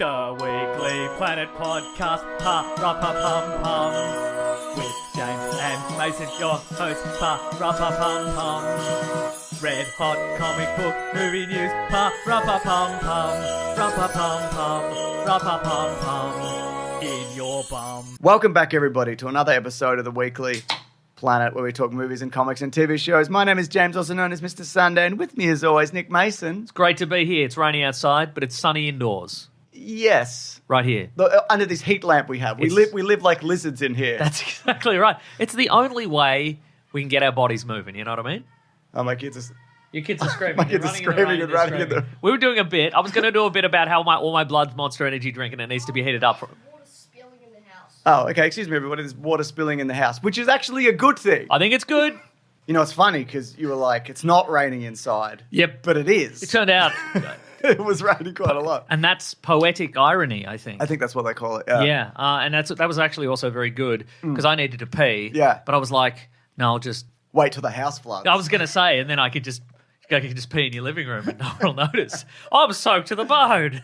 The Weekly Planet Podcast, pa-ra-pa-pum-pum. With James and Mason, your hosts, pa-ra-pa-pum-pum. Red hot comic book movie news, pa-ra-pa-pum-pum. Ra-pa-pum-pum, ra-pa-pum-pum. In your bum. Welcome back, everybody, to another episode of The Weekly Planet, where we talk movies and comics and TV shows. My name is James, also known as Mr. Sunday, and with me, as always, Nick Mason. It's great to be here. It's raining outside, but it's sunny indoors. Yes. Right here. Under this heat lamp we have. We live like lizards in here. That's exactly right. It's the only way we can get our bodies moving, you know what I mean? Oh, my kids are... Your kids are screaming. My kids are screaming and running in the... We were doing a bit. I was going to do a bit about how all my blood's Monster Energy drink and it needs to be heated up. Water spilling in the house. Oh, okay. Excuse me, everybody. There's water spilling in the house, which is actually a good thing. I think it's good. You know, it's funny because you were like, it's not raining inside. Yep. But it is. It turned out... It was raining quite a lot. And that's poetic irony, I think. I think that's what they call it. Yeah. And that was actually also very good because I needed to pee. Yeah. But I was like, no, I'll just... Wait till the house floods. I was going to say, and then I could just pee in your living room and no one will notice. I'm soaked to the bone.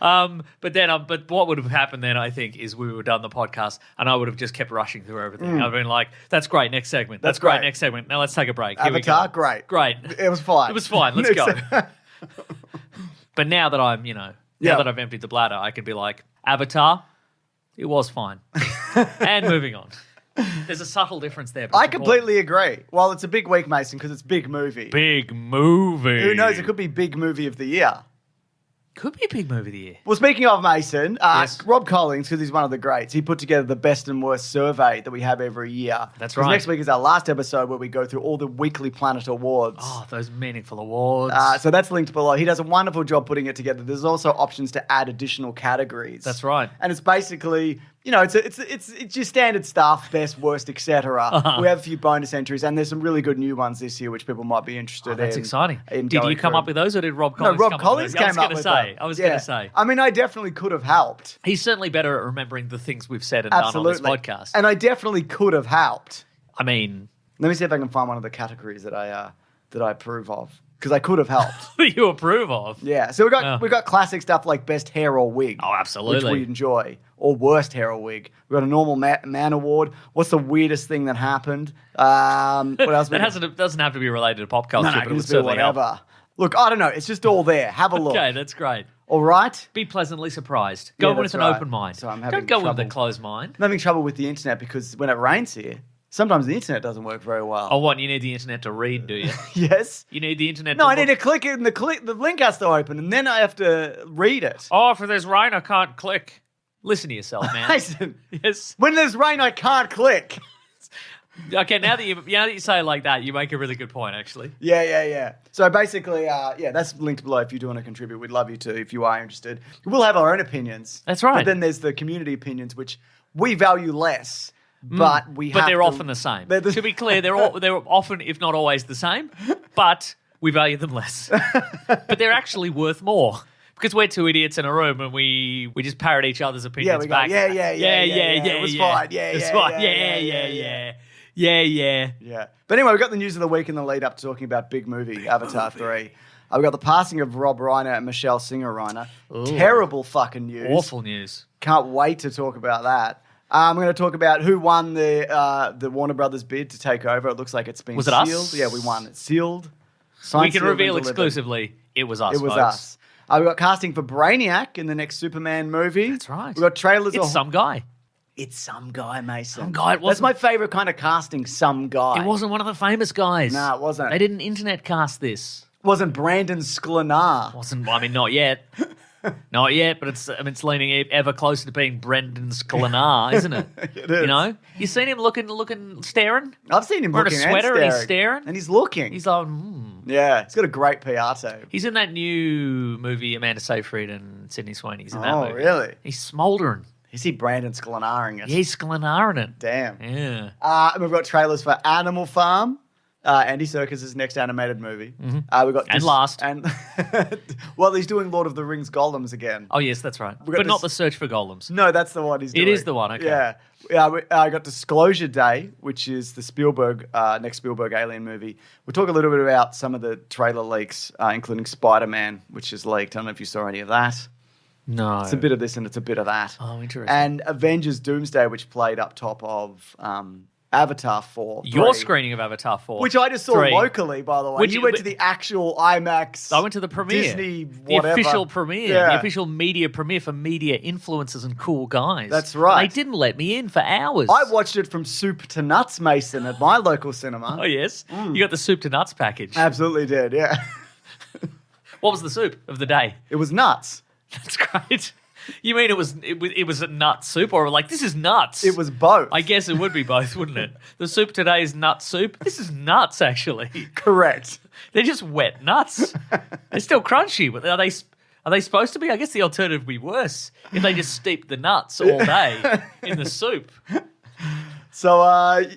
But what would have happened then, I think, is we would have done the podcast and I would have just kept rushing through everything. I've been like, that's great, next segment. That's great, next segment. Now let's take a break. Here Avatar, we go. great. Great. It was fine. It was fine. Let's go. But now that I'm, now that I've emptied the bladder, I can be like, Avatar, it was fine. And moving on. There's a subtle difference there. I completely agree. Well, it's a big week, Mason, because it's big movie. Big movie. Who knows? It could be big movie of the year. Could be a big movie of the year. Well, speaking of Mason, Yes. Rob Collins, because he's one of the greats, he put together the best and worst survey that we have every year. That's 'Cause right. Next week is our last episode where we go through all the Weekly Planet awards. Oh, those meaningful awards. So that's linked below. He does a wonderful job putting it together. There's also options to add additional categories. That's right. And it's basically, it's your standard stuff, best, worst, etc. We have a few bonus entries, and there's some really good new ones this year, which people might be interested in. That's exciting. in Did going you come through. up with those, or did Rob Collins? No, Rob Collins came up with them. I was going to say. I mean, I definitely could have helped. He's certainly better at remembering the things we've said and done on this podcast. And I definitely could have helped. I mean, Let me see if I can find one of the categories that I approve of, because I could have helped. you approve of. Yeah, so we got classic stuff like best hair or wig. Oh, absolutely. Which we enjoy. Or worst hair or wig. We got a normal man award. What's the weirdest thing that happened? What else? That doesn't have to be related to pop culture, No, but it it can would just be certainly help. whatever. Look, I don't know. It's just all there. Have a look. Okay, that's great. All right? Be pleasantly surprised. Go Yeah, in with that's an right. open mind. So I'm having Don't go with trouble. a closed mind. I'm having trouble with the internet because when it rains here, sometimes the internet doesn't work very well. Oh, what? You need the internet to read, do you? Yes? You need the internet No, to I need to click it and the link has to open and then I have to read it. Oh, if there's rain, I can't click. Listen to yourself, man. Mason, Yes. when there's rain, I can't click. Okay, now that you say it like that, you make a really good point, actually. Yeah. So basically, that's linked below if you do want to contribute. We'd love you to if you are interested. We'll have our own opinions. That's right. But then there's the community opinions, which we value less, but They're often the same. To be clear, they're often, if not always, the same, but we value them less. But they're actually worth more. Because we're two idiots in a room and we just parrot each other's opinions back. Yeah. It was fine. Yeah. But anyway, we got the news of the week in the lead up to talking about big movie, Avatar 3. We got the passing of Rob Reiner and Michele Reiner. Ooh. Terrible fucking news. Awful news. Can't wait to talk about that. I'm going to talk about who won the Warner Brothers bid to take over. It looks like it's been Was it sealed. us? Yeah, we won. It's sealed. We Signed, can sealed, reveal and delivered. exclusively it was us, It was folks. us. We got casting for Brainiac in the next Superman movie. That's right. We got trailers. It's some guy. It's some guy, Mason. Some guy. That's my favorite kind of casting. Some guy. It wasn't one of the famous guys. No, it wasn't. They didn't internet cast this. Wasn't Brandon Sklenar. Wasn't. I mean, not yet. Not yet, but it's leaning ever closer to being Brendan Sklenar, isn't it? It is. You know, you seen him looking, staring. I've seen him Wearing a looking sweater and and he's staring. And he's looking. He's like, Yeah, he's got a great PR team. He's in that new movie, Amanda Seyfried and Sydney Sweeney. He's in that movie. Oh, really? He's smouldering. Is he Brandon Sklenaring it? Yeah, he's Sklenaring it. Damn. Yeah. And we've got trailers for Animal Farm. Andy Serkis' next animated movie. Mm-hmm. We got And last. And well, he's doing Lord of the Rings Golems again. Oh, yes, that's right. got But not this- the Search for Golems. No, that's the one he's doing. It is the one, okay. Yeah. I got Disclosure Day, which is the Spielberg next Spielberg Alien movie. We'll talk a little bit about some of the trailer leaks, including Spider-Man, which is leaked. I don't know if you saw any of that. No. It's a bit of this and it's a bit of that. Oh, interesting. And Avengers Doomsday, which played up top of Avatar 4. Your 3, screening of Avatar 4. which I just saw 3. locally, by the way. Which You went to the actual IMAX. I went to the premiere. Disney, the whatever. official premiere. Yeah. The official media premiere for media influencers and cool guys. That's right. They didn't let me in for hours. I watched it from soup to nuts, Mason, at my local cinema. Oh, yes? You got the soup to nuts package. Absolutely did, yeah. What was the soup of the day? It was nuts. That's great. You mean it was a nut soup, or like, this is nuts? It was both. I guess it would be both, wouldn't it? The soup today is nut soup. This is nuts, actually. Correct. They're just wet nuts. They're still crunchy, but are they supposed to be? I guess the alternative would be worse if they just steeped the nuts all day in the soup. So,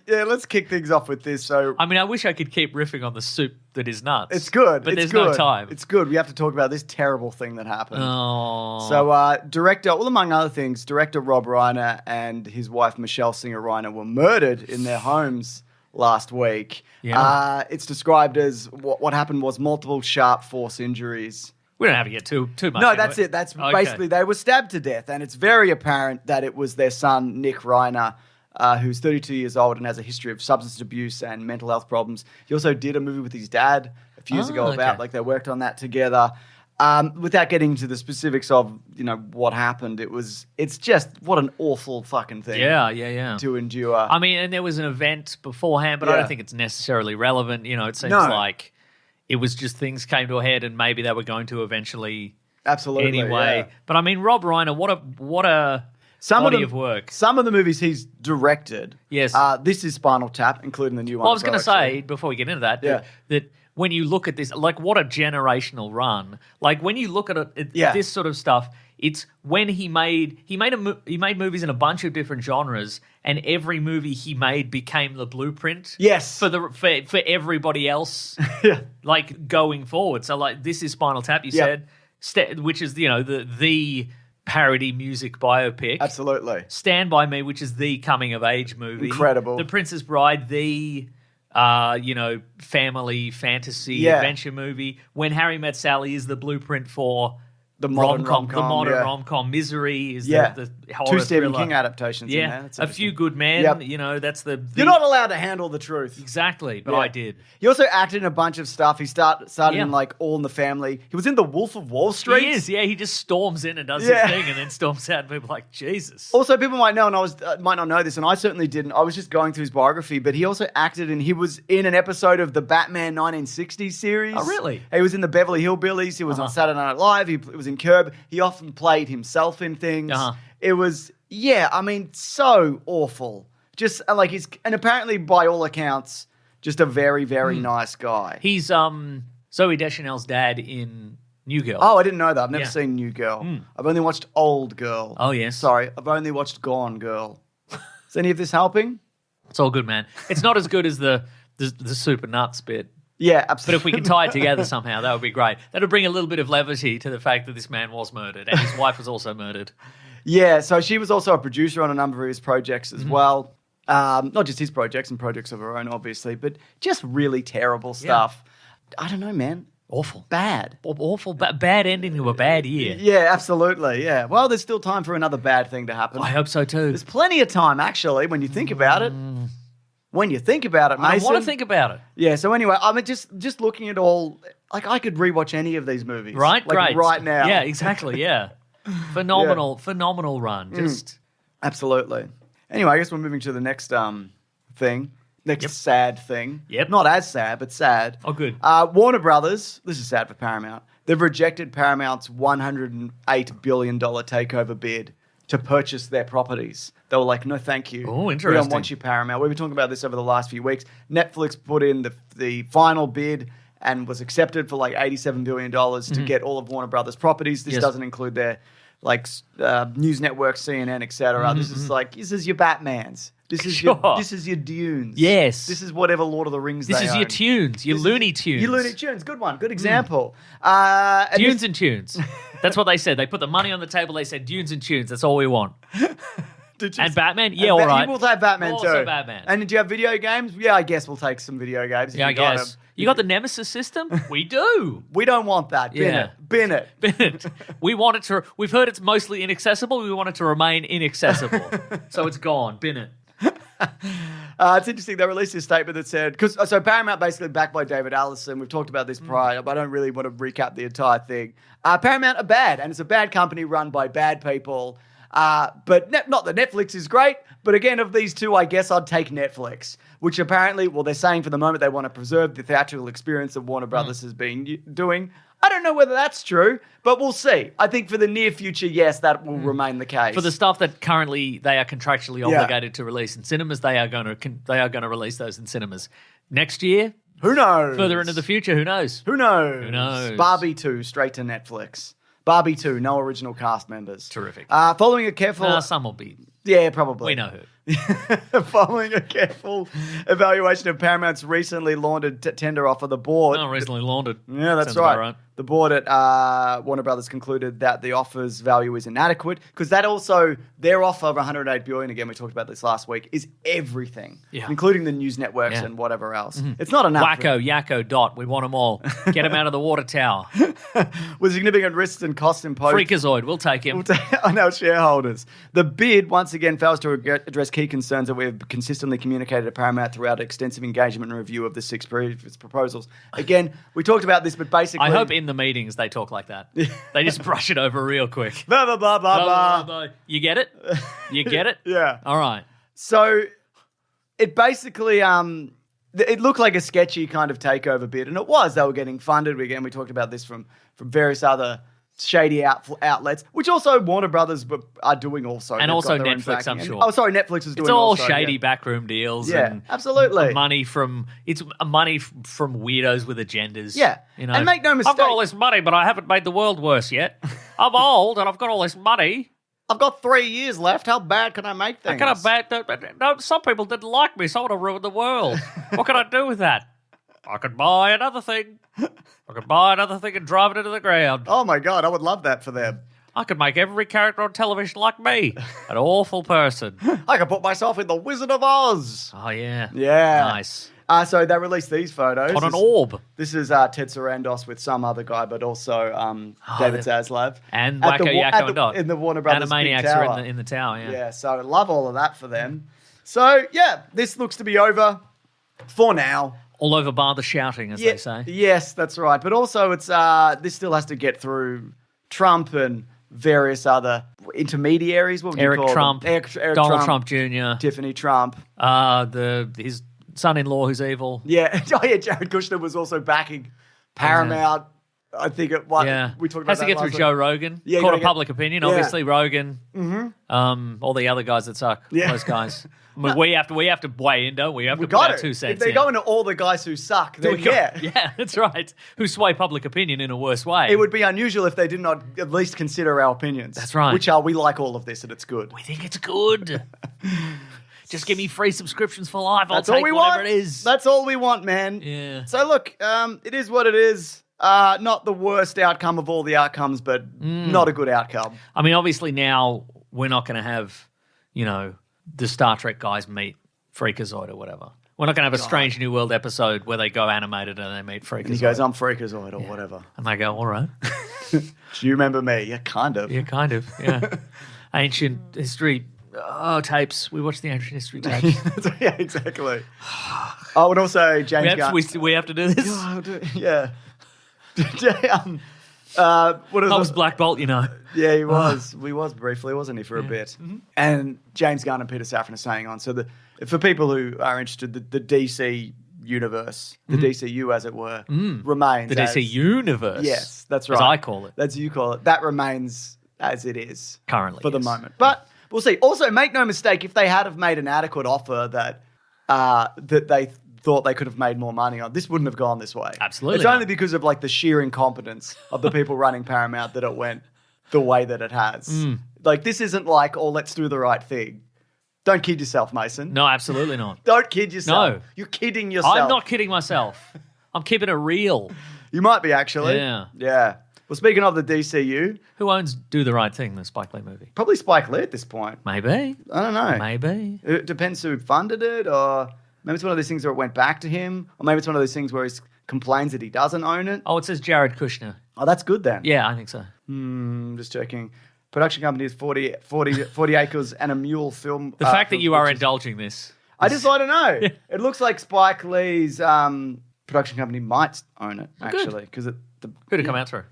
let's kick things off with this. So, I mean, I wish I could keep riffing on the soup that is nuts. it's good. But it's there's good. no time. It's good. We have to talk about this terrible thing that happened. Oh. So, director, well, among other things, director Rob Reiner and his wife Michelle Singer Reiner were murdered in their homes last week. Yeah. It's described as what happened was multiple sharp force injuries. We don't have to get too much No, into that's it. That's Okay. basically they were stabbed to death, and it's very apparent that it was their son Nick Reiner, who's 32 years old and has a history of substance abuse and mental health problems. He also did a movie with his dad a few years ago about they worked on that together. Without getting into the specifics of what happened, it's just what an awful fucking thing. Yeah. To endure. I mean, and there was an event beforehand, but I don't think it's necessarily relevant. It seems like it was just things came to a head, and maybe they were going to eventually. Absolutely. Anyway, yeah. But I mean, Rob Reiner, what a body of work. Some of the movies he's directed. Yes. This is Spinal Tap, including the new one. Well, I was going to say before we get into that, Yeah. that when you look at this, like, what a generational run. Like, when you look at this sort of stuff, it's when he made movies in a bunch of different genres, and every movie he made became the blueprint. Yes. For everybody else, like, going forward. So, like, this is Spinal Tap. You said, which is the parody music biopic. Absolutely. Stand By Me, which is the coming of age movie. Incredible. The Princess Bride, the family fantasy adventure movie. When Harry Met Sally is the blueprint for the modern rom-com. The modern rom-com. Misery is the horror two Stephen thriller. King adaptations in there. A Few Good Men. Yep. That's the... You're not allowed to handle the truth. Exactly, but I did. He also acted in a bunch of stuff. He started in like All in the Family. He was in The Wolf of Wall Street. He is, he just storms in and does his thing and then storms out and people are like, Jesus. Also, people might know, and might not know this, and I certainly didn't. I was just going through his biography, but he also acted he was in an episode of the Batman 1960s series. Oh, really? He was in the Beverly Hillbillies. He was on Saturday Night Live. He was in Curb. He often played himself in things. It was, so awful. Just like and apparently by all accounts, just a very, very nice guy. He's Zooey Deschanel's dad in New Girl. Oh, I didn't know that. I've never seen New Girl. I've only watched Old Girl. Oh, yes. Sorry, I've only watched Gone Girl. Is any of this helping? It's all good, man. It's not as good as the super nuts bit. Yeah, absolutely. But if we can tie it together somehow, that would be great. That would bring a little bit of levity to the fact that this man was murdered and his wife was also murdered. Yeah, so she was also a producer on a number of his projects as well. Not just his projects and projects of her own, obviously, but just really terrible stuff. I don't know, man. Awful. Bad. Awful. Bad ending to a bad year. Yeah, absolutely. Yeah. Well, there's still time for another bad thing to happen. I hope so too. There's plenty of time, actually, when you think about it. When you think about it, Mason. I want to think about it. Yeah, so anyway, I mean, just looking at all, like, I could rewatch any of these movies. Right? Like, Great. right now. Yeah, exactly, yeah. Phenomenal run. Just Absolutely. Anyway, I guess we're moving to the next thing. Next sad thing. Yep. Not as sad, but sad. Oh, good. Warner Brothers, this is sad for Paramount, they've rejected Paramount's $108 billion takeover bid to purchase their properties. They were like, no, thank you. Oh, We interesting. don't want you, Paramount. We've been talking about this over the last few weeks. Netflix put in the final bid and was accepted for like $87 billion to get all of Warner Brothers properties. This doesn't include their news networks, CNN, etc. This is your Batmans. This is your Dunes. Yes. This is whatever Lord of the Rings this they is own. your tunes, your Looney Tunes. Your Looney Tunes. Good one. Good example. Dunes and tunes. That's what they said. They put the money on the table. They said dunes and tunes. That's all we want. Did you And Batman? Yeah, all right. You will have Batman Also too. Batman. And do you have video games? Yeah, I guess we'll take some video games. If Yeah, I you got guess. 'em. You got the Nemesis system? We do. We don't want that. Bin Yeah. it. Bin it. Bennett, we want it to. We've heard it's mostly inaccessible. We want it to remain inaccessible. So it's gone. Bennett. It's interesting. They released this statement that said, so Paramount basically backed by David Allison. We've talked about this prior, but I don't really want to recap the entire thing. Paramount are bad, and it's a bad company run by bad people. But not that Netflix is great, but again, of these two, I guess I'd take Netflix, which apparently, well, they're saying for the moment they want to preserve the theatrical experience that Warner Brothers has been doing. I don't know whether that's true, but we'll see. I think for the near future, yes, that will remain the case. For the stuff that currently they are contractually obligated to release in cinemas, they are going to release those in cinemas next year. Who knows? Further into the future, who knows? Who knows? Who knows? Barbie 2, straight to Netflix. Barbie 2, no original cast members. Terrific. Following a careful... Some will be. Yeah, probably. We know who. Following a careful evaluation of Paramount's recently laundered tender offer, the board... Oh, recently laundered. Yeah, that's Sounds about right. The board at Warner Brothers concluded that the offer's value is inadequate because that also, their offer of $108 billion, again, we talked about this last week, is everything, including the news networks and whatever else. It's not enough. Wacko, Yakko, Dot, we want them all. Get them out of the water tower. With significant risks and costs imposed. Freakazoid, we'll take him. On our shareholders. The bid, once again, fails to address key concerns that we have consistently communicated at Paramount throughout extensive engagement and review of the 6 previous proposals. Again, we talked about this, but basically... I hope in the meetings they talk like that. They just brush it over real quick. Blah, blah, blah, blah, blah. Blah. You get it? You get it? Yeah. All right. So it basically... it looked like a sketchy kind of takeover bid, and it was. They were getting funded. Again, we talked about this from various other shady outlets, which also Warner Brothers are doing also. And They've also got their own Netflix, backing. I'm sure. Oh, sorry, Netflix is doing It's all also, shady backroom deals. Yeah, and absolutely. Money from weirdos with agendas. Yeah. You know, And make no mistake. I've got all this money, but I haven't made the world worse yet. I'm old and I've got all this money. I've got 3 years left. How bad can I make things? No, some people didn't like me, so I want to ruin the world. What can I do with that? I could buy another thing. I could buy another thing and drive it into the ground. Oh my God, I would love that for them. I could make every character on television like me. An awful person. I could put myself in the Wizard of Oz. Oh, yeah. Yeah. Nice. So they released these photos. On an orb. This is Ted Sarandos with some other guy, but also David Zaslav. And At Wacko, Yakko, and Dot. In the Warner Brothers Animaniacs big tower. are in the tower, yeah. Yeah, so I love all of that for them. So, yeah, this looks to be over for now. All over bar the shouting, as they say. Yes, that's right. But also, it's this still has to get through Trump and various other intermediaries. What would you call Trump, them? Eric Donald Trump Jr., Tiffany Trump, his son-in-law who's evil. Yeah, Jared Kushner was also backing Paramount. Yeah. I think we talked about has that to get through Joe Rogan. Yeah, Court of public opinion, obviously. Rogan. Mm-hmm. All the other guys that suck. Yeah. Those guys. We have to weigh in, don't we? We have to put our 2 cents If they're going to all the guys who suck, then yeah, that's right. Who sway public opinion in a worse way. It would be unusual if they did not at least consider our opinions. That's right. Which are, we like all of this and it's good. We think it's good. Just give me free subscriptions for life. I'll That's take all we whatever want. it is. That's all we want, man. Yeah. So look, it is what it is. Not the worst outcome of all the outcomes, but not a good outcome. I mean, obviously now we're not going to have, the Star Trek guys meet Freakazoid or whatever. We're not going to have a Strange New World episode where they go animated and they meet Freakazoid. And he goes, I'm Freakazoid or whatever. And they go, all right. Do you remember me? Yeah, kind of. Yeah, kind of, yeah. Ancient history tapes. We watch the ancient history tapes. Yeah, exactly. Oh, and also James Gunn. We have to do this? Yeah. What was Black Bolt, Yeah, he was. He was briefly, wasn't he, for a bit? Mm-hmm. And James Gunn and Peter Safran are staying on. So for people who are interested, the DC universe, the DCU, as it were, remains. The DC universe. Yes, that's right. As I call it. That's you call it. That remains as it is currently for the moment. But we'll see. Also, make no mistake, if they had have made an adequate offer that they thought they could have made more money on, this wouldn't have gone this way. Absolutely. It's only because of like the sheer incompetence of the people running Paramount that it went the way that it has. Like, this isn't like, let's do the right thing. Don't kid yourself, Mason. No, absolutely not. Don't kid yourself. No. You're kidding yourself. I'm not kidding myself. I'm keeping it real. You might be, actually. Yeah. Yeah. Well, speaking of the DCU, Who owns Do the Right Thing, the Spike Lee movie? probably Spike Lee at this point. Maybe. I don't know. Maybe. It depends who funded it, or maybe it's one of those things where it went back to him, or maybe it's one of those things where he complains that he doesn't own it. Oh, it says Jared Kushner. Oh, that's good then. Yeah, I think so. Just checking. Production company is 40 acres and a mule film. The fact that film you are pictures. indulging this. I just want to know. It looks like Spike Lee's production company might own it, actually. Because Who'd it come out through?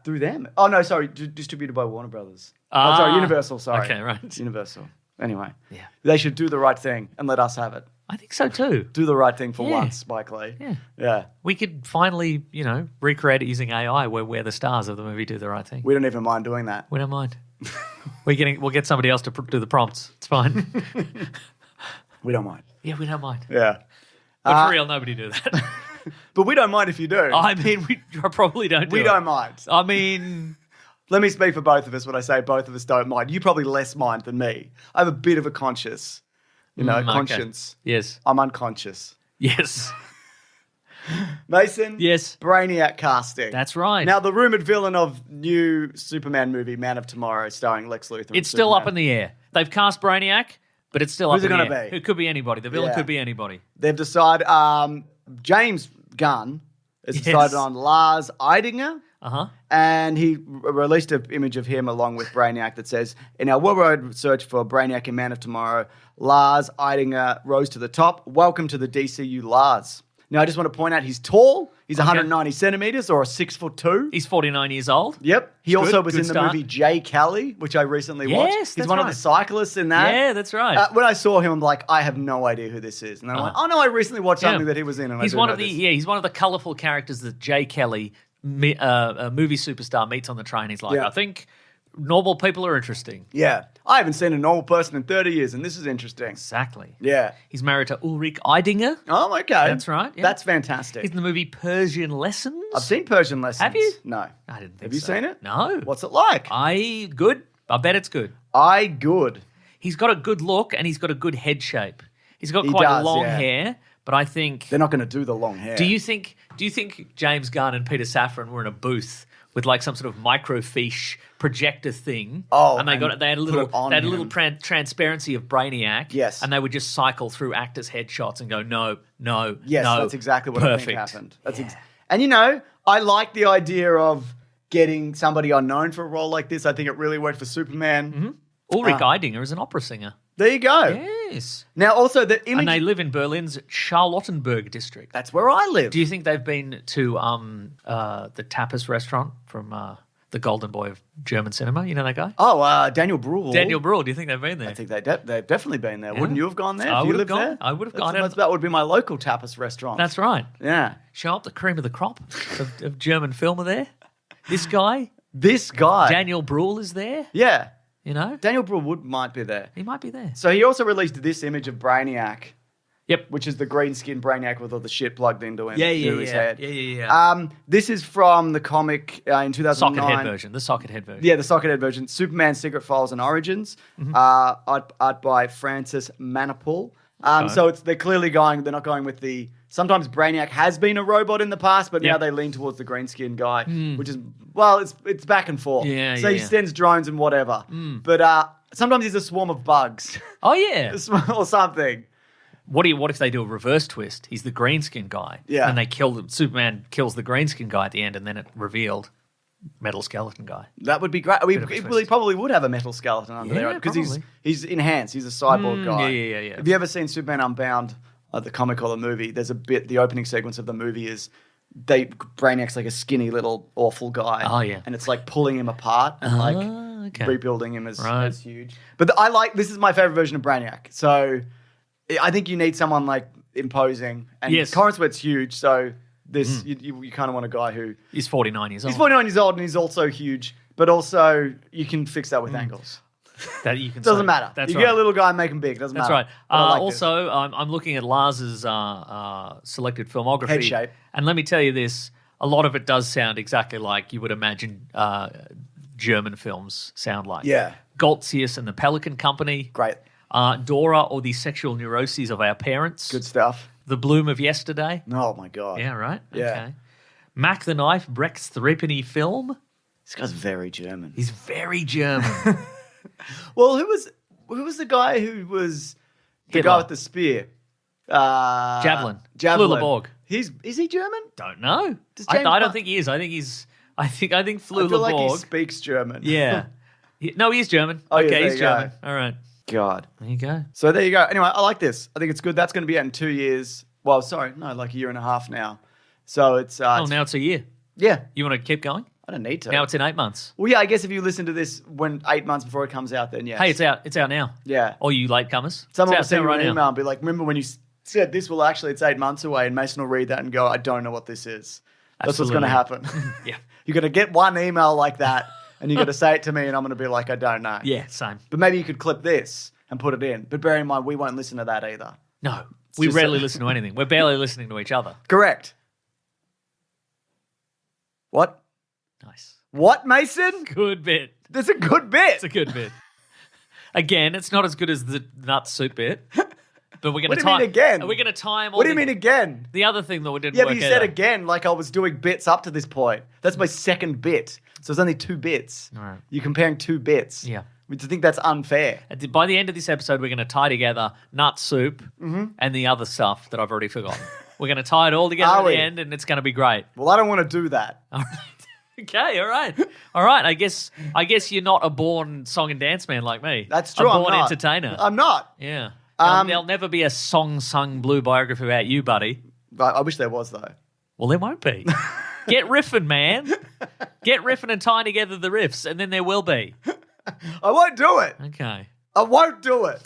through them. Oh, no, sorry. Distributed by Warner Brothers. Oh, sorry, Universal, sorry. Okay, right. Universal. Anyway. Yeah. They should do the right thing and let us have it. I think so too. Do the right thing for Yeah. once, Spike Lee. Yeah. Yeah. We could finally, recreate it using AI where we're the stars of the movie Do the Right Thing. We don't even mind doing that. We don't mind. We'll get somebody else to do the prompts. It's fine. We don't mind. Yeah, we don't mind. Yeah. But for real, nobody do that. But we don't mind if you do. I mean, we probably don't do we it. don't mind. I mean, Let me speak for both of us when I say both of us don't mind. You probably less mind than me. I have a bit of a conscience. okay. Conscience. Yes. I'm unconscious. Yes. Mason? Yes. Brainiac casting. That's right. Now, the rumoured villain of new Superman movie, Man of Tomorrow, starring Lex Luthor. It's still up in the air. They've cast Brainiac, but it's still Who's up it in the gonna air. be? It could be anybody. The villain Yeah. could be anybody. They've decided, James Gunn has Yes. decided on Lars Eidinger. Uh-huh. And he released an image of him along with Brainiac that says, in our worldwide search for Brainiac and Man of Tomorrow, Lars Eidinger rose to the top. Welcome to the DCU, Lars. Now, I just want to point out he's tall. He's 190 centimeters or 6'2". He's 49 years old. Yep. He also was Good in the start. movie Jay Kelly, which I recently watched. Yes, He's that's one of right. the cyclists in that. Yeah, that's right. When I saw him, I'm like, I have no idea who this is. And then I'm like, oh no, I recently watched something that he was in. And he's I do one know of the this. he's one of the colourful characters that Jay Kelly, a movie superstar, meets on the train. He's like, Yeah. I think normal people are interesting. Yeah. I haven't seen a normal person in 30 years, and this is interesting. Exactly. Yeah. He's married to Ulrich Eidinger. Oh, okay. That's right, yeah. That's fantastic. He's in the movie Persian Lessons. I've seen Persian Lessons. Have you? No. I didn't think Have you so. seen it? No. What's it like? Good. I bet it's good. Good. He's got a good look and he's got a good head shape. He's got He quite does, long yeah. hair, but I think. They're not going to do the long hair. Do you think James Gunn and Peter Safran were in a booth with like some sort of microfiche projector thing? Oh, and they had a put little it on him. transparency of Brainiac. Yes. and they would just cycle through actors' headshots and go, no, Yes, no, that's exactly what perfect. I think happened. And I like the idea of getting somebody unknown for a role like this. I think it really worked for Superman. Mm-hmm. Ulrich Eidinger is an opera singer. There you go. Yes. Now, also the image. And they live in Berlin's Charlottenburg district. That's where I live. Do you think they've been to the tapas restaurant from the Golden Boy of German cinema? You know that guy? Daniel Bruhl. Daniel Bruhl. Do you think they've been there? I think they've definitely been there. Wouldn't you have gone there? I if you would have lived gone. there? I would have gone. That would be my local tapas restaurant. That's right. Yeah. Show up the cream of the crop of German film are there. This guy, This guy. Daniel Bruhl, is there. Yeah. You know? Daniel Bruhl might be there. He might be there. So he also released this image of Brainiac. Yep. Which is the green skin Brainiac with all the shit plugged into him. Yeah. His head. Yeah. This is from the comic in 2009. Socket head version. The socket head version. Yeah, the socket head version. Superman Secret Files and Origins. Mm-hmm. Art by Francis Manapul. So they're clearly they're not going with the. Sometimes Brainiac has been a robot in the past, but now they lean towards the green skin guy, which is, it's back and forth. Yeah, so he sends drones and whatever. But sometimes he's a swarm of bugs Oh yeah. or something. What if they do a reverse twist? He's the green skin guy. Yeah. And they Superman kills the green skin guy at the end, and then it revealed metal skeleton guy. That would be great. He twist. probably would have a metal skeleton under there because probably. he's enhanced. He's a cyborg guy. Yeah. Have you ever seen Superman Unbound, the comic or the movie? There's a bit. The opening sequence of the movie is Brainiac's like a skinny little awful guy. Oh, yeah. and it's like pulling him apart and okay. rebuilding him as Right. huge. But this is my favorite version of Brainiac. So I think you need someone like imposing. And Yes. Corrin Sweat's huge, so this you kind of want a guy who. He's 49 years old. He's 49 years old and he's also huge, but also you can fix that with angles. That you can Doesn't say. matter. That's you right. get a little guy and make him big. Doesn't That's matter. right. But I like this. Also, I'm looking at Lars's selected filmography. Head shape. And let me tell you this, a lot of it does sound exactly like you would imagine German films sound like. Yeah. Goltzius and the Pelican Company. Great. Dora or the Sexual Neuroses of Our Parents. Good stuff. The Bloom of Yesterday. Oh my God. Yeah, right? Yeah. Okay. Mac the Knife, Brex Threepenny film. This guy's very German. He's very German. Well, who was the guy who was the Hitler. guy with the spear? Javelin. Javelin. Flula Is he German? Don't know. Does I James don't Bond- think he is. I think I Flula feel like he Borg. speaks German. Yeah. No, he is German. Oh, yeah, okay, there he's you go. German. All right. God. There you go. So there you go. Anyway, I like this. I think it's good. That's going to be out in 2 years. Well, sorry, no, like a year and a half now. So it's Now it's a year. yeah. You want to keep going? I don't need to. Now it's in 8 months. Well, yeah, I guess if you listen to this when 8 months before it comes out, then yes. Hey, it's out. It's out now. Yeah. All you latecomers. Someone will It's out send you right an now. email and be like, remember when you said this? Well, actually, it's 8 months away. And Mason will read that and go, I don't know what this is. That's what's going to happen. Yeah. You're going to get one email like that and you're going to say it to me and I'm going to be like, I don't know. Yeah, same. But maybe you could clip this and put it in. But bear in mind, we won't listen to that either. No, we just rarely listen to anything. We're barely listening to each other. Correct. What? Nice. What, Mason? Good bit. That's a good bit. It's a good bit. Again, it's not as good as the nut soup bit. But we're going What to do you mean again? We're going to time all What do you mean again? The other thing that we didn't Yeah, work but you said out. again like I was doing bits up to this point. That's my second bit. So it's only 2 bits. All right. You're comparing 2 bits. Yeah. I think that's unfair. By the end of this episode, we're going to tie together nut soup Mm-hmm. and the other stuff that I've already forgotten. We're going to tie it all together Are at we? the end, and it's going to be great. Well, I don't want to do that. All right. Okay, all right. All right, I guess you're not a born song and dance man like me. That's true. A born I'm not. entertainer. I'm not. Yeah. Um, There'll never be a song-sung blue biography about you, buddy. I wish there was, though. Well, there won't be. Get riffing, man. Get riffing and tying together the riffs, and then there will be. I won't do it. Okay. I won't do it.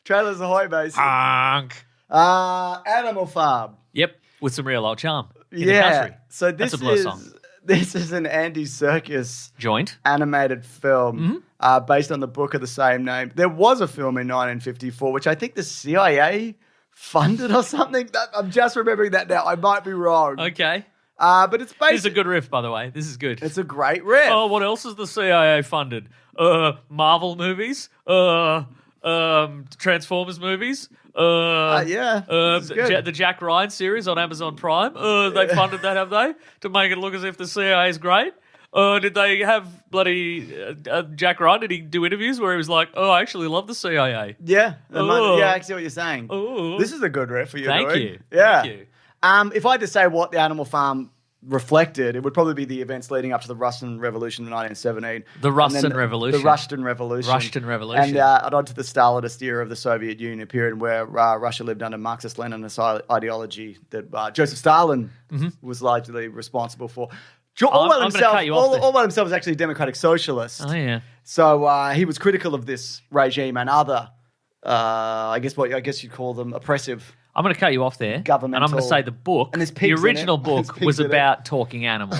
Trailers ahoy, Mason. Honk. Animal Farm. Yep, with some real old charm in the Yeah. country. So That's this a Blur is song. this is an Andy Serkis Joint. animated film Mm-hmm. based on the book of the same name. There was a film in 1954, which I think the CIA funded or something. I'm just remembering that now. I might be wrong. Okay. But it's This is based. a good riff, by the way. This is good. It's a great riff. Oh, what else is the CIA funded? Marvel movies? Transformers movies? Yeah, this is good. The Jack Ryan series on Amazon Prime. They funded that, have they? To make it look as if the CIA is great? Did they have bloody Jack Ryan? Did he do interviews where he was like, "Oh, I actually love the CIA"? Yeah, Oh. yeah. I see what you're saying. Oh. This is a good riff for you. Thank doing. you. Yeah. Thank you. If I had to say what the Animal Farm reflected, it would probably be the events leading up to the Russian Revolution in 1917. The And then Russian Revolution. The Russian Revolution. Russian Revolution. And onto the Stalinist era of the Soviet Union, a period where Russia lived under Marxist-Leninist ideology that Joseph Stalin was largely responsible for. I'm gonna cut you off there. Orwell himself was actually a democratic socialist. Oh yeah. So he was critical of this regime and other, I guess you'd call them oppressive. I'm going to cut you off there. And I'm going to Governmental- say the book, And there's the pigs in original it. There's book pigs was in it. about talking animals.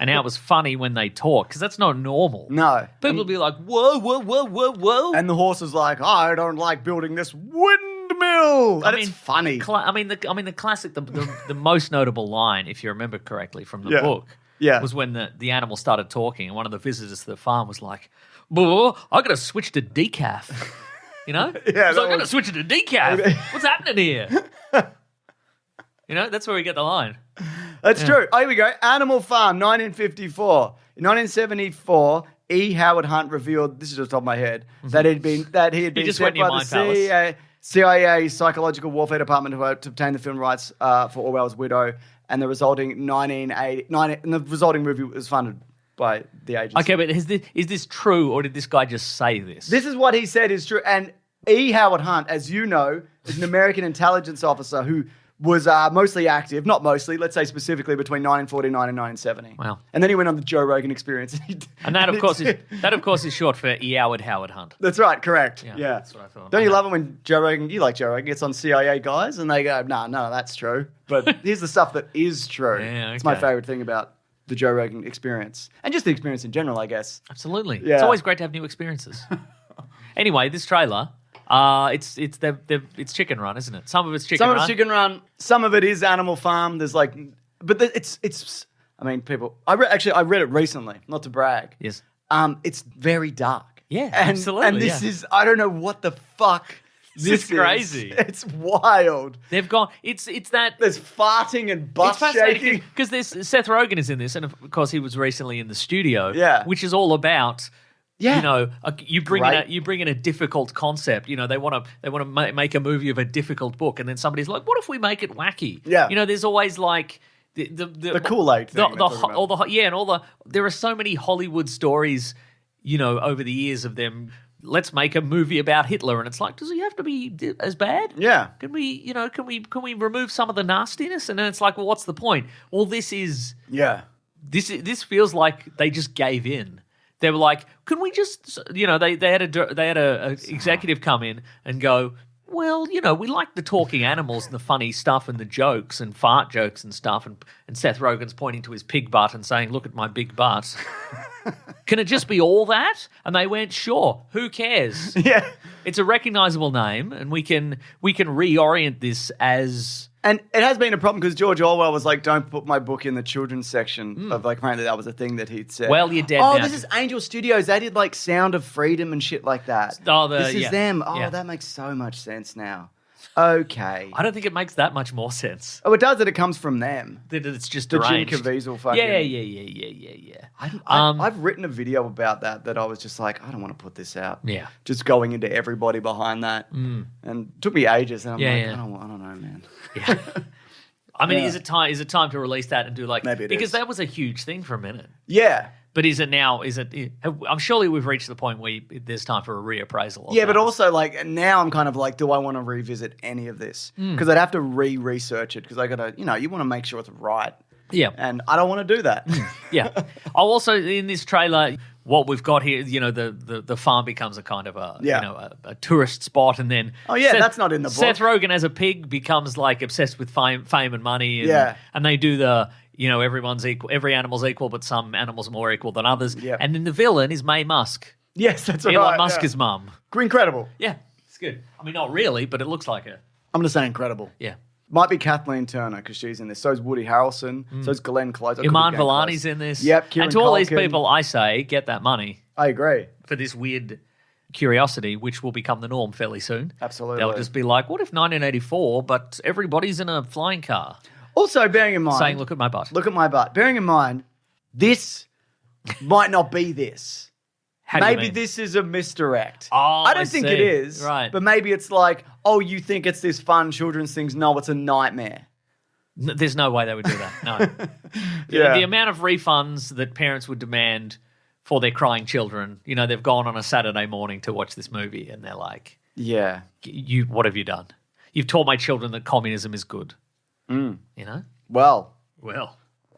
And how it was funny when they talk, because that's not normal. No. People will be like, whoa, whoa, whoa, whoa, whoa. And the horse is like, I don't like building this windmill. And it's funny. The classic, the most notable line, if you remember correctly from the Yeah. book, Yeah. was when the animal started talking, and one of the visitors to the farm was like, "Whoa, I got to switch to decaf." You know? Yeah, So I that got to was- switch it to decaf. What's happening here? You know, that's where we get the line. That's true. Oh, here we go. Animal Farm, 1954. In 1974, E. Howard Hunt revealed, this is just off my head, that he had been just sent went in your by the mind CIA Psychological Warfare Department to obtain the film rights for Orwell's Widow, and the resulting movie was funded by the agency. Okay, but is this true, or did this guy just say this? This is what he said is true. And E. Howard Hunt, as you know, is an American intelligence officer who was mostly active, not mostly, let's say specifically between 1949 and 1970. Wow. And then he went on the Joe Rogan Experience. And that, of course, is short for Howard Hunt. That's right, correct. Yeah, Yeah. that's what I thought. Don't you love it when Joe Rogan, you like Joe Rogan, gets on CIA guys and they go, no, that's true. But here's the stuff that is true. Yeah, It's my okay. favorite thing about the Joe Rogan Experience. And just the experience in general, I guess. Absolutely. Yeah. It's always great to have new experiences. Anyway, this trailer, it's Chicken Run, isn't it? Some of it's Chicken Some Run. of it's Chicken Run, some of it is Animal Farm. There's like, but it's. I mean, people. I read it recently, not to brag. Yes. It's very dark. Yeah, and, absolutely, And this yeah. is, I don't know what the fuck It's crazy. It's wild. They've gone. It's that. There's farting and butt shaking. Because Seth Rogen is in this, and of course he was recently in the studio. Yeah. Which is all about. Yeah. You know, you bring in a difficult concept. You know, they want to make a movie of a difficult book, and then somebody's like, "What if we make it wacky?" Yeah. You know, there's always like the Kool-Aid thing. There are so many Hollywood stories, you know, over the years of them. Let's make a movie about Hitler, and it's like, does he have to be as bad? Yeah. Can we remove some of the nastiness? And then it's like, well, what's the point? Well, this This feels like they just gave in. They were like, can we just, you know, they had a executive come in and go, well, you know, we like the talking animals and the funny stuff and the jokes and fart jokes and stuff. And Seth Rogen's pointing to his pig butt and saying, look at my big butt. Can it just be all that? And they went, sure, who cares? Yeah. It's a recognizable name, and we can reorient this as... And it has been a problem because George Orwell was like, don't put my book in the children's section of like, apparently that was a thing that he'd said. Well, you're dead now. Oh, this is Angel Studios. They did like Sound of Freedom and shit like that. This is them. Oh, that makes so much sense now. Okay. I don't think it makes that much more sense. Oh, it does that it comes from them. That it's just The Jim deranged. Caviezel fucking... Yeah. I've written a video about that I was just like, I don't want to put this out. Yeah. Just going into everybody behind that. And it took me ages. And I'm I don't know, man. Yeah. I mean, is it time to release that and do like... Maybe it because is. that was a huge thing for a minute. Yeah. But is it now? I'm surely we've reached the point where there's time for a reappraisal. Yeah, but also like now I'm kind of like, do I want to revisit any of this? Because I'd have to research it because I got to, you know, you want to make sure it's right. Yeah. And I don't want to do that. Yeah. I'll also, in this trailer, what we've got here, you know, the farm becomes a kind of a tourist spot, and then that's not in the book. Seth Rogen as a pig becomes like obsessed with fame and money, and they do the, you know, everyone's equal, every animal's equal, but some animals are more equal than others. Yeah. And then the villain is Mae Musk. Yes, that's right. Elon Musk's mum. Incredible. Yeah, it's good. I mean, not really, but it looks like her. I'm going to say incredible. Yeah. Might be Kathleen Turner because she's in this. So's Woody Harrelson. So's Glenn Close. Iman Vellani's in this. Yep. Kieran and to all these Culkin. people, I say, get that money I agree. for this weird curiosity, which will become the norm fairly soon. Absolutely. They'll just be like, what if 1984, but everybody's in a flying car? Also, bearing in mind... Saying, look at my butt. Look at my butt. Bearing in mind, this might not be this. How do you Maybe mean? this is a misdirect. Oh, I don't think see. it is. Right. But maybe it's like, oh, you think it's this fun children's thing. No, it's a nightmare. There's no way they would do that. No. Yeah. The amount of refunds that parents would demand for their crying children, you know, they've gone on a Saturday morning to watch this movie and they're like, Yeah. What have you done? You've taught my children that communism is good. You know? Well,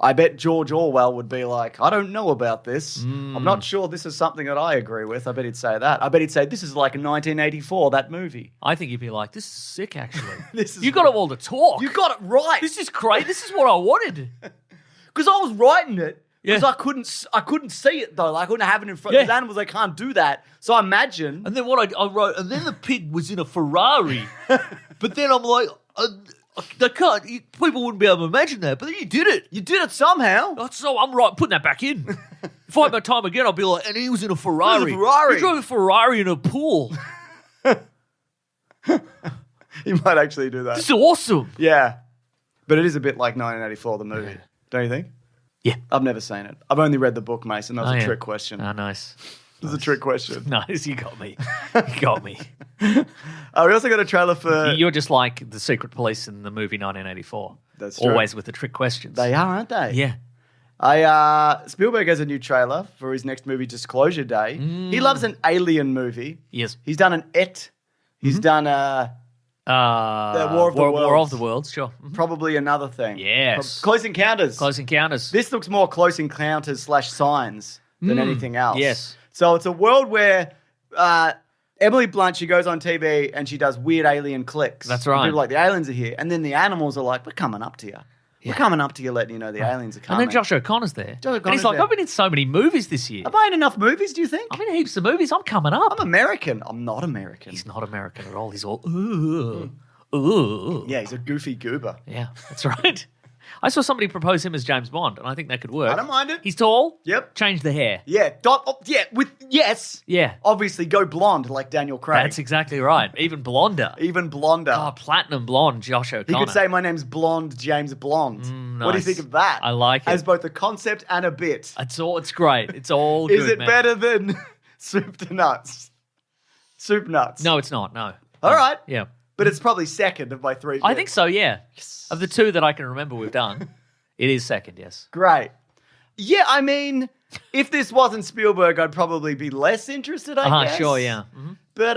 I bet George Orwell would be like, I don't know about this. I'm not sure this is something that I agree with. I bet he'd say that. I bet he'd say, this is like 1984, that movie. I think you'd be like, this is sick, actually. This is you got them all to talk. You got it right. This is great. This is what I wanted. Because I was writing it. Because Yeah. I couldn't see it, though. Like, I couldn't have it in front of these animals. They can't do that. So I imagine. And then what I wrote, and then the pig was in a Ferrari. But then I'm like, they can't. People wouldn't be able to imagine that. But then you did it. You did it somehow. So I'm right putting that back in. If I had my time again, I'll be like, and he was in a Ferrari. He was a Ferrari. He drove a Ferrari in a pool. You might actually do that. This is awesome. Yeah. But it is a bit like 1984, the movie. Don't you think? Yeah. I've never seen it. I've only read the book, Mason. That was a trick question. Oh, nice. It was a trick question. Nice. You got me. You got me. We also got a trailer for... You're just like the secret police in the movie 1984. That's true. Always with the trick questions. They are, aren't they? Yeah. Spielberg has a new trailer for his next movie, Disclosure Day. He loves an alien movie. Yes. He's done an It. He's done The War of the War Worlds. of the Worlds, sure. probably another thing. Yes. Close Encounters. Close Encounters. This looks more Close Encounters / Signs than anything else. Yes. So it's a world where Emily Blunt, she goes on TV and she does weird alien clicks. That's right. And people are like, the aliens are here. And then the animals are like, we're coming up to you. We're coming up to you, letting you know the aliens are coming. And then Josh O'Connor's there. Josh and he's O'Connor's like, there. I've been in so many movies this year. Am I in enough movies, do you think? I'm in heaps of movies. I'm coming up. I'm American. I'm not American. He's not American at all. He's all, ooh. Yeah, he's a goofy goober. Yeah, that's right. I saw somebody propose him as James Bond, and I think that could work. I don't mind it. He's tall. Yep. Change the hair. Yeah. Yes. Yeah. Obviously, go blonde like Daniel Craig. That's exactly right. Even blonder. Even blonder. Oh, platinum blonde Josh O'Connor. He could say, "My name's Blonde James Blonde." What do you nice. think of that? I like it. As both a concept and a bit. It's great. It's all good, Is it man. better than Soup to Nuts? Soup Nuts. No, it's not. No. All right. Yeah. But it's probably second of my three. I think so, yeah. Of the two that I can remember we've done, it is second, yes. Great. Yeah, I mean, if this wasn't Spielberg, I'd probably be less interested, I guess. Sure, yeah. Mm-hmm. But,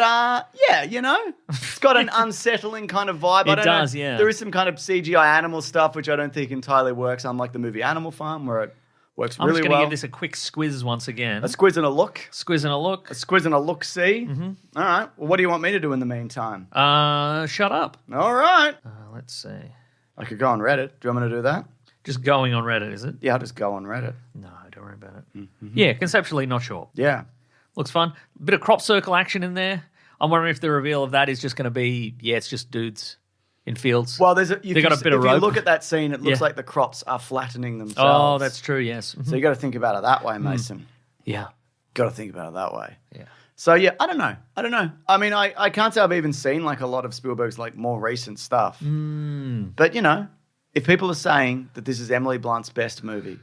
yeah, you know, it's got an unsettling kind of vibe. I It don't does, know. yeah. There is some kind of CGI animal stuff, which I don't think entirely works, unlike the movie Animal Farm, where it works I'm really just going to well. give this a quick squiz once again. A squiz and a look. Squiz and a look. A squiz and a look-see. Mm-hmm. All right. Well, what do you want me to do in the meantime? Shut up. All right. Let's see. I could go on Reddit. Do you want me to do that? Just going on Reddit, is it? Yeah, I'll just go on Reddit. No, don't worry about it. Mm-hmm. Yeah, conceptually not sure. Yeah. Looks fun. Bit of crop circle action in there. I'm wondering if the reveal of that is just going to be, it's just dudes in fields. Well, They got a bit of if you rope. look at that scene, it looks Yeah. like the crops are flattening themselves. Oh, that's true, yes. Mhm. So you got to think about it that way, Mason. Yeah. Got to think about it that way. Yeah. So yeah, I don't know. I mean, I can't say I've even seen like a lot of Spielberg's like more recent stuff. But you know, if people are saying that this is Emily Blunt's best movie,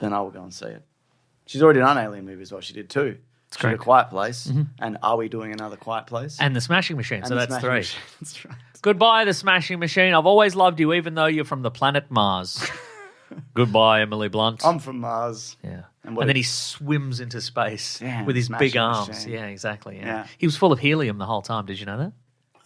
then I will go and see it. She's already done alien movies. Well, she did too. She did A Quiet Place, and Are We Doing Another Quiet Place? And The Smashing Machine, And so The that's Smashing three. Machine. That's right. Goodbye, The Smashing Machine. I've always loved you, even though you're from the planet Mars. Goodbye, Emily Blunt. I'm from Mars. Yeah. And And then he swims into space Damn, with his big Smashing arms. Machine. Yeah, exactly. Yeah. Yeah. He was full of helium the whole time. Did you know that?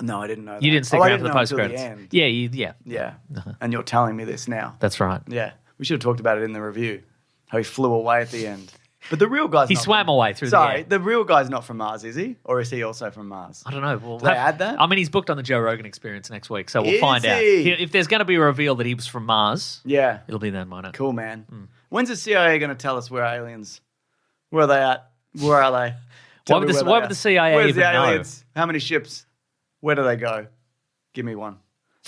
No, I didn't know that. You didn't stick I around for didn't the know post until the credits. end. Yeah. Yeah. And you're telling me this now. That's right. Yeah. We should have talked about it in the review. How he flew away at the end. But the real guy's He not swam from, away through Sorry, the air. the real guy's not from Mars, is he? Or is he also from Mars? I don't know. We'll Do they add that? I mean, he's booked on the Joe Rogan Experience next week, so we'll Is find out. he? If there's going to be a reveal that he was from Mars, Yeah. it'll be then, won't it? Cool, man. When's the CIA going to tell us where aliens? Where are they at? Where are they? Tell Why me would where they the are. CIA Where's even the know? aliens? How many ships? Where do they go? Give me one.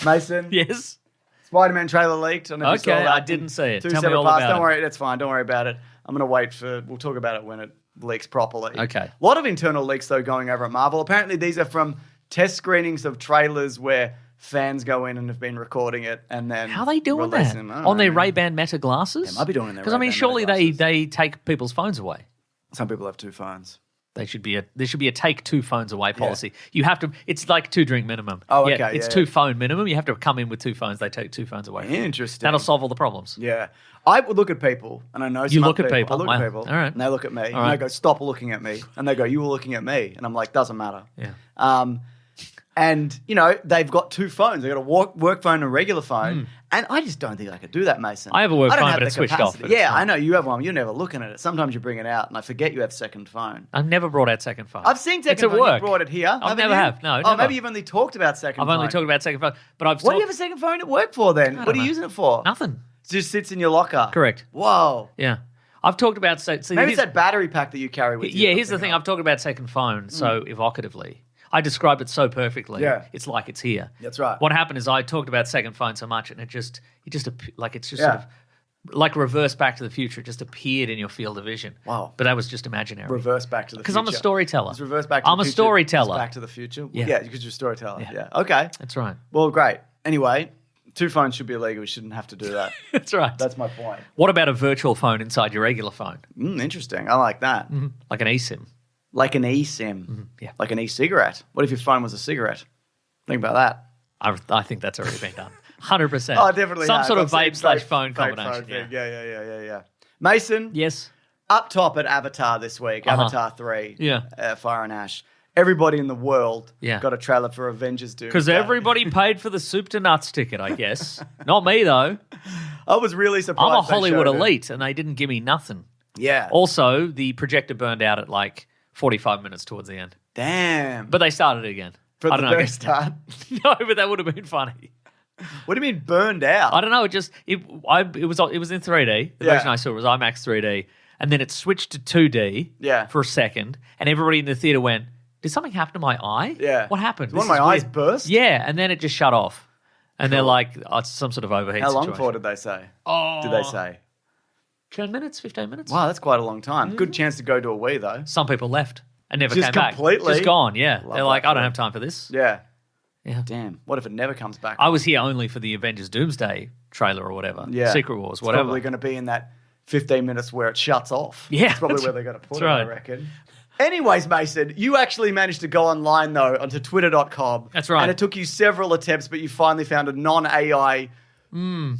Mason? Yes. Spider-Man trailer leaked. I don't know if you Okay, saw that. I didn't see it. Two Tell me separate all parts. about Don't it. worry, that's fine. Don't worry about it. I'm going to wait for... We'll talk about it when it leaks properly. Okay. A lot of internal leaks, though, going over at Marvel. Apparently, these are from test screenings of trailers where fans go in and have been recording it and then... How are they doing that? releasing them. I don't On know, their man. Ray-Ban Meta glasses? They might be doing it in their Because, I mean, Ray-Ban surely Meta glasses. they take people's phones away. Some people have two phones. There should be a take two phones away policy. You have to. It's like 2 drink minimum. Oh, Yeah, okay, it's yeah, 2 yeah. phone minimum. You have to come in with 2 phones. They take 2 phones away. Interesting. That'll solve all the problems. Yeah. I would look at people, and I know some look other at people? I look Wow. at people, All right. and they look at me, and right. they go, stop looking at me. And they go, you were looking at me. And I'm like, doesn't matter. Yeah. And, you know, they've got 2 phones. They've got a work phone and a regular phone. And I just don't think I could do that, Mason. I have a work I don't phone, have but the it's switched off, capacity. but it's Yeah, fine. I know. You have one. You're never looking at it. Sometimes you bring it out, and I forget you have second phone. I've never brought out second phone. I've seen second It's at phone. work. You brought it here. I've never you? have. No, Oh, never. maybe you've only talked about second I've phone. only talked about second phone, but I've What do you talked- have a second phone at work for then? What are you know. using it for? Nothing. It just sits in your locker. Correct. Whoa. Yeah. I've talked about... See, Maybe here's- it's that battery pack that you carry with you. Yeah, here's the thing. I've talked about second phone so evocatively. I described it so perfectly. Yeah. It's like it's here. That's right. What happened is I talked about second phone so much, and it just like it's just Yeah. sort of like reverse Back to the Future. It just appeared in your field of vision. Wow. But that was just imaginary. Reverse Back to the Future. Because I'm a storyteller. It's reverse Back to I'm the a Future. storyteller. It's Back to the Future. Yeah. Yeah, because you're a storyteller. Yeah. Yeah. Okay. That's right. Well, great. Anyway, 2 phones should be illegal. We shouldn't have to do that. That's right. That's my point. What about a virtual phone inside your regular phone? Interesting. I like that. Like an eSIM. Like an eSIM. Yeah. Like an e-cigarette. What if your phone was a cigarette? Think about that. I think that's already been done. 100%. Oh, definitely. Some has. sort of I've seen vape / phone vape combination. thing. Yeah. Yeah. Mason, Yes. up top at Avatar this week, Avatar 3. Yeah. Fire and Ash. Everybody in the world Yeah. got a trailer for Avengers Doomsday. Because everybody paid for the soup to nuts ticket, I guess. Not me, though. I was really surprised. I'm a they Hollywood showed it. elite, and they didn't give me nothing. Yeah. Also, the projector burned out at like 45 minutes towards the end. Damn. But they started it again. from I the don't know. very start. No, but that would have been funny. What do you mean burned out? I don't know. It was in 3D. The Yeah. version I saw was IMAX 3D, and then it switched to 2D Yeah. for a second, and everybody in the theater went, "Did something happen to my eye? Yeah. What happened? Did one This of my is eyes weird." burst? Yeah, and then it just shut off. And they're like, oh, it's some sort of overheat How long situation. for did they say? Oh, Did they say? 10 minutes, 15 minutes. Wow, that's quite a long time. Good chance to go to a wee, though. Some people left and never Just came back. completely? Just gone, yeah. Love They're like, that I don't for have time for this. Yeah. Yeah. Damn. What if it never comes back? I was here only for the Avengers Doomsday trailer or whatever. Yeah. Secret Wars, It's whatever. probably going to be in that 15 minutes where it shuts off. Yeah, That's probably that's- where they're going to put that's it, right. I reckon. Anyways, Mason, you actually managed to go online, though, onto twitter.com. That's right. And it took you several attempts, but you finally found a non-AI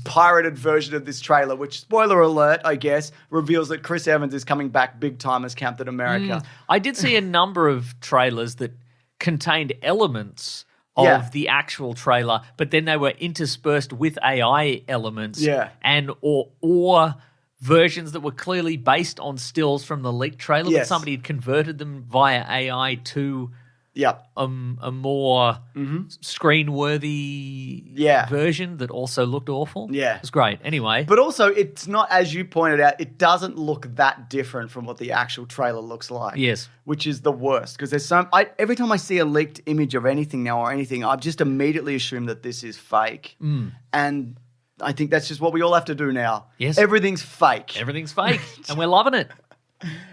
pirated version of this trailer, which, spoiler alert, I guess, reveals that Chris Evans is coming back big time as Captain America. I did see a number of trailers that contained elements Yeah. of the actual trailer, but then they were interspersed with AI elements Yeah. and or versions that were clearly based on stills from the leaked trailer, but Yes. somebody had converted them via AI to Yep. a more screen-worthy Yeah. version that also looked awful. Yeah. It was great. Anyway, But also, it's not, as you pointed out, it doesn't look that different from what the actual trailer looks like. Yes. Which is the worst. Because there's every time I see a leaked image of anything now or anything, I've just immediately assumed that this is fake. And I think that's just what we all have to do now. Yes. Everything's fake. everything's fake, and we're loving it.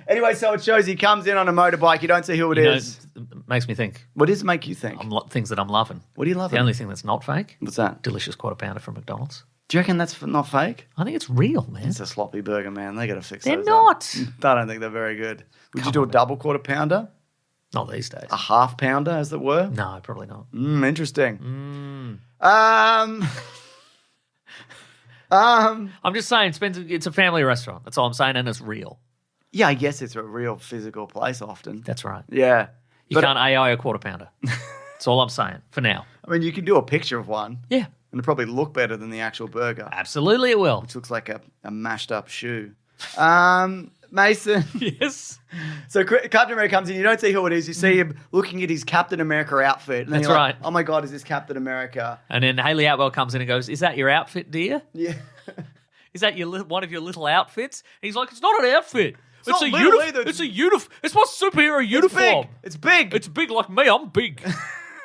Anyway, so it shows he comes in on a motorbike. You don't see who it You know, is. it makes me think. What does it make you think? Things that I'm loving. What do you love? The only thing that's not fake, What's that? delicious quarter pounder from McDonald's. Do you reckon that's not fake? I think it's real, man. It's a sloppy burger, man. They got to fix They're those not. up. I don't think they're very good. Would you do a double quarter pounder? Not these days. A half pounder, as it were? No, probably not. Interesting. I'm just saying, Spencer, it's a family restaurant. That's all I'm saying, and it's real. Yeah, I guess it's a real physical place often. That's right. Yeah. You can't AI a quarter pounder. That's all I'm saying for now. I mean, you can do a picture of one. Yeah, And it'll probably look better than the actual burger, absolutely it will. which looks like a mashed up shoe. Mason. Yes. So Captain America comes in. You don't see who it is. You see him looking at his Captain America outfit. And then That's you're like, right. oh my God, is this Captain America? And then Hayley Atwell comes in and goes, "Is that your outfit, dear? Yeah. Is that one of your little outfits?" And he's like, "It's not an outfit. It's not a little uniform. either. It's a uniform. It's my superhero uniform. It's big. It's big like me. I'm big.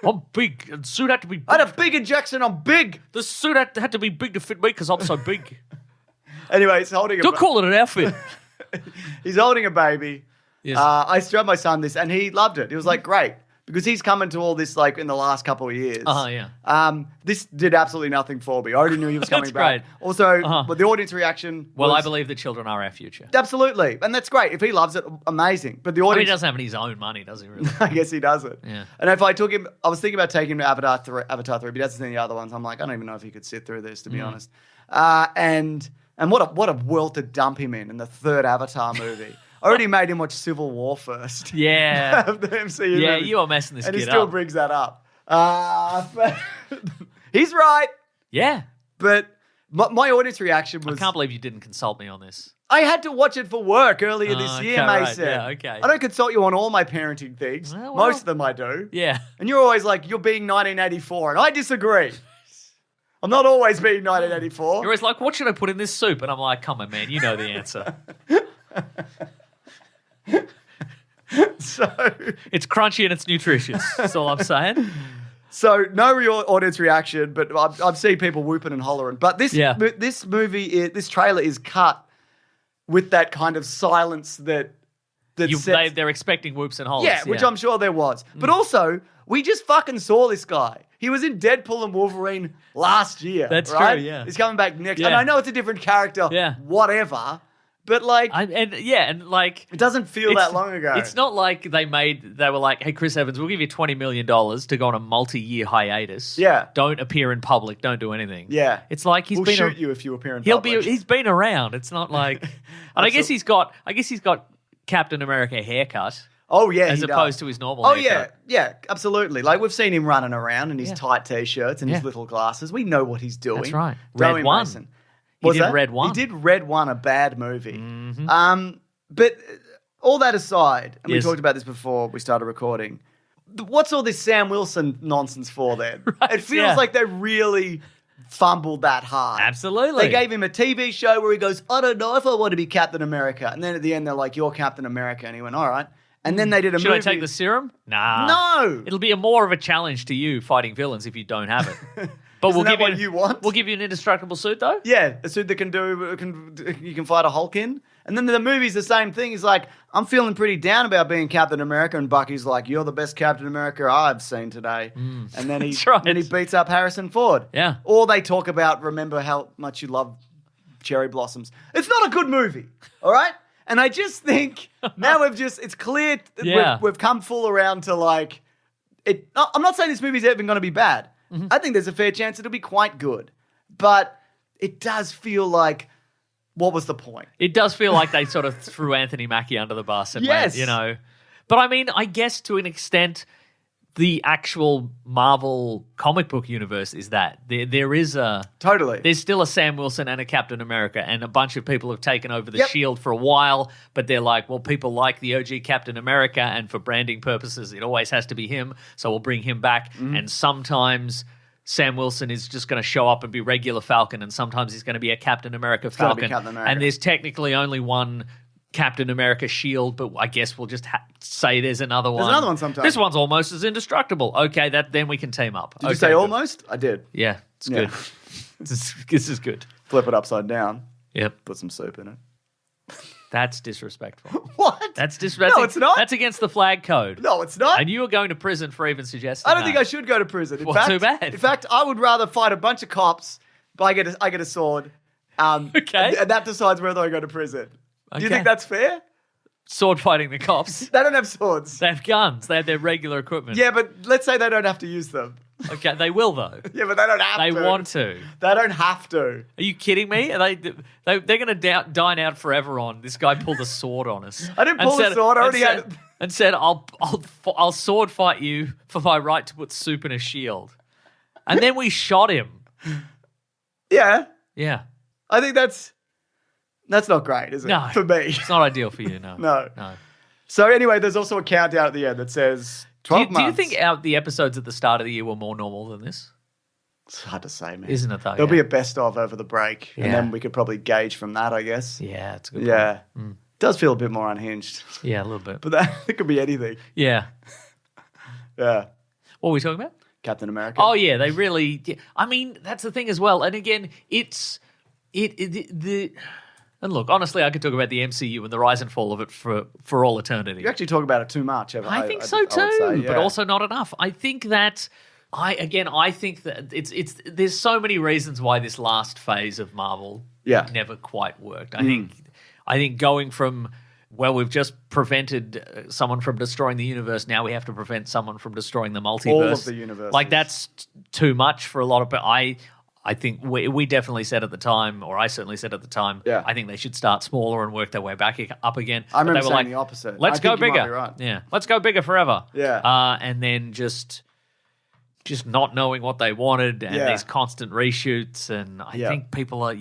I'm big. And the suit had to be big. I had a big injection. I'm big. The suit had to be big to fit me because I'm so big. Anyway, he's holding Don't call it an outfit." he's holding a baby. Yes. I showed my son this, and he loved it. He was like, great. Because he's come into all this like in the last couple of years. Yeah. This did absolutely nothing for me. I already knew he was coming That's back. great. Also, but the audience reaction Well, was, I believe that children are our future. absolutely. And that's great. If he loves it, amazing. But the I mean, audience... he doesn't have his own money, does he, really? I guess he doesn't. Yeah. And if I took him... I was thinking about taking him to Avatar 3, but he hasn't seen the other ones. I'm like, I don't even know if he could sit through this, to be honest. And what a world to dump him in the third Avatar movie. I already made him watch Civil War first. Yeah. Of the MCU Yeah, movie. you are messing this And he kid still up. brings that up. But he's right. Yeah. But my audience reaction was... I can't believe you didn't consult me on this. I had to watch it for work earlier this okay, year, right. Mason. Yeah, okay. I don't consult you on all my parenting things. Well. Most of them I do. Yeah. And you're always like, you're being 1984. And I disagree. I'm not always being 1984. You're always like, what should I put in this soup? And I'm like, come on, man, you know the answer. So It's crunchy and it's nutritious. That's all I'm saying. no real audience reaction, but I've seen people whooping and hollering. But this this trailer is cut with that kind of silence that sets... They're expecting whoops and hollers. Yeah, which I'm sure there was. But also, we just fucking saw this guy. He was in Deadpool and Wolverine last year. That's right? true, yeah. He's coming back next. Yeah. And I know it's a different character, Yeah. whatever. But like, it doesn't feel that long ago. It's not like they were like, hey, Chris Evans, we'll give you $20 million to go on a multi-year hiatus. Yeah. Don't appear in public. Don't do anything. Yeah. It's like we'll shoot you if you appear in public. He's been around. It's not like, and I guess he's got Captain America haircut. Oh, yeah, as he opposed does. to his normal Oh, haircut. yeah, absolutely. Like, we've seen him running around in his tight T-shirts and his Yeah. little glasses. We know what he's doing. That's right. Don't Red we, One. Mason? He What's did that? Red One. He did Red One, a bad movie. Mm-hmm. But all that aside, and Yes. we talked about this before we started recording, what's all this Sam Wilson nonsense for then? Right, it feels yeah. like they really fumbled that hard. Absolutely. They gave him a TV show where he goes, I don't know if I want to be Captain America. And then at the end, they're like, you're Captain America. And he went, all right. And then they did a Should movie. I take the serum? Nah. No. It'll be more of a challenge to you fighting villains if you don't have it. But Isn't that what you want? We'll give you an indestructible suit, though? Yeah, a suit that you can fight a Hulk in. And then the movie's the same thing. He's like, I'm feeling pretty down about being Captain America. And Bucky's like, you're the best Captain America I've seen today. And then then he beats up Harrison Ford. Yeah. Or they talk about, remember how much you love cherry blossoms. It's not a good movie, all right? And I just think now it's clear we've come full around to like, I'm not saying this movie's even going to be bad. I think there's a fair chance it'll be quite good. But it does feel like, what was the point? It does feel like they sort of threw Anthony Mackie under the bus. And yes. went, But I mean, I guess to an extent, the actual Marvel comic book universe is that. There is Totally. There's still a Sam Wilson and a Captain America, and a bunch of people have taken over the shield for a while, but they're like, well, people like the OG Captain America, and for branding purposes, it always has to be him, so we'll bring him back. And sometimes Sam Wilson is just going to show up and be regular Falcon, and sometimes he's going to be a Captain America Falcon. Captain America. And there's technically only one Captain America shield, but I guess we'll just say there's another one. There's another one sometimes. This one's almost as indestructible. Okay, then we can team up. Did you say almost? I did. Yeah, it's good. This is good. Flip it upside down. Yep. Put some soup in it. That's disrespectful. What? That's disrespectful. No, it's not. That's against the flag code. No, it's not. And you are going to prison for even suggesting I don't that. think I should go to prison. In Well, fact, too bad. In fact, I would rather fight a bunch of cops, but I get a sword. Okay. And that decides whether I go to prison. Do you Okay. think that's fair? Sword fighting the cops. They don't have swords. They have guns. They have their regular equipment. Yeah, but let's say they don't have to use them. Okay, they will though. Yeah, but they don't have They to. want to. They don't have to. Are you kidding me? They're going to dine out forever on this guy pulled a sword on us. I didn't pull a sword. I already had it. And said, I'll sword fight you for my right to put soup in a shield. And then we shot him. Yeah. Yeah. I think that's not great, is it? No. For me. It's not ideal for you, no. No. No. So anyway, there's also a countdown at the end that says 12 months. Do you think the episodes at the start of the year were more normal than this? It's hard to say, man. Isn't it though? There'll be a best of over the break, and Yeah. then we could probably gauge from that, I guess. Yeah, it's a good. Yeah. It does feel a bit more unhinged. Yeah, a little bit. But that it could be anything. Yeah. Yeah. What were we talking about? Captain America. Oh yeah, they really. I mean, that's the thing as well. And again, And look, honestly, I could talk about the MCU and the rise and fall of it for all eternity. You actually talk about it too much. I think so would too, say, yeah. but also not enough. I think that I think that it's there's so many reasons why this last phase of Marvel never quite worked. I think going from we've just prevented someone from destroying the universe. Now we have to prevent someone from destroying the multiverse. All of the universes. Like that's too much for a lot of people. I think we definitely said at the time, or I certainly said at the time, I think they should start smaller and work their way back up again. I remember they were saying like, the opposite. Let's go think you might bigger. be right. Yeah, let's go bigger forever. Yeah. And then just not knowing what they wanted and these constant reshoots, and I think people are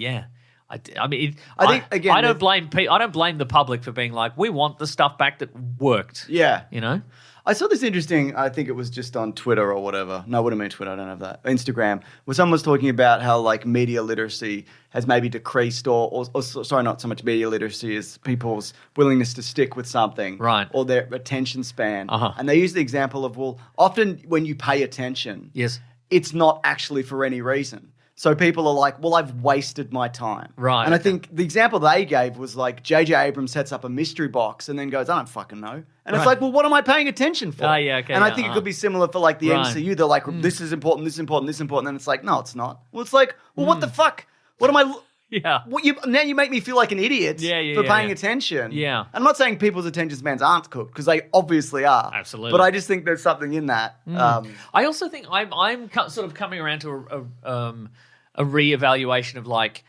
I mean, I think again, I don't blame the public for being like, we want the stuff back that worked. Yeah. You know? I saw this interesting, I think it was just on Twitter or whatever. No, it wouldn't mean Twitter, I don't have that. Instagram, where someone was talking about how like media literacy has maybe decreased or sorry, not so much media literacy as people's willingness to stick with something. Right. Or their attention span. Uh-huh. And they use the example of, well, often when you pay attention, Yes. it's not actually for any reason. So people are like, well, I've wasted my time. Right. And I think the example they gave was like J.J. Abrams sets up a mystery box and then goes, I don't fucking know. And it's like, well, what am I paying attention for? Oh, yeah, okay. And I think it could be similar for like the MCU. They're like, this is important, this is important, this is important. And it's like, no, it's not. Well, it's like, well, what the fuck? What am I... Yeah. Now you make me feel like an idiot for paying attention. Yeah. I'm not saying people's attention spans aren't cooked because they obviously are. Absolutely. But I just think there's something in that. I also think I'm sort of coming around to a reevaluation of like,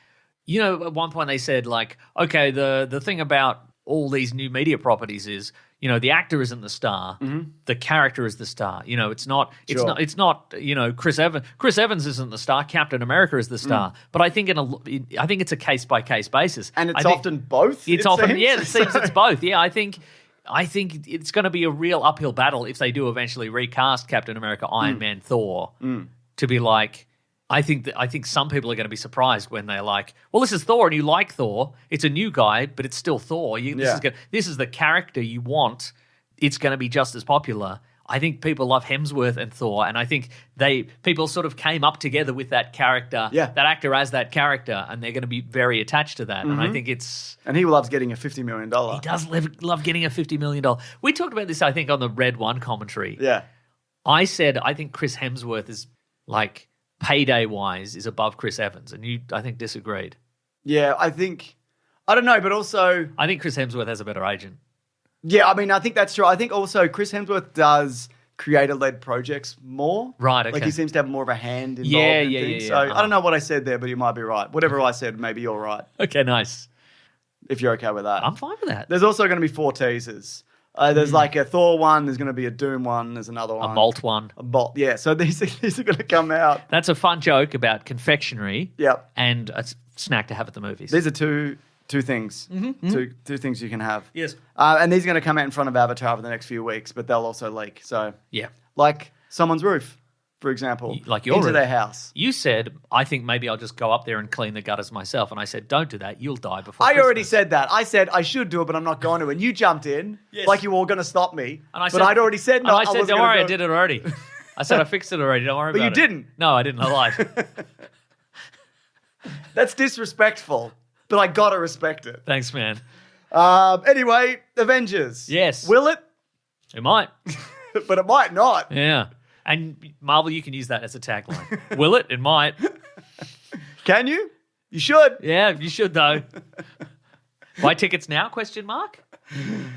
you know, at one point they said like, okay, the thing about all these new media properties is, you know, the actor isn't the star, the character is the star. You know, it's not, you know, Chris Evans isn't the star, Captain America is the star. But I think I think it's a case by case basis, and it's often both. It seems it's both. Yeah, I think it's going to be a real uphill battle if they do eventually recast Captain America, Iron Man, Thor to be like. I think some people are going to be surprised when they're like, well, this is Thor and you like Thor. It's a new guy, but it's still Thor. This is the character you want. It's going to be just as popular. I think people love Hemsworth and Thor, and I think people sort of came up together with that character, that actor as that character, and they're going to be very attached to that. And I think it's... And he loves getting a $50 million. He does love getting a $50 million. We talked about this, I think, on the Red One commentary. Yeah. I said I think Chris Hemsworth is, like, payday-wise, is above Chris Evans, and you, I think, disagreed. Yeah, I don't know, but also... I think Chris Hemsworth has a better agent. Yeah, I mean, I think that's true. I think also Chris Hemsworth does creator-led projects more. Right, okay. Like he seems to have more of a hand involved in things. So I don't know what I said there, but you might be right. Whatever I said, maybe you're right. Okay, nice. If you're okay with that. I'm fine with that. There's also going to be 4 teasers. There's like a Thor one, there's going to be a Doom one, there's another one. A Bolt one. A Bolt, yeah. So these are going to come out. That's a fun joke about confectionery. Yep. And a snack to have at the movies. These are two things. Two things you can have. Yes. And these are going to come out in front of Avatar over the next few weeks, but they'll also leak. So yeah, like someone's roof, for example, like your into roof. Their house. You said, I think maybe I'll just go up there and clean the gutters myself. And I said, don't do that. You'll die before I Christmas. already said that. I said I should do it, but I'm not going to. And you jumped in like you were all going to stop me. And I but I'd already said no. I said, don't worry, I did it already. I said I fixed it already. Don't worry about it. But you didn't. No, I didn't. I lied. That's disrespectful. But I gotta respect it. Thanks, man. Anyway, Avengers. Yes. Will it? It might. But it might not. Yeah. And Marvel, you can use that as a tagline. Will it? It might. Can you? You should. Yeah, you should though. Buy tickets now? Question mark.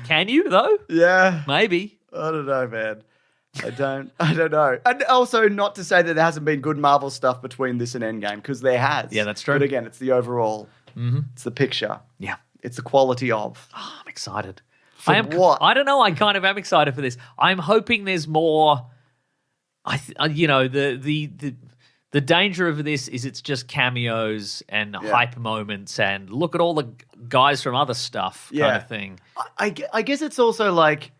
Can you though? Yeah. Maybe. I don't know, man. I don't know. And also not to say that there hasn't been good Marvel stuff between this and Endgame, because there has. Yeah, that's true. But again, it's the overall. It's the picture. Yeah. It's the quality of. Oh, I'm excited. What? I don't know. I kind of am excited for this. I'm hoping there's more. The danger of this is it's just cameos and hype moments and look at all the guys from other stuff kind of thing. I guess it's also like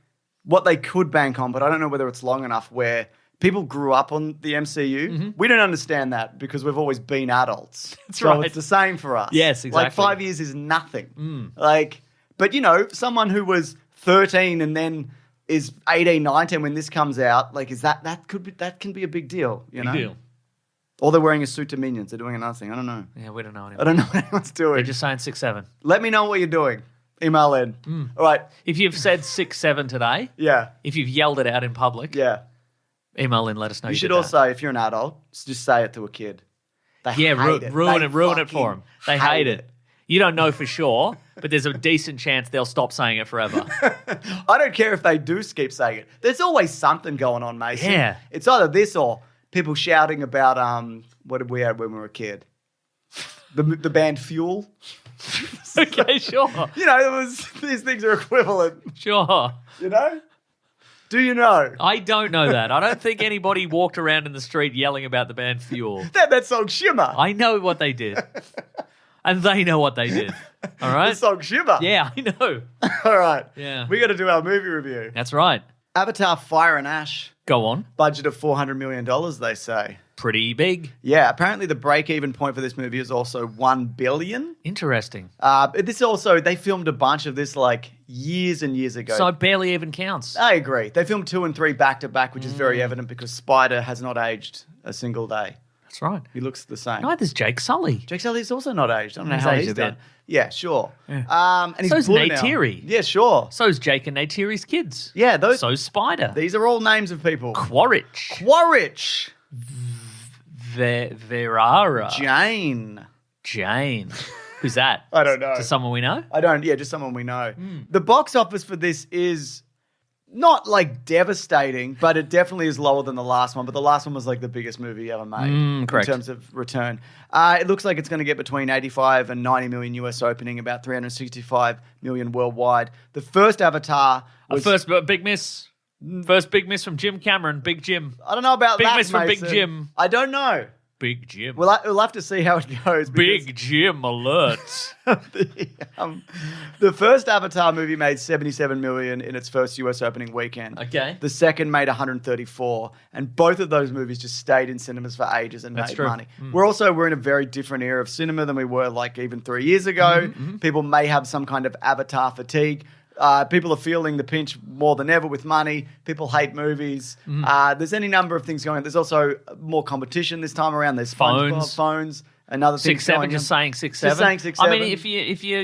what they could bank on, but I don't know whether it's long enough where people grew up on the MCU. Mm-hmm. We don't understand that because we've always been adults. That's so right. It's the same for us. Yes, exactly. Like 5 years is nothing. But someone who was 13 and then is 18, 19 when this comes out, like that can be a big deal, Big deal. Or they're wearing a suit to Minions. They're doing another thing. I don't know. Yeah, we don't know anymore. I don't know what anyone's doing. They're just saying 6-7. Let me know what you're doing. Email in. All right. If you've said 6-7 today, if you've yelled it out in public, email in, let us know. You should also, if you're an adult, just say it to a kid. They hate it. Ruin it for them. They hate it. You don't know for sure, but there's a decent chance they'll stop saying it forever. I don't care if they do keep saying it. There's always something going on, Mason. Yeah. It's either this or people shouting about what did we have when we were a kid? The band Fuel. Okay, sure. These things are equivalent. Sure. Do you know? I don't know that. I don't think anybody walked around in the street yelling about the band Fuel. That song Shimmer. I know what they did. And they know what they did. All right? The song Shimmer. Yeah, I know. All right. Yeah. We got to do our movie review. That's right. Avatar Fire and Ash. Go on. Budget of $400 million, they say. Pretty big. Yeah, apparently the break-even point for this movie is also $1 billion. Interesting. They filmed a bunch of this like years and years ago. So it barely even counts. I agree. They filmed 2 and 3 back-to-back, which is very evident because Spider has not aged a single day. That's right. He looks the same. Neither's Jake Sully. Jake Sully's also not aged. I don't know He's how aged he's a done. bit. Yeah, sure. Yeah. And he's So's blue now. Neytiri. Yeah, sure. So's Jake and Neytiri's kids. Yeah, So's Spider. These are all names of people. Quaritch. Verara. Jane. Who's that? I don't know. Just someone we know? I don't. Yeah, just someone we know. The box office for this is not like devastating, but it definitely is lower than the last one. But the last one was like the biggest movie ever made correct. in terms of return. It looks like it's going to get between 85 and 90 million US opening, about 365 million worldwide. The first Avatar was... First big miss. First big miss from Jim Cameron. Big Jim. I don't know about big that, miss from Mason. Big Jim. I don't know. Big Jim. We'll have to see how it goes. Big Jim alert. The first Avatar movie made 77 million in its first US opening weekend. Okay. The second made 134, and both of those movies just stayed in cinemas for ages and made money. We're in a very different era of cinema than we were like even 3 years ago. People may have some kind of Avatar fatigue. People are feeling the pinch more than ever with money. People hate movies. There's any number of things going on. There's also more competition this time around. There's phones, another thing. 6-7, just saying 6-7. Just saying 6-7. I mean, if you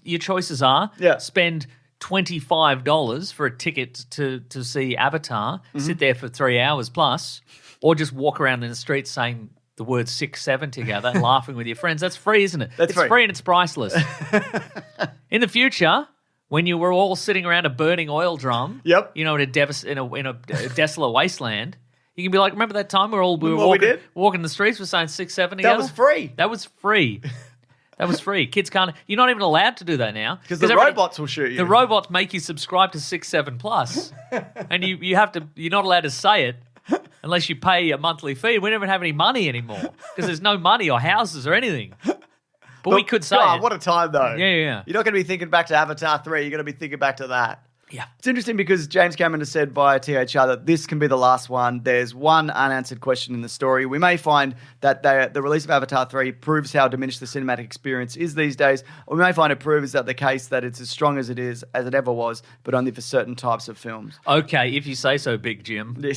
your choices are spend $25 for a ticket to see Avatar, sit there for 3 hours plus, or just walk around in the streets saying the word 6-7 together and laughing with your friends. That's free, isn't it? It's free and it's priceless. In the future, when you were all sitting around a burning oil drum, in a desolate wasteland, you can be like, remember that time we were walking the streets, we're saying 6-7 together? That was free. That was free. That was free. Kids can't. You're not even allowed to do that now because the robots will shoot you. The robots make you subscribe to 6-7 Plus, and you have to. You're not allowed to say it unless you pay a monthly fee. We don't even have any money anymore because there's no money or houses or anything. But we could say it. What a time, though. Yeah. You're not going to be thinking back to Avatar 3. You're going to be thinking back to that. Yeah. It's interesting because James Cameron has said via THR that this can be the last one. There's one unanswered question in the story. We may find that the release of Avatar 3 proves how diminished the cinematic experience is these days. Or we may find it proves that the case that it's as strong as it is, as it ever was, but only for certain types of films. Okay, if you say so, Big Jim. Big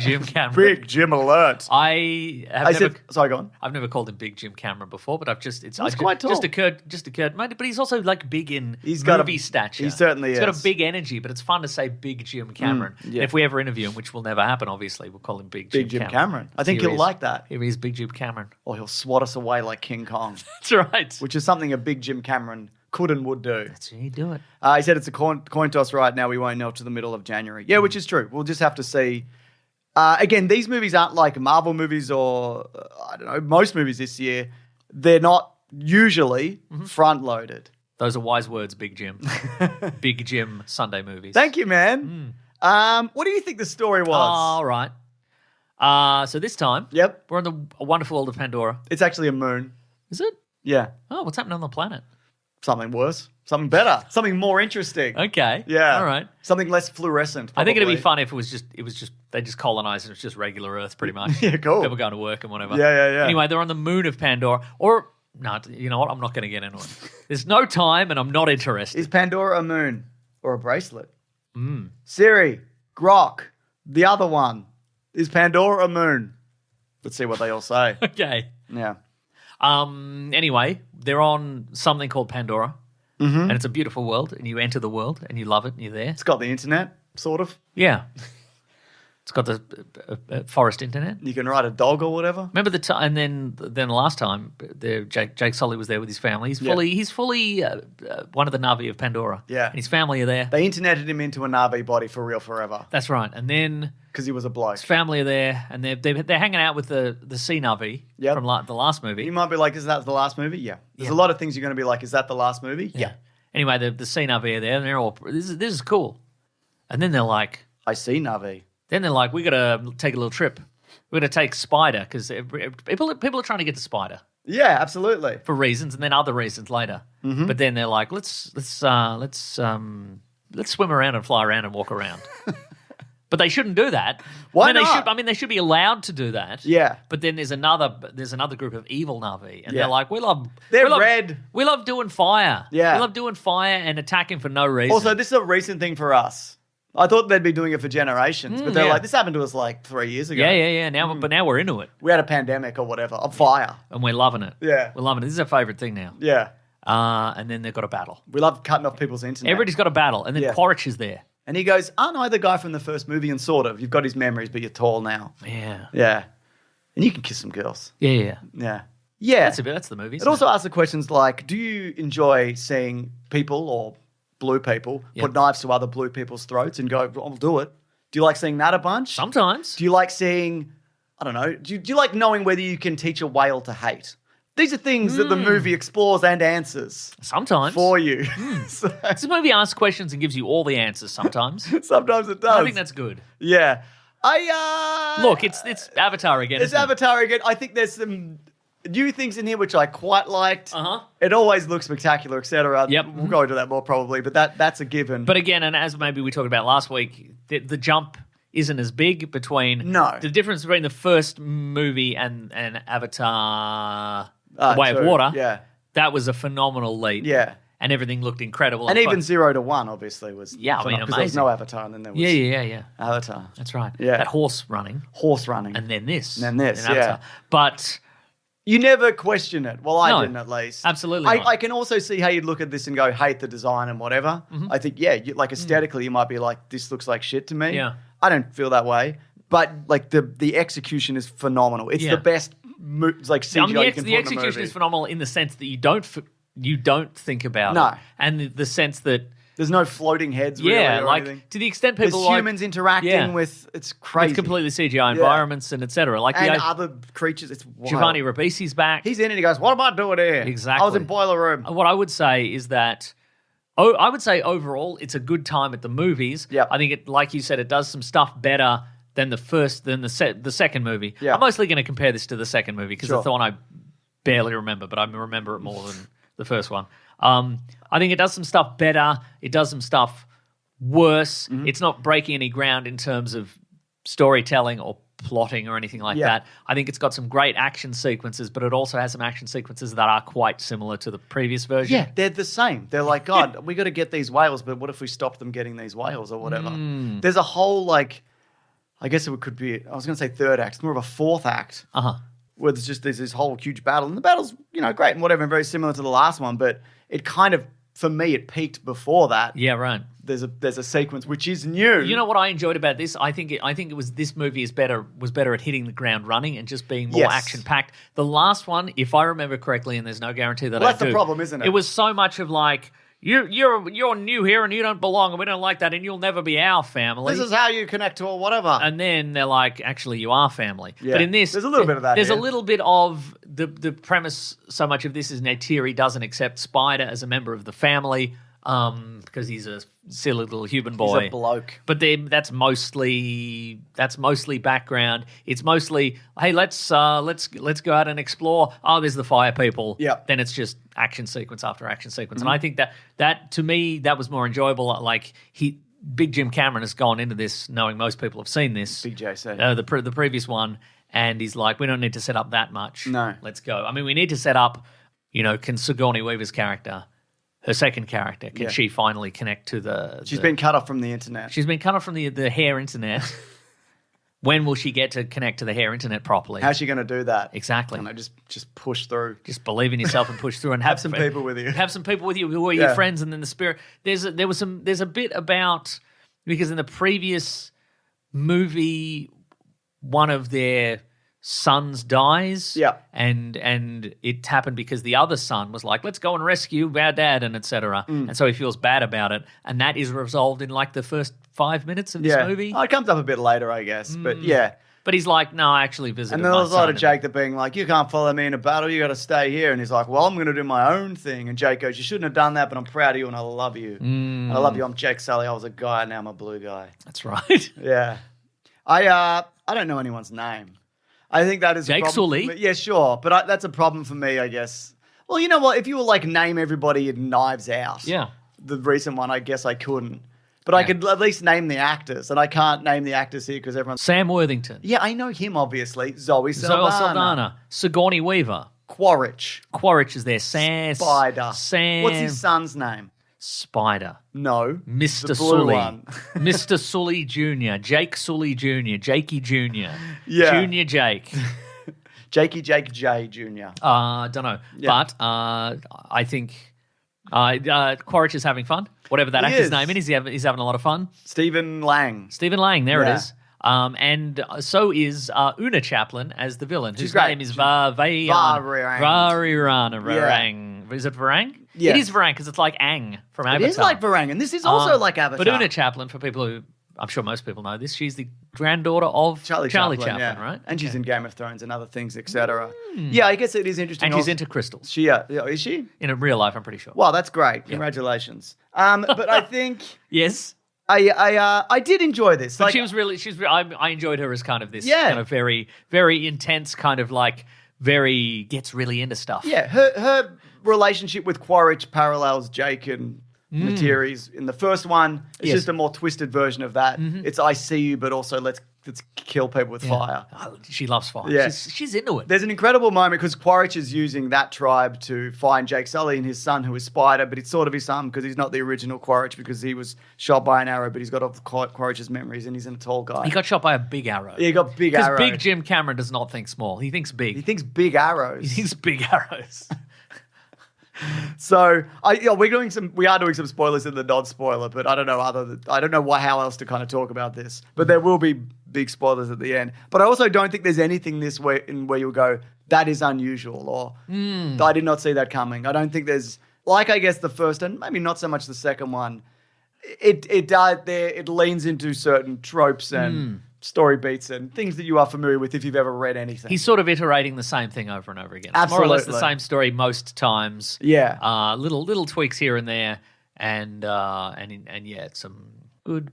Jim Cameron. Big Jim alert. Sorry, go on. I've never called him Big Jim Cameron before, but it's quite tall. Just occurred, mate, but he's also like big in movie stature. He certainly is. He's got a big energy, but it's fun to say Big Jim Cameron. If we ever interview him, which will never happen, obviously, we'll call him Big Jim Cameron. I think he'll like that. Here he is, Big Jim Cameron. Or he'll swat us away like King Kong. That's right. Which is something a Big Jim Cameron could and would do. That's how you do it. He said it's a coin toss right now. We won't know till the middle of January. Yeah, which is true. We'll just have to see. Again, these movies aren't like Marvel movies or, I don't know, most movies this year. They're not usually front-loaded. Those are wise words, Big Jim. Big Jim Sunday movies. Thank you, man. What do you think the story was? All right. So this time, we're on the wonderful world of Pandora. It's actually a moon. Is it? Yeah. Oh, what's happening on the planet? Something worse. Something better. Something more interesting. Okay. Yeah. All right. Something less fluorescent. Probably. I think it'd be fun if it was just they just colonized and it's just regular Earth pretty much. Yeah, cool. People going to work and whatever. Yeah. Anyway, they're on the moon of Pandora. Or, no, you know what? I'm not going to get into it. There's no time and I'm not interested. Is Pandora a moon or a bracelet? Siri, Grok, the other one. Is Pandora a moon? Let's see what they all say. Okay. Yeah. Anyway, they're on something called Pandora. And it's a beautiful world, and you enter the world, and you love it, and you're there. It's got the internet, sort of. Yeah. It's got the forest internet. You can ride a dog or whatever. Remember the time, and then last time, Jake Sully was there with his family. He's fully one of the Na'vi of Pandora. Yeah. And his family are there. They interneted him into a Na'vi body for real forever. That's right. And then... Because he was a bloke. His family are there, and they're hanging out with the sea Na'vi from the last movie. You might be like, is that the last movie? Yeah. There's a lot of things you're going to be like, is that the last movie? Yeah. Anyway, the sea Na'vi are there, and they're all, this is cool. And then they're like... I see Na'vi. Then they're like, we got to take a little trip. We're going to take Spider, because people are trying to get to Spider. Yeah, absolutely. For reasons, and then other reasons later. But then they're like, let's swim around and fly around and walk around. But they shouldn't do that. Why not? They should be allowed to do that. Yeah. But then there's another group of evil Na'vi, and they're like, we love red. We love doing fire. Yeah. We love doing fire and attacking for no reason. Also, this is a recent thing for us. I thought they'd be doing it for generations, but they're like, this happened to us like 3 years ago. Yeah. But now we're into it. We had a pandemic or whatever, of fire. And we're loving it. Yeah. We're loving it. This is our favourite thing now. Yeah. And then they've got a battle. We love cutting off people's internet. Everybody's got a battle. And then Quaritch is there. And he goes, aren't I the guy from the first movie? And sort of. You've got his memories, but you're tall now. Yeah. Yeah. And you can kiss some girls. Yeah. Yeah. Yeah. That's the movie. It also asks the questions like, do you enjoy seeing people or blue people put knives to other blue people's throats and go, I'll do it? Do you like seeing that a bunch? Sometimes. Do you like seeing, I don't know, do you like knowing whether you can teach a whale to hate? These are things that the movie explores and answers. Sometimes. For you. So, this movie asks questions and gives you all the answers sometimes. Sometimes it does. I think that's good. Yeah. Look, it's Avatar again. It's Avatar again. I think there's some new things in here which I quite liked. It always looks spectacular, etc. Yep. We'll go into that more probably, but that's a given. But again, and as maybe we talked about last week, the jump isn't as big between... No. The difference between the first movie and Avatar... The Way of Water. Yeah. That was a phenomenal leap. Yeah. and everything looked incredible. And even 0 to 1, obviously, was because there was no Avatar, and then there was Avatar. That's right. Yeah. That horse running. And then this. And then this, Avatar. But you never question it. Well, I didn't, at least. Absolutely I can also see how you'd look at this and go, hate the design and whatever. Mm-hmm. I think, like aesthetically, you might be like, this looks like shit to me. Yeah. I don't feel that way. But like the execution is phenomenal. It's the best CGI you can put the execution is phenomenal in the sense that you don't think about it. And the sense that there's no floating heads really or anything. To the extent people there's humans interacting with, it's crazy. With completely CGI environments and etc. And other creatures, it's wild. Giovanni Ribisi's back. He's in it, he goes, what am I doing here? Exactly. I was in Boiler Room. What I would say is that I would say overall it's a good time at the movies. Yep. I think it, like you said, it does some stuff better than the second movie. Yeah. I'm mostly going to compare this to the second movie because Sure. it's the one I barely remember, but I remember it more than the first one. I think it does some stuff better. It does some stuff worse. Mm-hmm. It's not breaking any ground in terms of storytelling or plotting or anything like that. I think it's got some great action sequences, but it also has some action sequences that are quite similar to the previous version. Yeah, they're the same. They're like, God, we got to get these whales, but what if we stop them getting these whales or whatever? There's a whole I guess it could be, I was going to say third act, it's more of a fourth act. Where there's this whole huge battle. And the battle's, great and whatever, and very similar to the last one, but it kind of, for me, it peaked before that. Yeah, right. There's a sequence which is new. You know what I enjoyed about this? I think it was this movie was better at hitting the ground running and just being more action packed. The last one, if I remember correctly, and there's no guarantee that that's the problem, isn't it? It was so much of like, You're new here and you don't belong and we don't like that and you'll never be our family. This is how you connect to or whatever. And then they're like, actually, you are family. Yeah. But in this, there's a little bit of that. There's a little bit of the premise. So much of this is Neytiri doesn't accept Spider as a member of the family because he's a silly little human boy. He's a bloke. But then that's mostly background. It's mostly, hey, let's go out and explore. Oh, there's the fire people. Yeah. Then it's just action sequence after action sequence. And I think that to me that was more enjoyable. Like Big Jim Cameron has gone into this knowing most people have seen this. Big JC. The previous one, and he's like, we don't need to set up that much. No. Let's go. I mean, we need to set up, can Sigourney Weaver's character, her second character, can she finally connect to the... She's been cut off from the internet. She's been cut off from the hair internet. When will she get to connect to the hair internet properly? How's she going to do that? Exactly. Just push through. Just believe in yourself and push through and have some people with you. Have some people with you who are your friends, and then the spirit. There's a bit about, because in the previous movie, one of their sons dies. Yeah. And it happened because the other son was like, let's go and rescue our dad and etc. And so he feels bad about it. And that is resolved in like the first 5 minutes of this movie. Oh, it comes up a bit later, I guess. But yeah. But he's like, no, I actually visited And then my there's a lot son of Jake that being like, you can't follow me in a battle, you got to stay here. And he's like, well, I'm going to do my own thing. And Jake goes, you shouldn't have done that, but I'm proud of you and I love you. And I love you. I'm Jake Sully. I was a guy, now I'm a blue guy. That's right. Yeah. I don't know anyone's name. I think that is Jake a problem. Sully? Yeah, sure. But that's a problem for me, I guess. Well, you know what? If you were like name everybody in Knives Out, the recent one, I guess I couldn't. But I could at least name the actors, and I can't name the actors here because everyone's... Sam Worthington. Yeah, I know him, obviously. Zoe Saldana. Sigourney Weaver. Quaritch is there. Spider. Sam. What's his son's name? Spider. No. Mr. The blue Sully. one. Mr. Sully Jr. Jake Sully Jr. Jakey Jr. Yeah. Junior Jake. Jake J Jr. Don't know. Yeah. But I think Quaritch is having fun. Whatever that actor's name is, he's having a lot of fun. Stephen Lang. There it is. And so is Una Chaplin as the villain, whose great. name is Varirana. Varang. Is it Varang? Yes. It is Varang because it's like Aang from Avatar. It is like Varang, and this is also like Avatar. But Una Chaplin, for people who, I'm sure most people know this, she's the granddaughter of Charlie Chaplin, right? And she's in Game of Thrones and other things, etc. Yeah, I guess it is interesting. And she's into crystals. Is she? In real life, I'm pretty sure. Wow, that's great. Congratulations. But I think... Yes. I did enjoy this. But I enjoyed her as kind of this kind of very, very intense kind of like gets really into stuff. Yeah, her relationship with Quaritch parallels Jake and commentaries. In the first one, it's Yes. just a more twisted version of that. It's I see you, but also let's kill people with fire. Oh, she loves fire. Yeah. She's into it. There's an incredible moment because Quaritch is using that tribe to find Jake Sully and his son, who is Spider, but it's sort of his son because he's not the original Quaritch because he was shot by an arrow, but he's got all of Quaritch's memories and he's a tall guy. He got shot by a big arrow. Yeah, he got big arrow. Because big Jim Cameron does not think small. He thinks big. He thinks big arrows. He thinks big arrows. So we are doing some spoilers in the non-spoiler, but I don't know how else to kind of talk about this. But there will be big spoilers at the end. But I also don't think there's anything this way in where you'll go, that is unusual, or I did not see that coming. I don't think there's, like I guess the first and maybe not so much the second one. It leans into certain tropes and story beats and things that you are familiar with if you've ever read anything. He's sort of iterating the same thing over and over again. It's Absolutely. more or less the same story most times. Yeah. Little tweaks here and there, and yeah, some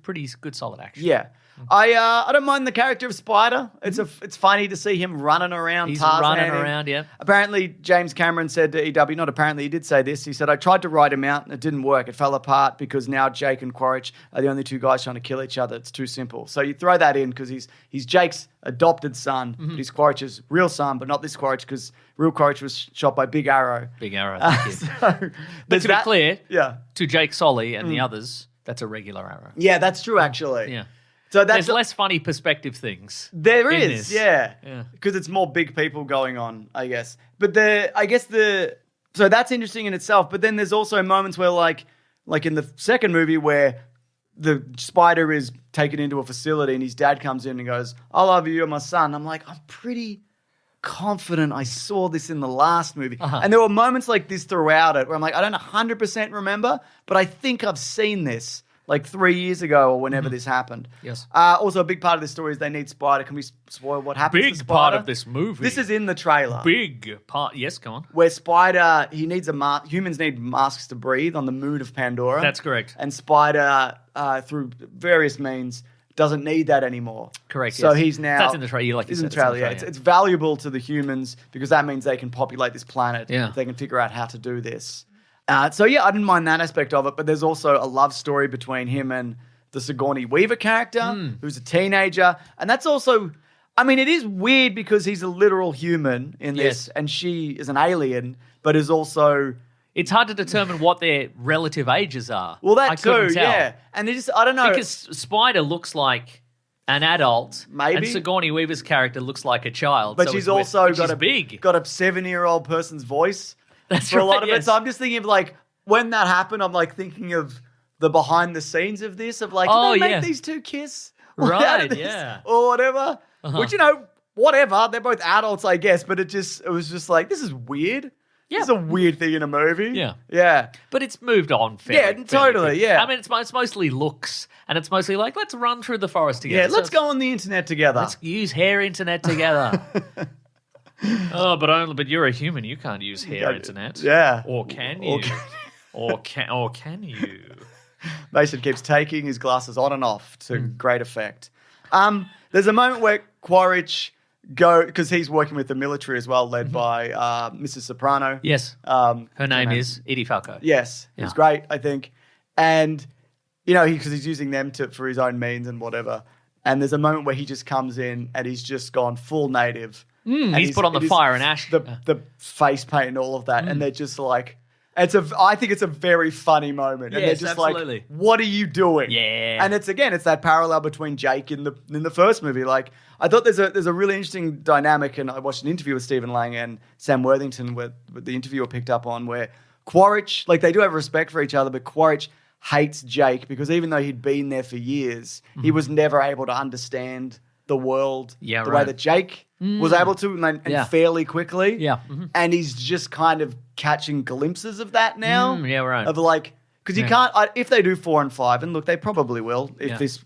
pretty good solid action. Yeah. I don't mind the character of Spider. It's funny to see him running around. He's Tarzaning. running around, yeah. Apparently, James Cameron said to EW, not apparently, he did say this. He said, I tried to write him out and it didn't work. It fell apart because now Jake and Quaritch are the only two guys trying to kill each other. It's too simple. So you throw that in because he's Jake's adopted son, but he's Quaritch's real son, but not this Quaritch because real Quaritch was shot by Big Arrow. Big arrow. Thank you. So But to be clear, yeah. to Jake Sully and the others, that's a regular arrow. Yeah, that's true, actually. Yeah. So There's less funny perspective things. There in is, this. yeah. Yeah. Because it's more big people going on, I guess. But so that's interesting in itself. But then there's also moments where like in the second movie where the Spider is taken into a facility and his dad comes in and goes, I love you, you're my son. I'm like, I'm pretty confident I saw this in the last movie. And there were moments like this throughout it where I'm like, I don't 100% remember, but I think I've seen this like 3 years ago or whenever this happened. Yes. Also, a big part of this story is they need Spider. Can we spoil what happens to Big Spider? part of this movie. This is in the trailer. Big part. Yes, come on. Where Spider, he needs a mask. Humans need masks to breathe on the moon of Pandora. That's correct. And Spider, through various means, doesn't need that anymore. Correct. So yes. he's now. That's in the trailer. Like you it's said, in the trailer. Yeah, it's valuable to the humans because that means they can populate this planet. Yeah. If they can figure out how to do this. So yeah, I didn't mind that aspect of it. But there's also a love story between him and the Sigourney Weaver character, who's a teenager. And that's also, I mean, it is weird because he's a literal human in this, and she is an alien, but is also... It's hard to determine what their relative ages are. Well, that I couldn't too, tell. yeah. And it is, I don't know. Because Spider looks like an adult, Maybe. and Sigourney Weaver's character looks like a child. But so she's it's weird. also But got she's a big. got a 7-year-old person's voice That's for a lot right, of yes. it. So I'm just thinking of like, when that happened, I'm like thinking of the behind the scenes of this, of like, did they make these two kiss? How Right, did this- yeah. Or whatever. Which, whatever. They're both adults, I guess, but it was just like, this is weird. Yeah. This is a weird thing in a movie. Yeah. Yeah. But it's moved on fairly totally, quick. yeah. I mean, it's mostly looks, and it's mostly like, let's run through the forest together. Yeah, So let's it's- go on the internet together. Let's use hair internet together. But you're a human. You can't use hair internet. Yeah. Or can Or you? Or can you? Mason keeps taking his glasses on and off to great effect. There's a moment where Quaritch because he's working with the military as well, led by Mrs. Soprano. Yes. Her name is Edie Falco. Yes. It was great, I think. And, because he's using them for his own means and whatever. And there's a moment where he just comes in and he's just gone full native. And He's put on the fire and ash. The face paint and all of that. And they're just like... I think it's a very funny moment. And Yes, they're just absolutely. like, what are you doing? Yeah. And it's that parallel between Jake in the first movie. Like, I thought there's a really interesting dynamic, and I watched an interview with Stephen Lang and Sam Worthington where the interviewer picked up on where Quaritch, like they do have respect for each other, but Quaritch hates Jake because even though he'd been there for years, he was never able to understand the world the way that Jake was able to and fairly quickly. Yeah. And he's just kind of catching glimpses of that now. Yeah, right. Of like, because you can't, if they do 4 and 5, and look, they probably will if this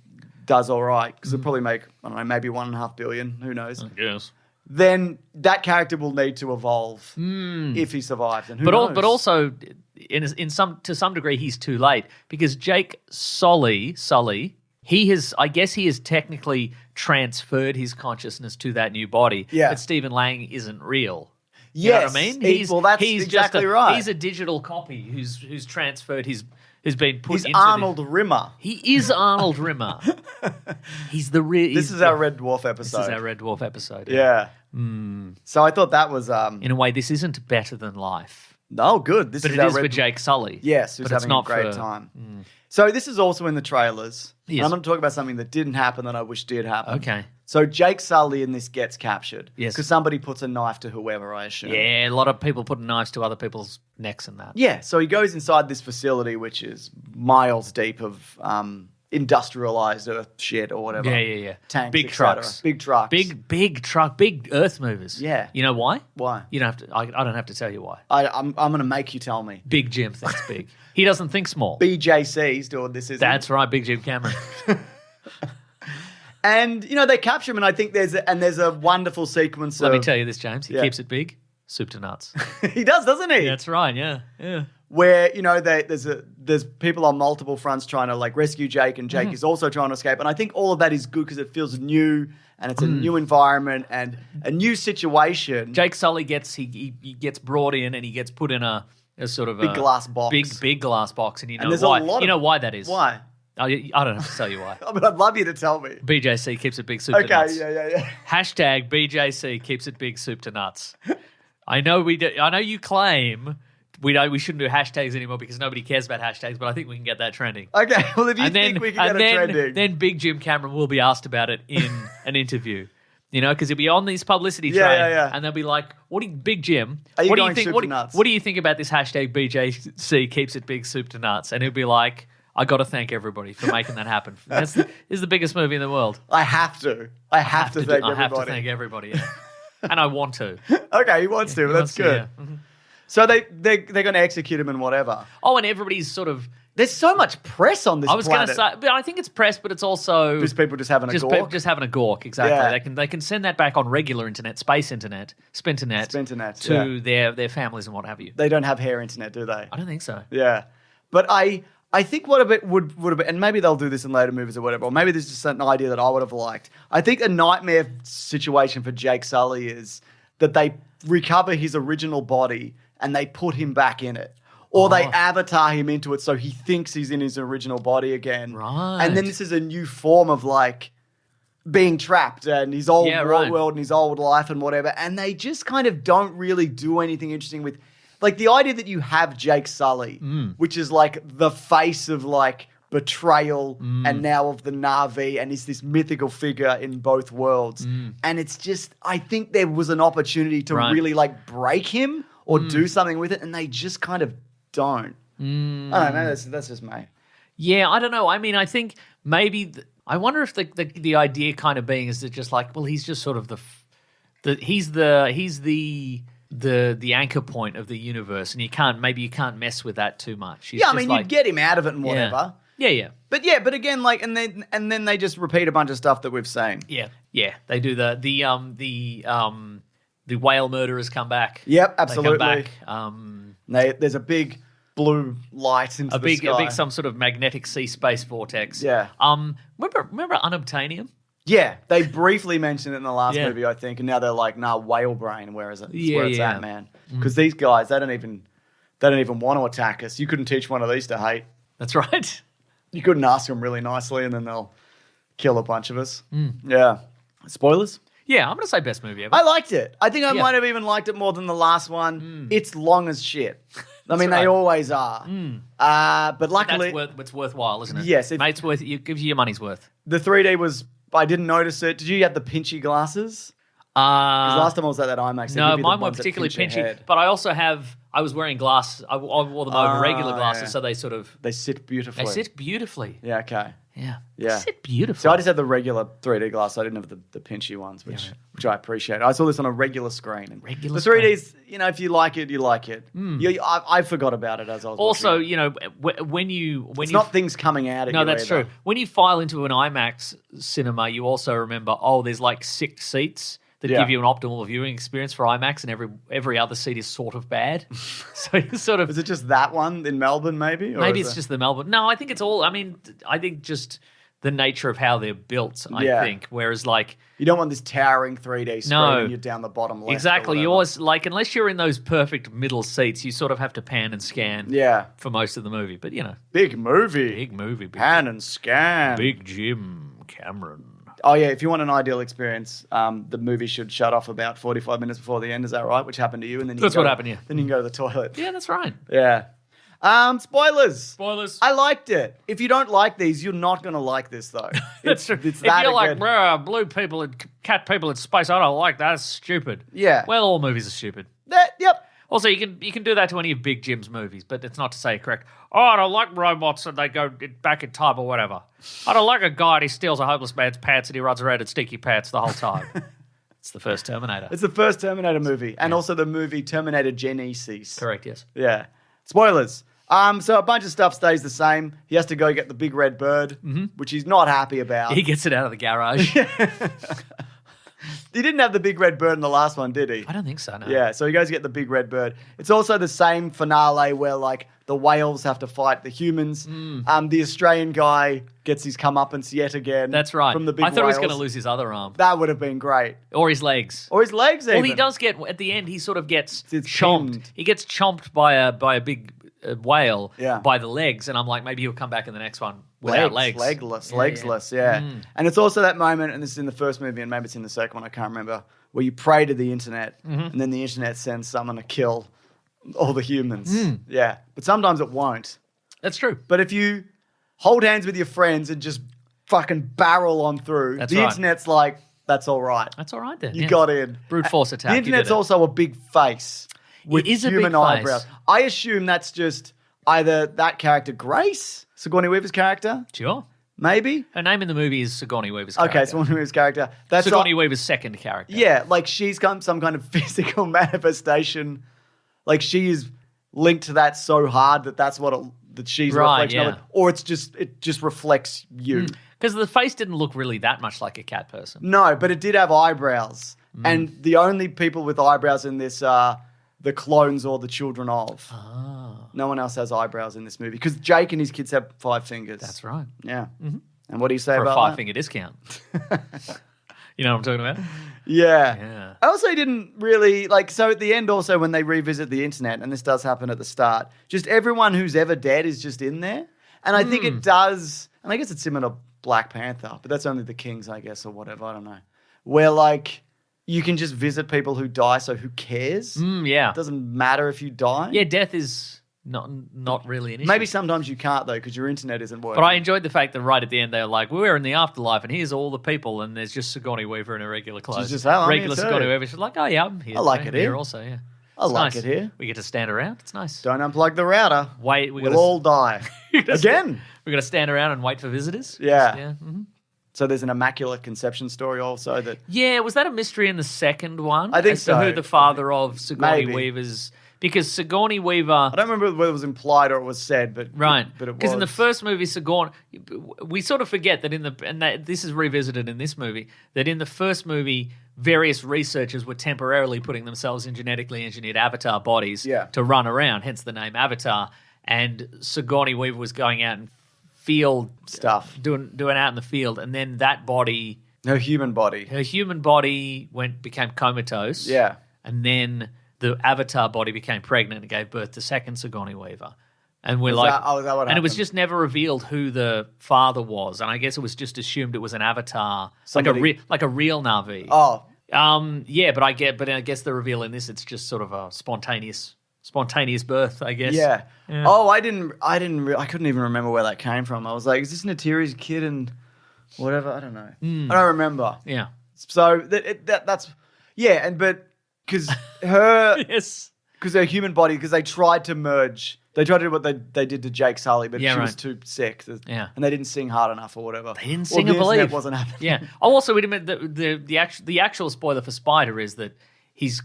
does all right, because it'll probably make, I don't know, maybe $1.5 billion, who knows. Yes. Then that character will need to evolve if he survives. And who knows? But also, to some degree, he's too late because Jake Sully, he has technically transferred his consciousness to that new body. Yeah. But Stephen Lang isn't real. Yes. You know what I mean? That's he's exactly just right. He's a digital copy who's transferred his who's been put He's into Arnold Rimmer. He is Arnold Rimmer. He's the real. This is our Red Dwarf episode. This is our Red Dwarf episode. Yeah. So I thought that was... In a way, this isn't better than life. No, good. This But is it our is for Jake Sully. Yes, who's but it's having not a great for- time. So this is also in the trailers. Yes. And I'm going to talk about something that didn't happen that I wish did happen. Okay. So Jake Sully in this gets captured. Yes. Because somebody puts a knife to whoever, I assume. Yeah, a lot of people putting knives to other people's necks and that. Yeah, so he goes inside this facility, which is miles deep of industrialized earth shit or whatever. Yeah. Tanks, Big et cetera. trucks. Big trucks. Big earth movers. Yeah. You know why? Why? You don't have to. I don't have to tell you why. I'm going to make you tell me. Big Jim thinks big. He doesn't think small. BJC's doing this, isn't That's right, Big Jim Cameron. And, they capture him, and I think there's a wonderful sequence Let me of... tell you this, James. He Yeah. keeps it big. Soup to nuts. He does, doesn't he? That's right. Yeah. Where there's people on multiple fronts trying to like rescue Jake, and Jake is also trying to escape. And I think all of that is good because it feels new, and it's a new environment and a new situation. Jake Sully gets he gets brought in and he gets put in a sort of Big glass box. big glass box, and there's a why? lot You of- know why that is? Why? I don't have to tell you why. I mean, I'd love you to tell me. BJC keeps it big soup to Okay, nuts. yeah. Hashtag BJC keeps it big soup to nuts. I know we do, I know you claim we shouldn't do hashtags anymore because nobody cares about hashtags, but I think we can get that trending. Okay, well, if you And think we can get it trending. then Big Jim Cameron will be asked about it in an interview. Because he'll be on these publicity train, Yeah. and they'll be like, Big Jim, Are you what do going you think? soup What, to nuts?" what do you think about this hashtag BJC keeps it big soup to nuts? And he'll be like, I got to thank everybody for making that happen. This is the biggest movie in the world. I have to. I have to thank I everybody. have to thank everybody, yeah. And I want to. Okay, he wants to. He That's wants to, good. yeah. Mhm. So they're going to execute him and whatever. Oh, and everybody's sort of. There's so much press on this I was going planet. to say, but I think it's press, but it's also Just people just having a gawk. just having a gawk. Exactly. Yeah. They can send that back on regular internet, space internet, spinternet, Spinternet, to their families and what have you. They don't have hair internet, do they? I don't think so. Yeah. But I think what a bit would have been, and maybe they'll do this in later movies or whatever, or maybe this is just an idea that I would have liked. I think a nightmare situation for Jake Sully is that they recover his original body and they put him back in it. Or they avatar him into it so he thinks he's in his original body again. Right. And then this is a new form of like being trapped and his old world and his old life and whatever. And they just kind of don't really do anything interesting with... Like the idea that you have Jake Sully, which is like the face of like betrayal and now of the Na'vi and is this mythical figure in both worlds. And it's just, I think there was an opportunity to really like break him or do something with it, and they just kind of don't. I don't know, that's just me. Yeah, I don't know. I mean, I think maybe I wonder if the idea kind of being is that just like, well, he's just sort of he's the anchor point of the universe, and you can't mess with that too much. He's Yeah, I just mean, like, you'd get him out of it and whatever. Yeah. But again, like, and then they just repeat a bunch of stuff that we've seen. Yeah. They do the whale murderers come back. Yep, absolutely. They come back. There's a big blue light into the sky. A big some sort of magnetic sea space vortex. Yeah. Remember unobtainium? Yeah, they briefly mentioned it in the last Yeah. movie, I think, and now they're like, nah, whale brain. Where is it? It's Yeah, where it's yeah. at, man. Because these guys, they don't even want to attack us. You couldn't teach one of these to hate. That's right. You couldn't ask them really nicely, and then they'll kill a bunch of us. Yeah. Spoilers? Yeah, I'm gonna say best movie ever. I liked it. I think I Yeah. might have even liked it more than the last one. It's long as shit. I mean, right. they always are. But luckily, It's worthwhile, isn't it? Yes, Mate, it gives you your money's worth. the 3D was... I didn't notice it. Did you get the pinchy glasses? Because last time I was at that IMAX, they No, give you the mine were ones that particularly pinch your pinchy, head. but I also I was wearing glass. I wore them over regular glasses, yeah. so they sort of They sit beautifully. they sit beautifully. Yeah, okay. Yeah, Yeah. They sit beautifully. So I just had the regular 3D glass. I didn't have the pinchy ones, which I appreciate. I saw this on a regular screen. And Regular the 3Ds, if you like it, you like it. I forgot about it as I was also, watching it. when It's not things coming out at you no, that's either. true. When you file into an IMAX cinema, you also remember, there's like 6 seats that Yeah. give you an optimal viewing experience for IMAX, and every other seat is sort of bad. So you sort of Is it just that one in Melbourne, maybe? Or maybe is it's it- just the Melbourne. No, I think it's all. I mean, I think just the nature of how they're built, I think. Whereas, like... You don't want this towering 3D screen and you're down the bottom left. Exactly. You always, like, unless you're in those perfect middle seats, you sort of have to pan and scan for most of the movie. But, you know. Big movie. Big movie. Pan and scan. Big Jim Cameron. Oh, yeah. If you want an ideal experience, the movie should shut off about 45 minutes before the end. Is that right? Which happened to you? And then That's what happened, yeah. Then you can go to the toilet. Yeah, that's right. Yeah. Spoilers. Spoilers. I liked it. If you don't like these, you're not going to like this, though. That's true. It's if you're like, good. bruh, blue people and cat people in space, I don't like that. It's stupid. Yeah. Well, all movies are stupid. Yep. Also, you can do that to any of Big Jim's movies, but it's not to say correct. Oh, I don't like robots and they go back in time or whatever. I don't like a guy and he steals a homeless man's pants and he runs around in sticky pants the whole time. It's the first Terminator. It's the first Terminator movie. And also the movie Terminator Genesis. Correct, yes. Yeah. Spoilers. So a bunch of stuff stays the same. He has to go get the big red bird, which he's not happy about. He gets it out of the garage. He didn't have the big red bird in the last one, did he? I don't think so, no. Yeah, so he goes to get the big red bird. It's also the same finale where, like, the whales have to fight the humans. The Australian guy gets his comeuppance yet again. That's right. From the big I thought he was whales. going to lose his other arm. That would have been great. Or his legs. Or his legs even. Well, he does get, at the end, he sort of gets It's chomped. pinned. He gets chomped by a big whale by the legs, and I'm like, maybe he'll come back in the next one without legs. Legsless, yeah. And it's also that moment, and this is in the first movie, and maybe it's in the second one, I can't remember, where you pray to the internet, and then the internet sends someone to kill all the humans. Yeah. But sometimes it won't. That's true. But if you hold hands with your friends and just fucking barrel on through, the internet's like, that's all right. That's all right then. You got in. Brute force attack. The internet's also a big face with It is a human big face. eyebrows. I assume that's just either that character, Grace, Sigourney Weaver's character, Sure. maybe. Her name in the movie is Sigourney Weaver's character. Okay, Sigourney Weaver's character. That's Sigourney Weaver's second character. Yeah, like she's got some kind of physical manifestation. Like she is linked to that so hard that she's a reflection of it. Or it just reflects you. Because the face didn't look really that much like a cat person. No, but it did have eyebrows. And the only people with eyebrows in this are the clones or the children of. No one else has eyebrows in this movie. Because Jake and his kids have 5 fingers. That's right. Yeah. And what do you say For about a that? 5-finger discount. You know what I'm talking about? Yeah. I also didn't really, so at the end also when they revisit the internet, and this does happen at the start, just everyone who's ever dead is just in there. And I think it does, and I guess it's similar to Black Panther, but that's only the Kings, I guess, or whatever, I don't know. Where, you can just visit people who die, so who cares? Yeah. It doesn't matter if you die. Yeah, death is not really an issue. Maybe sometimes you can't, though, because your internet isn't working. But I enjoyed the fact that right at the end they were like, we're in the afterlife and here's all the people and there's just Sigourney Weaver in her regular clothes. She's just, "Hello, I'm regular here too." Sigourney Weaver. She's like, oh yeah, I'm here. I like I'm it here. also, yeah. I It's like nice. it here. We get to stand around. It's nice. Don't unplug the router. Wait, We'll all die. Again. We're going to stand around and wait for visitors. Yeah. Yeah. So there's an Immaculate Conception story also that... Yeah, was that a mystery in the second one? I think as so. To who the father of Sigourney Maybe. Weaver's... Because Sigourney Weaver... I don't remember whether it was implied or it was said, but... Right. But it was. Because in the first movie, Sigourney... We sort of forget that this is revisited in this movie, that in the first movie, various researchers were temporarily putting themselves in genetically engineered avatar bodies to run around, hence the name Avatar. And Sigourney Weaver was going out and field stuff, doing out in the field, and then that body, her human body became comatose. Yeah, and then the avatar body became pregnant and gave birth to second Sigourney Weaver. And we're is like, that what happened? And it was just never revealed who the father was, and I guess it was just assumed it was an avatar, Somebody... like a real Na'vi. Oh, yeah, but I guess the reveal in this, it's just sort of a spontaneous birth, I guess. Yeah. Oh, I couldn't even remember where that came from. I was like, is this Natiri's kid and whatever? I don't know. I don't remember. Yeah. So that's but because her yes, because her human body, because they tried to merge. They tried to do what they did to Jake Sully, but she was too sick. Yeah. And they didn't sing hard enough or whatever. They didn't sing or a believe. It wasn't happening. Yeah. Oh, also, wait a minute. The actual spoiler for Spider is that his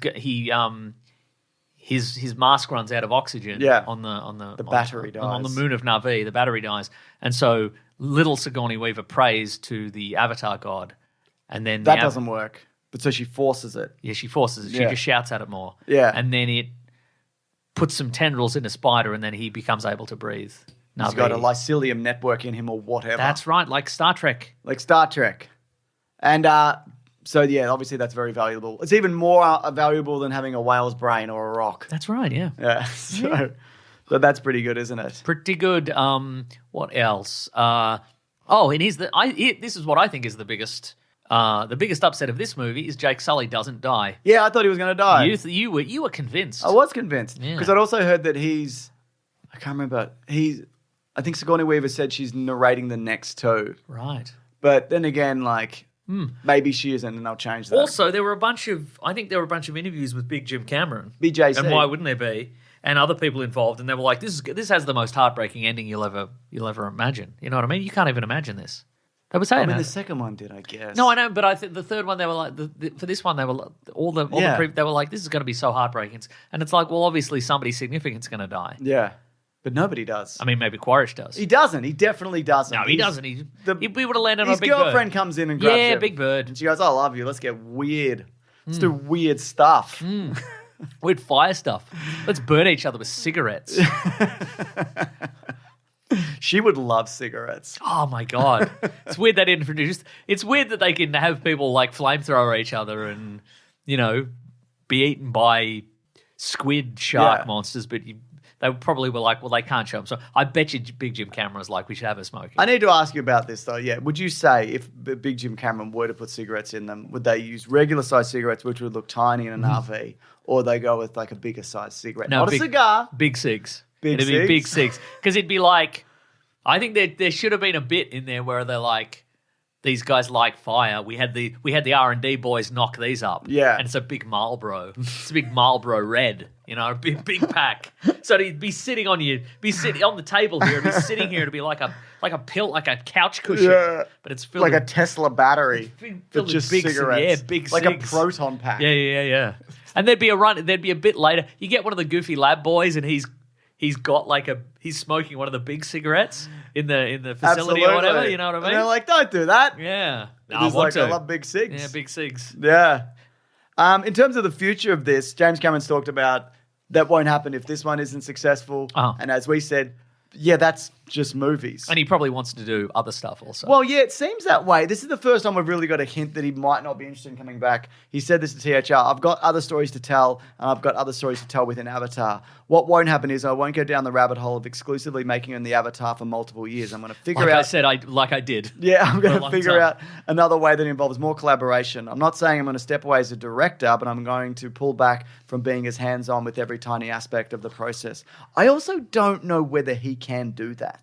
mask runs out of oxygen. Yeah. On the battery dies on the moon of Na'vi. The battery dies, and so little Sigourney Weaver prays to the Avatar god, and then that doesn't work. But so she forces it. Yeah, she forces it. She just shouts at it more. Yeah. And then it puts some tendrils in a spider, and then he becomes able to breathe He's got a lycilium network in him or whatever. That's right, like Star Trek. Like Star Trek. And so, yeah, obviously that's very valuable. It's even more valuable than having a whale's brain or a rock. That's right, yeah. Yeah, so that's pretty good, isn't it? Pretty good. What else? And this is what I think is the biggest upset of this movie is Jake Sully doesn't die. Yeah, I thought he was going to die. You were convinced. I was convinced. Yeah. Because I'd also heard that I can't remember, I think Sigourney Weaver said she's narrating the next two. Right. But then again, maybe she isn't, and they'll change that. Also, there were a bunch of interviews with Big Jim Cameron. BJC. And why wouldn't there be? And other people involved, and they were like, "This has the most heartbreaking ending you'll ever imagine." You know what I mean? You can't even imagine this. They were saying the second one did, I guess. No, I know, but I think the third one they were like, for this one they were like, they were like, "This is going to be so heartbreaking," and it's like, well, obviously somebody significant's going to die. Yeah, but nobody does. I mean, maybe Quaritch does. He doesn't. He definitely doesn't. No, he doesn't. We would have landed on a Big Bird. His girlfriend comes in and grabs him. Yeah, Big Bird. And she goes, "I love you. Let's get weird. Let's do weird stuff." We'd fire stuff. Let's burn each other with cigarettes. She would love cigarettes. Oh my God. It's weird they didn't introduce. It's weird that they can have people like flamethrower each other and, be eaten by squid shark monsters, but they probably were like, well, they can't show them. So I bet you Big Jim Cameron was like, we should have her smoking. I need to ask you about this, though. Yeah. Would you say if Big Jim Cameron were to put cigarettes in them, would they use regular size cigarettes, which would look tiny in an RV, or they go with like a bigger size cigarette? No, Not a cigar. Big cigs. It'd be big cigs. Because it'd be like, I think there should have been a bit in there where they're like, these guys like fire. We had the R&D boys knock these up. Yeah. And it's a big Marlboro. It's a big Marlboro Red, a big pack. So he'd be sitting on the table here, and be sitting here to be like a couch cushion. Yeah. But it's filled like with, a Tesla battery. Filled with just big cigarettes. big like cigs. a proton pack. Yeah. And there'd be a bit later. You get one of the goofy lab boys, and he's smoking one of the big cigarettes in the facility or whatever. You know what I mean? And they're like, don't do that. Yeah. I love big cigs. Yeah, big cigs. Yeah. In terms of the future of this, James Cameron's talked about that won't happen if this one isn't successful. Uh-huh. And as we said, yeah, that's just movies. And he probably wants to do other stuff also. Well, yeah, it seems that way. This is the first time we've really got a hint that he might not be interested in coming back. He said this to THR. I've got other stories to tell, and I've got other stories to tell within Avatar. What won't happen is I won't go down the rabbit hole of exclusively making him the Avatar for multiple years. I'm going to figure out... I did. Yeah, I'm going to figure out another way that involves more collaboration. I'm not saying I'm going to step away as a director, but I'm going to pull back from being as hands-on with every tiny aspect of the process. I also don't know whether he can do that.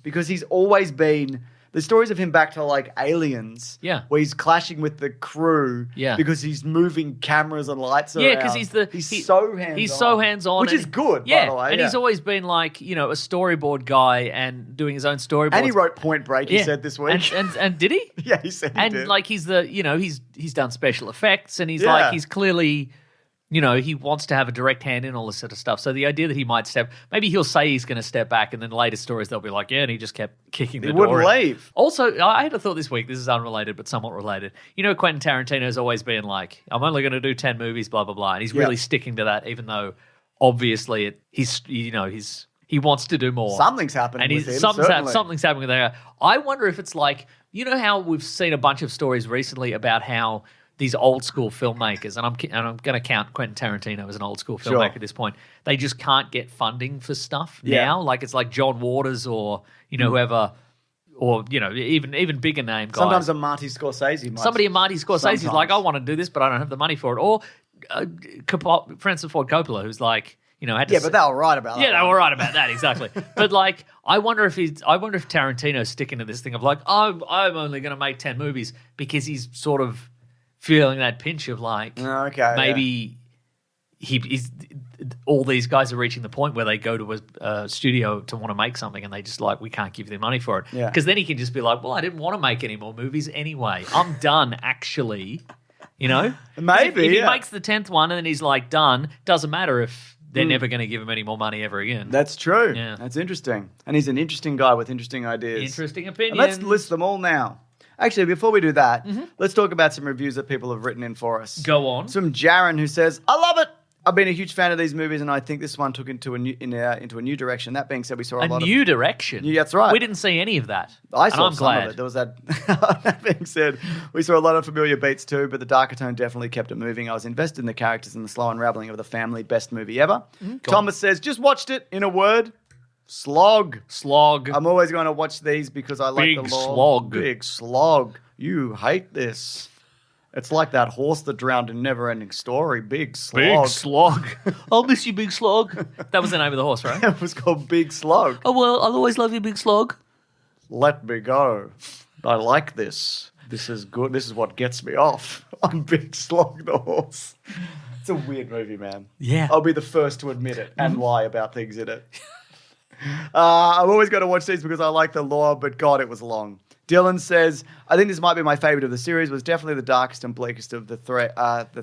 Because he's always been... The stories of him back to like Aliens, where he's clashing with the crew, because he's moving cameras and lights around. Yeah, because he's so hands-on. He's so hands-on, which is good. By the way, and he's always been like a storyboard guy and doing his own storyboards. And he wrote Point Break. He said this week, and did he? Yeah, he said. He did. Like he's he's done special effects, and he's like he's clearly. He wants to have a direct hand in all this sort of stuff. So the idea that he might maybe he'll say he's going to step back, and then later stories they'll be like, yeah, and he just kept kicking the door. He wouldn't leave. Also, I had a thought this week, this is unrelated, but somewhat related. Quentin Tarantino's always been like, I'm only going to do 10 movies, blah, blah, blah. And he's really sticking to that, even though obviously he wants to do more. Something's happening with him, something's happening with him. I wonder if it's like, how we've seen a bunch of stories recently about how these old school filmmakers, and I'm going to count Quentin Tarantino as an old school filmmaker at this point. They just can't get funding for stuff now. Like it's like John Waters or whoever, or even bigger name guys. Sometimes a Marty Scorsese. Somebody in Marty Scorsese's like, I want to do this, but I don't have the money for it. Or Francis Ford Coppola, who's like, had to. Yeah, but they were right about that. Yeah, they were right about that exactly. But like, I wonder if Tarantino's sticking to this thing of like, I'm only going to make 10 movies because he's sort of feeling that pinch of like, maybe he's all these guys are reaching the point where they go to a studio to want to make something and they just like, we can't give them money for it. Because then he can just be like, well, I didn't want to make any more movies anyway. I'm done, actually. Maybe. If he makes the 10th one and then he's like, done, doesn't matter if they're never going to give him any more money ever again. That's true. Yeah. That's interesting. And he's an interesting guy with interesting ideas. Interesting opinions. And let's list them all now. Actually, before we do that, let's talk about some reviews that people have written in for us. Go on. Some Jaron who says, I love it. I've been a huge fan of these movies, and I think this one took into a new direction. That being said, we saw a lot of... new direction? Yeah, that's right. We didn't see any of that. I saw I'm some glad. of it. There was that... That being said, we saw a lot of familiar beats too, but the darker tone definitely kept it moving. I was invested in the characters and the slow unraveling of the family. Best movie ever. Thomas says, just watched it. In a word, slog. Slog. I'm always going to watch these because I like the Big lore. slog. Big slog. You hate this. It's like that horse that drowned in Never-Ending Story. Big slog. Big slog. I'll miss you, Big Slog. That was the name of the horse, right? It was called Big Slog. Oh, well, I'll always love you, Big Slog. Let me go. I like this. This is good. This is what gets me off. I'm Big Slog the horse. It's a weird movie, man. Yeah. I'll be the first to admit it and lie about things in it. I've always got to watch these because I like the lore, but God, it was long. Dylan says, I think this might be my favorite of the series. It was definitely the darkest and bleakest of the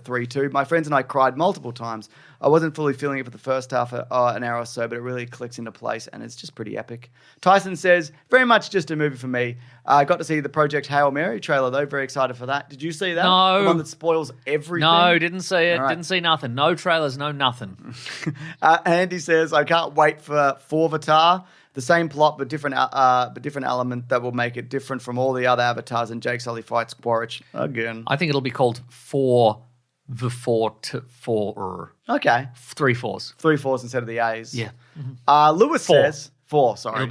three too. My friends and I cried multiple times. I wasn't fully feeling it for the first half, an hour or so, but it really clicks into place and it's just pretty epic. Tyson says, very much just a movie for me. I got to see the Project Hail Mary trailer though. Very excited for that. Did you see that? No. The one that spoils everything? No, didn't see it. Right. Didn't see nothing. No trailers, no nothing. Andy says, I can't wait for Avatar. The same plot, but different element that will make it different from all the other avatars. And Jake Sully fights Quaritch again. I think it'll be called For the Four to Four. Okay, 3 4s. 3 4s instead of the A's. Yeah. Lewis says 4. Sorry, It'll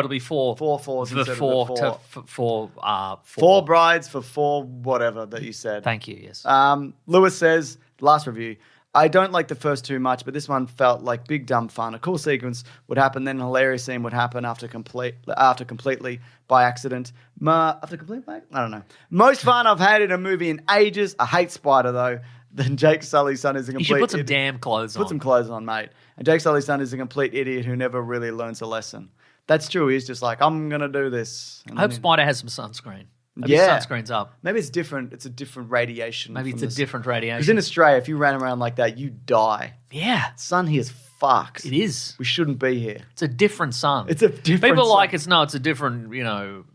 be 4. 4 4s The instead four of the 4. to four. 4 brides for 4 whatever that you said. Thank you. Yes. Lewis says, last review, I don't like the first two much, but this one felt like big dumb fun. A cool sequence would happen, then a hilarious scene would happen after completely by accident. I don't know. Most fun I've had in a movie in ages. I hate Spider though. Then Jake Sully's son is a complete You should put some damn clothes on. Put some clothes on, mate. And Jake Sully's son is a complete idiot who never really learns a lesson. That's true. He's just like, I'm going to do this. And I hope then- Spider has some sunscreen. Maybe Yeah. sunscreen's up. Maybe it's different. It's a different radiation. Maybe from it's a this. different Because radiation. in Australia, if you ran around like that, you die. Yeah, Sun here's fucked. it is. We shouldn't be here. It's a different sun. It's a different People sun. like it's a different,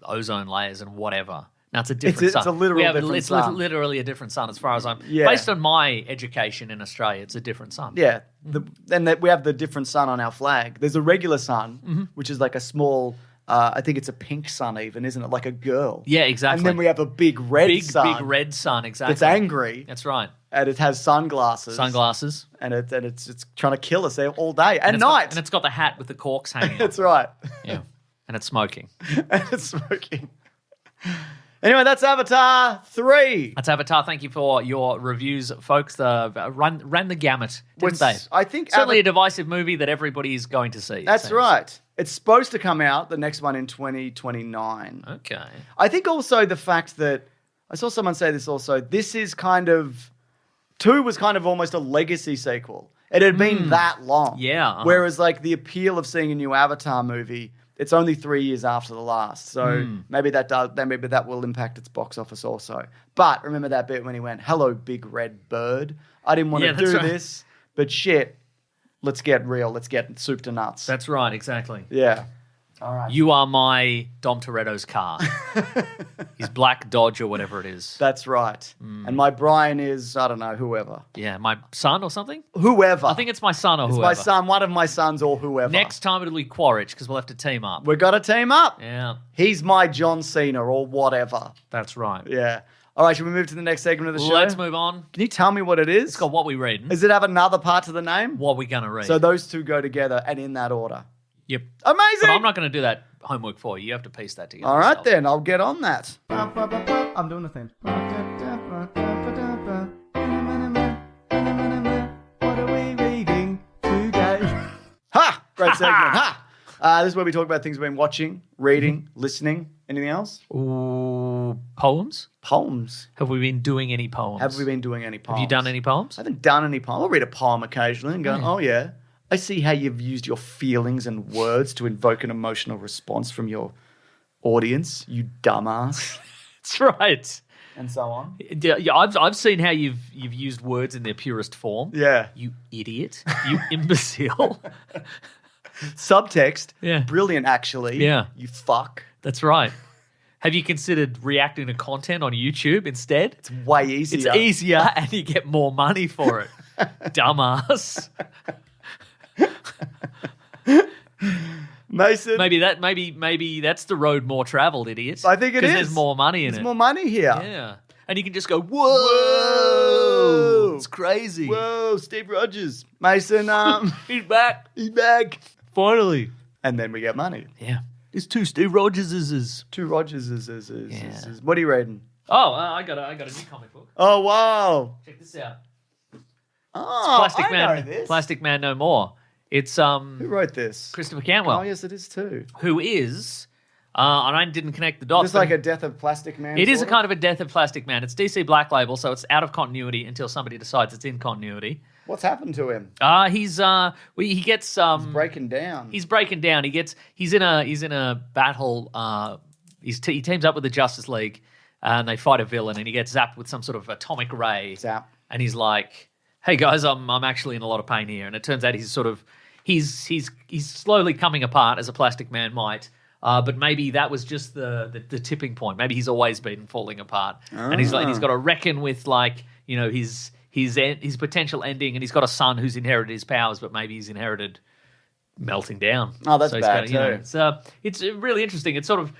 ozone layers and whatever. No, it's a different sun. It's a literal different it's sun. literally a different sun as far as I'm... Yeah. Based on my education in Australia, it's a different sun. Yeah. We have the different sun on our flag. There's a regular sun, which is like a small... I think it's a pink sun even, isn't it? Like a girl. Yeah, exactly. And then we have a big red sun. Big red sun, exactly. It's angry. That's right. And it has sunglasses. Sunglasses. And it's trying to kill us all day and it's night. and it's got the hat with the corks hanging That's off. right. Yeah. And it's smoking. And it's smoking. Anyway, that's Avatar 3. That's Avatar. Thank you for your reviews, folks. Ran the gamut, didn't they? I think Certainly a divisive movie that everybody is going to see. it That's seems. right. It's supposed to come out, the next one, in 2029. Okay. I think also the fact that, I saw someone say this also, this is kind of, 2 was kind of almost a legacy sequel. It had been that long. Yeah, uh-huh. Whereas like the appeal of seeing a new Avatar movie, it's only 3 years after the last. So maybe that will impact its box office also. But remember that bit when he went, hello, big red bird. I didn't want to do that's right. this, but shit, let's get real. Let's get soup to nuts. That's right, exactly. Yeah. All right. You are my Dom Toretto's car. His black Dodge or whatever it is. That's right. And my Brian is, I don't know, whoever. Yeah, my son or something? Whoever. I think it's my son or it's whoever. my son, one of my sons or whoever. Next time it'll be Quaritch because we'll have to team up. We've got to team up. Yeah, He's my John Cena or whatever. that's right. Yeah. All right, should we move to the next segment of the show? Let's move on. Can you tell me what it is? It's got what we read. Does it have another part to the name? What we gonna read. So those two go together and in that order. Yep. Amazing. But I'm not going to do that homework for you. You have to piece that together. All right yourself. then, I'll get on that. I'm doing the thing. What are we reading today? Ha! Great segment. Ha! This is where we talk about things we've been watching, reading, listening. Anything else? Ooh, poems? Poems. Have we been doing any poems? Have we been doing any poems? Have you done any poems? I haven't done any poems. I'll read a poem occasionally and go, oh yeah. I see how you've used your feelings and words to invoke an emotional response from your audience, you dumbass, That's right. and so on. Yeah, I've seen how you've used words in their purest form. Yeah. You idiot. You imbecile. Subtext. Yeah. Brilliant, actually. Yeah. You fuck. That's right. Have you considered reacting to content on YouTube instead? It's way easier. It's easier and you get more money for it. Dumbass. Mason. Maybe that's the road more traveled, idiots. I think it is. Because there's more money in it. There's more money here. Yeah. And you can just go, whoa. It's crazy. Whoa, Steve Rogers. Mason, He's back. he's back. Finally. And then we get money. Yeah. It's 2 Steve Rogerses. 2 Rogers is. Yeah. What are you reading? Oh, I got a new comic book. Oh, wow. Check this out. Oh, Plastic I Man. know this. Plastic Man No More. It's Who wrote this? Christopher Cantwell. Oh, yes, it is too. Who is, and I didn't connect the dots. Just like a Death of Plastic Man. It is a kind of a Death of Plastic Man. It's DC Black Label, so it's out of continuity until somebody decides it's in continuity. What's happened to him? He gets He's breaking down. He's breaking down. He's in a battle. He teams up with the Justice League, and they fight a villain, and he gets zapped with some sort of atomic ray. Zap. And he's like, "Hey guys, I'm actually in a lot of pain here." And it turns out he's slowly coming apart as a Plastic Man might. But maybe that was just the tipping point. Maybe he's always been falling apart, and he's got to reckon with his potential ending, and he's got a son who's inherited his powers, but maybe he's inherited melting down. Oh, that's bad too. It's really interesting. It's sort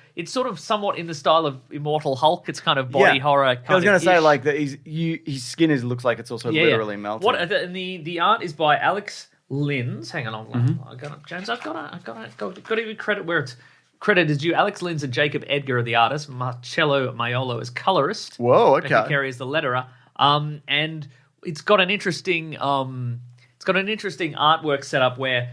of somewhat in the style of Immortal Hulk. It's kind of body horror. I was going to say like that. His skin looks like it's also literally melting. The art is by Alex Linz. Hang on, I got it, James. I've got to give credit where it's. Credit is due. Alex Linz and Jacob Edgar are the artists. Marcello Maiolo is colorist. Whoa, okay. Becky Carey is the letterer. And it's got an interesting artwork setup where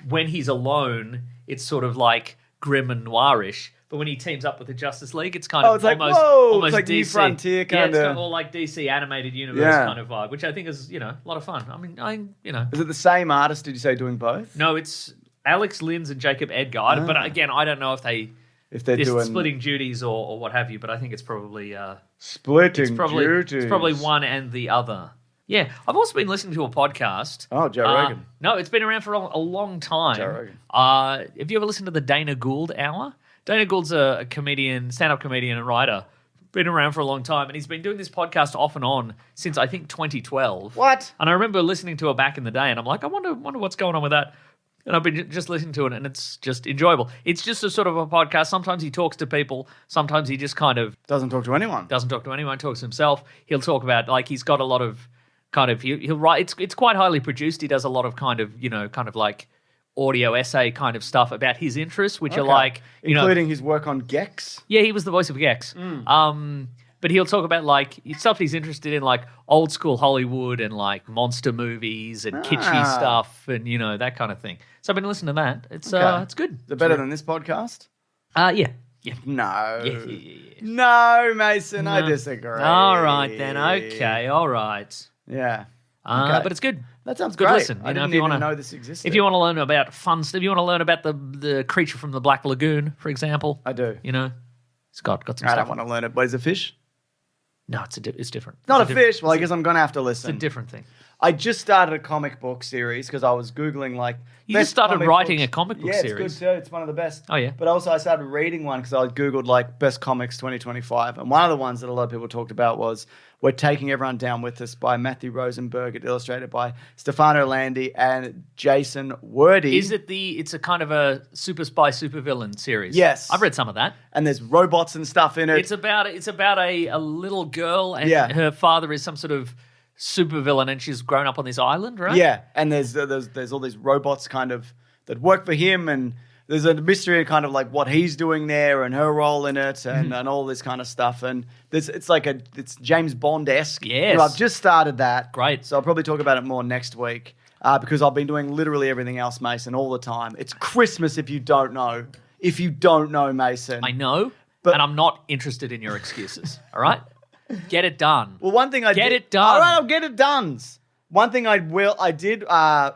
when he's alone, it's sort of like grim and noirish. But when he teams up with the Justice League, it's kind of it's like, almost it's like DC. New Frontier kind it's of. got all like DC animated universe kind of vibe, which I think is a lot of fun. I mean, Is it the same artist? Did you say doing both? No, it's Alex Linz and Jacob Edgar. But again, I don't know if they're doing splitting duties or what have you. But I think it's probably duties. It's probably one and the other. Yeah, I've also been listening to a podcast. Oh, Joe Rogan. No, it's been around for a long time. Joe Rogan. Have you ever listened to the Dana Gould Hour? Dana Gould's a comedian, stand-up comedian and writer. Been around for a long time, and he's been doing this podcast off and on since, I think, 2012. What? And I remember listening to it back in the day, and I'm like, I wonder what's going on with that. And I've been just listening to it, and it's just enjoyable. It's just a sort of a podcast. Sometimes he talks to people. Sometimes he just kind of... Doesn't talk to anyone. Talks to himself. He'll talk about, like, he's got a lot of kind of... He'll write... It's quite highly produced. He does a lot of kind of like audio essay kind of stuff about his interests, which are like... Including his work on Gex? Yeah, he was the voice of Gex. But he'll talk about like stuff he's interested in, like old school Hollywood and like monster movies and kitschy stuff and that kind of thing. So I've been listening to that. It's good. Is it better than this podcast? Yeah. No. Yeah. No, Mason, I disagree. All right then. Okay. All right. Yeah. But it's good. That sounds good. Great. Listen, I didn't even know this existed. If you want to learn about fun stuff, if you want to learn about the creature from the Black Lagoon, for example. I do. It's got some stuff. I don't want to learn it. But is it fish? No, it's different. Not a fish. Well, I guess I'm going to have to listen. It's a different thing. I just started a comic book series because I was Googling like... You just started writing a comic book series? Yeah, it's good too. It's one of the best. Oh, yeah. But also I started reading one because I Googled like best comics 2025. And one of the ones that a lot of people talked about was We're Taking Everyone Down With Us by Matthew Rosenberg, illustrated by Stefano Landi and Jason Wordy. It's a kind of a super spy, super villain series? Yes. I've read some of that. And there's robots and stuff in it. It's about a little girl and her father is some sort of super villain and she's grown up on this island, right? Yeah, and there's all these robots kind of that work for him, and there's a mystery of kind of like what he's doing there and her role in it and all this kind of stuff. And it's James Bond-esque. Yes. I've just started that. Great. So I'll probably talk about it more next week because I've been doing literally everything else, Mason, all the time. It's Christmas if you don't know. If you don't know, Mason. I know, and I'm not interested in your excuses, all right? Get it done. Well, one thing Get it done. All right, I'll get it done. One thing I did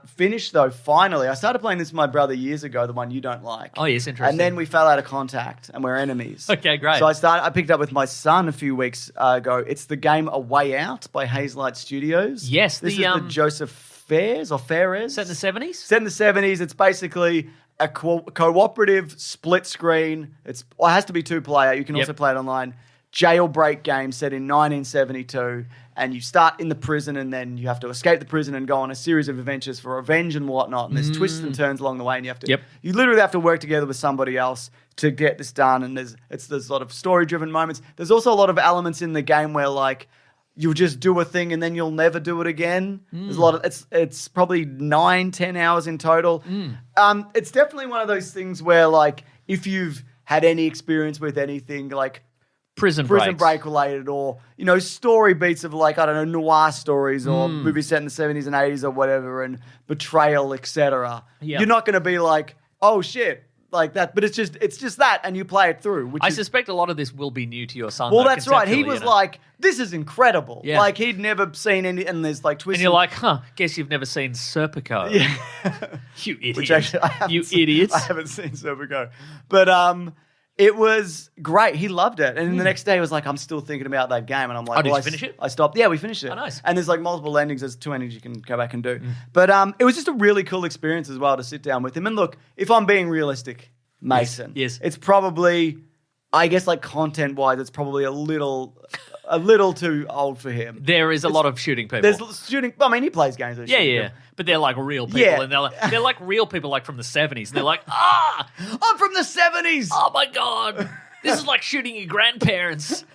finish though, finally. I started playing this with my brother years ago, the one you don't like. Oh, yes, interesting. And then we fell out of contact and we're enemies. Okay, great. So I picked up with my son a few weeks ago. It's the game A Way Out by Hazelight Studios. Yes. This is the Joseph Fares. Set in the 70s? Set in the 70s. It's basically a cooperative split screen. It has to be 2-player. You can also play it online. jailbreak game set in 1972, and you start in the prison, and then you have to escape the prison and go on a series of adventures for revenge and whatnot. And there's twists and turns along the way, and you literally have to work together with somebody else to get this done. And there's a lot of story-driven moments. There's also a lot of elements in the game where like you'll just do a thing and then you'll never do it again. There's a lot of it's probably 9-10 hours in total. It's definitely one of those things where like if you've had any experience with anything like Prison Break related, or story beats of like, I don't know, noir stories or movies set in the 70s and 80s or whatever, and betrayal, etc. You're not going to be like, oh shit, like that, but it's just that, and you play it through. I suspect a lot of this will be new to your son. Well, that's right. He was like, this is incredible. Yeah. Like he'd never seen any, and there's like twists. And you're like, guess you've never seen Serpico. Yeah. You idiot. Which actually, idiots. I haven't seen Serpico. But it was great. He loved it. And then the next day he was like, I'm still thinking about that game. And I'm like, did you finish it? I stopped. Yeah, we finished it. Oh, nice. And there's like multiple endings. There's 2 endings you can go back and do. But it was just a really cool experience as well to sit down with him. And look, if I'm being realistic, Mason, yes. It's probably, I guess like content-wise, it's probably a little too old for him. There is a lot of shooting people. There's shooting. I mean, he plays games. Yeah. But they're like real people, and they're like real people, like from the 70s. And they're like, I'm from the 70s. Oh my god, this is like shooting your grandparents.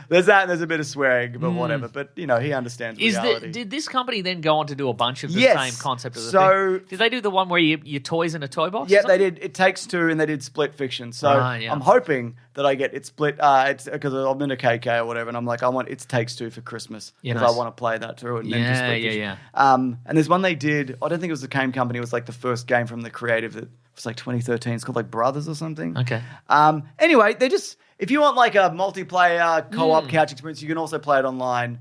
There's that, and there's a bit of swearing, but whatever. But he understands reality. Did this company then go on to do a bunch of the same concept as the thing? Did they do the one where you toys in a toy box? Yeah, they did. It Takes Two, and they did Split Fiction. So I'm hoping that I get It Split. It's because I'm in a KK or whatever, and I'm like, I want It Takes Two for Christmas because I want to play that too. And then do Split Fiction. And there's one they did. I don't think it was the Game Company. It was like the first game from the creative that was like 2013. It's called like Brothers or something. Okay. Anyway, they just. If you want like a multiplayer co-op couch experience, you can also play it online.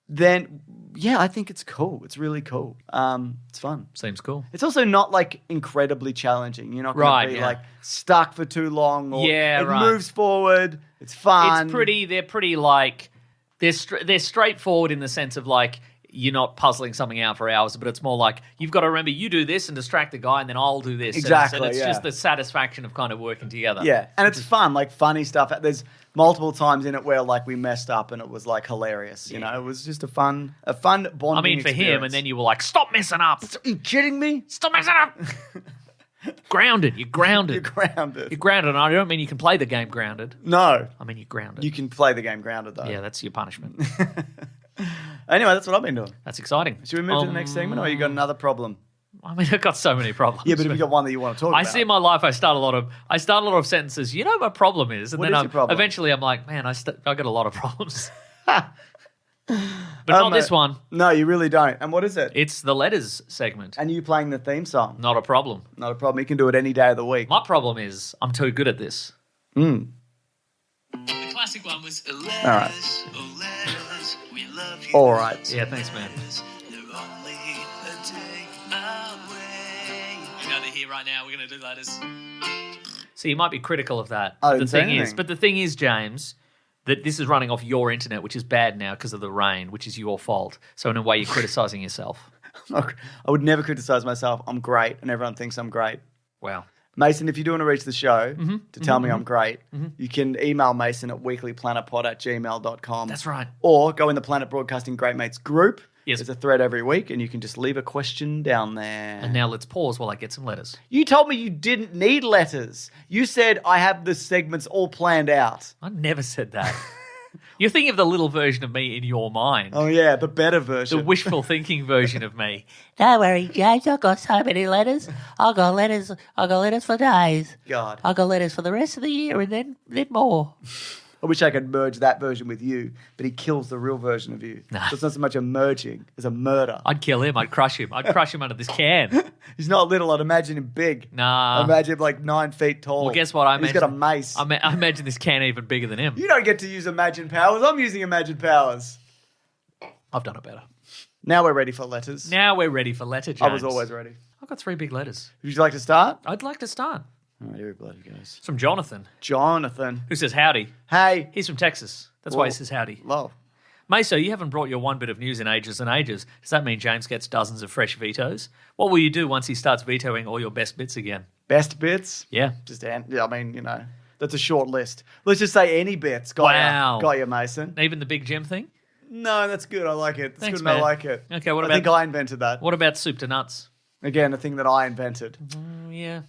Then, yeah, I think it's cool. It's really cool. It's fun. Seems cool. It's also not like incredibly challenging. You're not going to be like stuck for too long. Or it moves forward. It's fun. They're pretty like, they're straightforward in the sense of like, you're not puzzling something out for hours, but it's more like you've got to remember you do this and distract the guy, and then I'll do this. Exactly. And it's just the satisfaction of kind of working together. Yeah, and it's fun, like funny stuff. There's multiple times in it where like we messed up and it was like hilarious. You know, it was just a fun bonding. I mean, for him, and then you were like, "Stop messing up! Are you kidding me? Stop messing up!" Grounded. You're grounded. You're grounded. You're grounded. And I don't mean you can play the game grounded. No. I mean you're grounded. You can play the game grounded though. Yeah, that's your punishment. Anyway, that's what I've been doing. That's exciting. Should we move to the next segment, or you got another problem? I mean, I've got so many problems. Yeah, but if you got one that you want to talk about. I see in my life, I start a lot of sentences. You know what my problem is? And what then is your problem? Eventually I'm like, man, I got a lot of problems. But not this one. No, you really don't. And what is it? It's the letters segment. And you playing the theme song. Not a problem. Not a problem. You can do it any day of the week. My problem is I'm too good at this. The classic one was all right. All right. Yeah, thanks, man. You know they're here right now. We're going to do letters. So you might be critical of that. The thing is, James, that this is running off your internet, which is bad now because of the rain, which is your fault. So in a way, you're criticizing yourself. I would never criticize myself. I'm great, and everyone thinks I'm great. Wow. Mason, if you do want to reach the show to tell me I'm great, you can email Mason at weeklyplanetpod@gmail.com. That's right. Or go in the Planet Broadcasting Great Mates group. Yes. There's a thread every week, and you can just leave a question down there. And now let's pause while I get some letters. You told me you didn't need letters. You said I have the segments all planned out. I never said that. You're thinking of the little version of me in your mind. Oh, yeah, the better version. The wishful thinking version of me. Don't worry, James. I've got so many letters. I've got letters for days. God. I've got letters for the rest of the year and then more. I wish I could merge that version with you, but he kills the real version of you. Nah. So it's not so much a merging as a murder. I'd kill him. I'd crush him. I'd crush him under this can. He's not little. I'd imagine him big. Nah. I imagine him like 9 feet tall. Well, guess what? He's got a mace. I imagine this can even bigger than him. You don't get to use Imagine powers. I'm using Imagine powers. I've done it better. Now we're ready for letters. Now we're ready for letter, James. I was always ready. I've got 3 big letters. Would you like to start? I'd like to start. All right, here it bloody goes. It's from Jonathan. Jonathan. Who says howdy. Hey. He's from Texas. That's why he says howdy. Love. Meso, you haven't brought your one bit of news in ages and ages. Does that mean James gets dozens of fresh vetoes? What will you do once he starts vetoing all your best bits again? Best bits? Yeah. I mean, you know. That's a short list. Let's just say any bits. Got you, Mason. Even the big Jim thing? No, that's good. I like it. That's Thanks, good and man. I like it. Okay, I think I invented that. What about soup to nuts? Again, a thing that I invented. Yeah.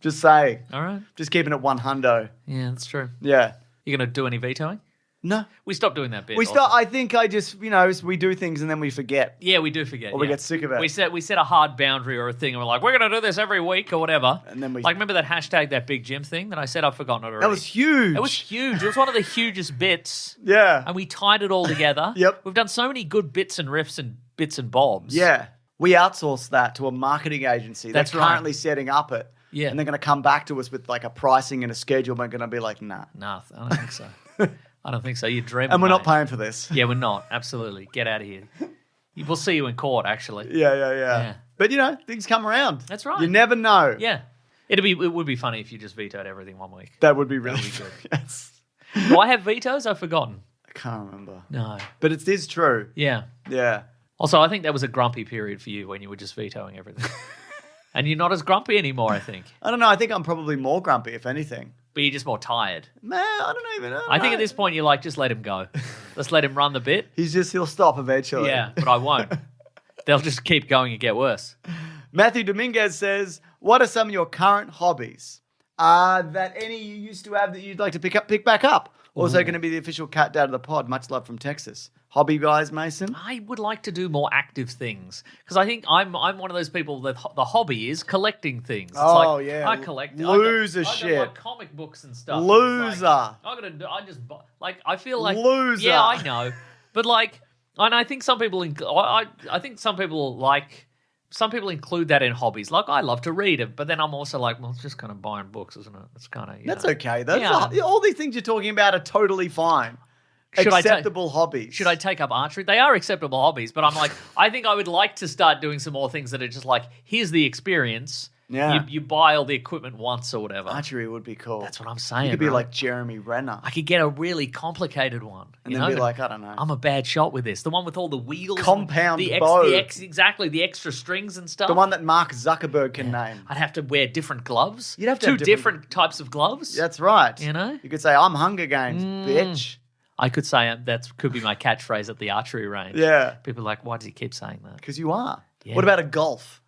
Just saying. All right. Just keeping it 100. Yeah, that's true. Yeah. You going to do any vetoing? No. We stopped doing that bit. I think I just, we do things and then we forget. Yeah, we do forget. Or we get sick of it. We set a hard boundary or a thing, and we're like, we're going to do this every week or whatever. And then we... Like, remember that hashtag, that big Jim thing that I said? I've forgotten it already. That was huge. It was huge. It was one of the hugest bits. Yeah. And we tied it all together. Yep. We've done so many good bits and riffs and bits and bobs. Yeah. We outsourced that to a marketing agency. That's They're right. currently setting up it. Yeah. And they're going to come back to us with like a pricing and a schedule. We're going to be like, nah. Nah, I don't think so. I don't think so. You're dreaming. And we're not mate. paying for this. Yeah, we're not. Absolutely. Get out of here. We'll see you in court, actually. Yeah. But, things come around. That's right. You never know. Yeah. It would be funny if you just vetoed everything one week. That would be really good. Yes. Do I have vetoes? I've forgotten. I can't remember. No. But it is true. Yeah. Yeah. Also, I think that was a grumpy period for you when you were just vetoing everything. And you're not as grumpy anymore, I think. I don't know. I think I'm probably more grumpy, if anything. But you're just more tired. Man, I don't even know. I think at this point you're like, just let him go. Let's let him run the bit. He'll stop eventually. Yeah, but I won't. They'll just keep going and get worse. Matthew Dominguez says, what are some of your current hobbies that any you used to have that you'd like to pick back up? Also going to be the official cat dad of the pod. Much love from Texas. Hobby guys, Mason? I would like to do more active things because I think I'm one of those people that the hobby is collecting things. It's yeah. I collect Loser I shit. like comic books and stuff. Loser. I feel like Loser. Yeah, I know, but and I think some people I think some people include that in hobbies. Like, I love to read it, but then I'm also like, well, it's just kind of buying books, isn't it? It's kind of That's okay. That's Yeah. all these things you're talking about are totally fine. Acceptable hobbies. Should I take up archery? They are acceptable hobbies, but I'm like, I think I would like to start doing some more things that are just like, here's the experience. Yeah. You buy all the equipment once or whatever. Archery would be cool. That's what I'm saying. You could be right? like Jeremy Renner. I could get a really complicated one. And then be like, I don't know. I'm a bad shot with this. The one with all the wheels. Compound and bow. Exactly, the extra strings and stuff. The one that Mark Zuckerberg can name. I'd have to wear different gloves. You'd have to Two have different types of gloves. That's right. You know? You could say, I'm Hunger Games, bitch. I could say that could be my catchphrase at the archery range. Yeah. People are like, why does he keep saying that? Because you are. Yeah. What about a golf?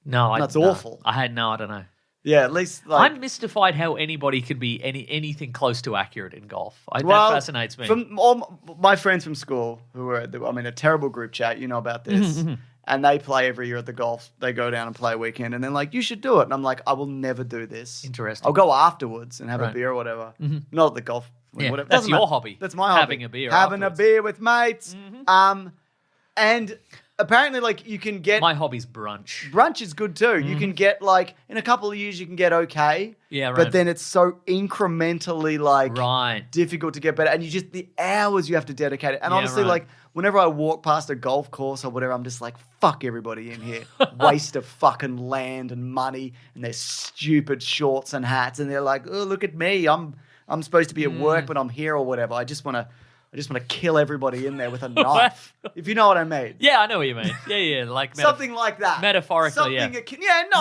No, That's awful. I don't know. Yeah, at least like... I'm mystified how anybody can be anything close to accurate in golf. That fascinates me. From all my friends from school who are, a terrible group chat, you know about this, and they play every year at the golf. They go down and play a weekend, and they're like, you should do it. And I'm like, I will never do this. Interesting. I'll go afterwards and have a beer or whatever. Not at the golf. Yeah, whatever. that's Doesn't your matter. hobby. That's my hobby. Having a beer Having afterwards. a beer with mates. And apparently, like, you can get... My hobby's brunch. Brunch is good too. You can get, like, in a couple of years, you can get okay. Yeah, right. But then it's so incrementally, like, Right. difficult to get better. And the hours you have to dedicate it. And Yeah, honestly, right. like, whenever I walk past a golf course or whatever, I'm just like, fuck everybody in here. Waste of fucking land and money and their stupid shorts and hats. And they're like, oh, look at me. I'm supposed to be at work, but I'm here or whatever. I just want to kill everybody in there with a knife. If you know what I mean. Yeah, I know what you mean. Yeah, like Something like that. metaphorically, yeah.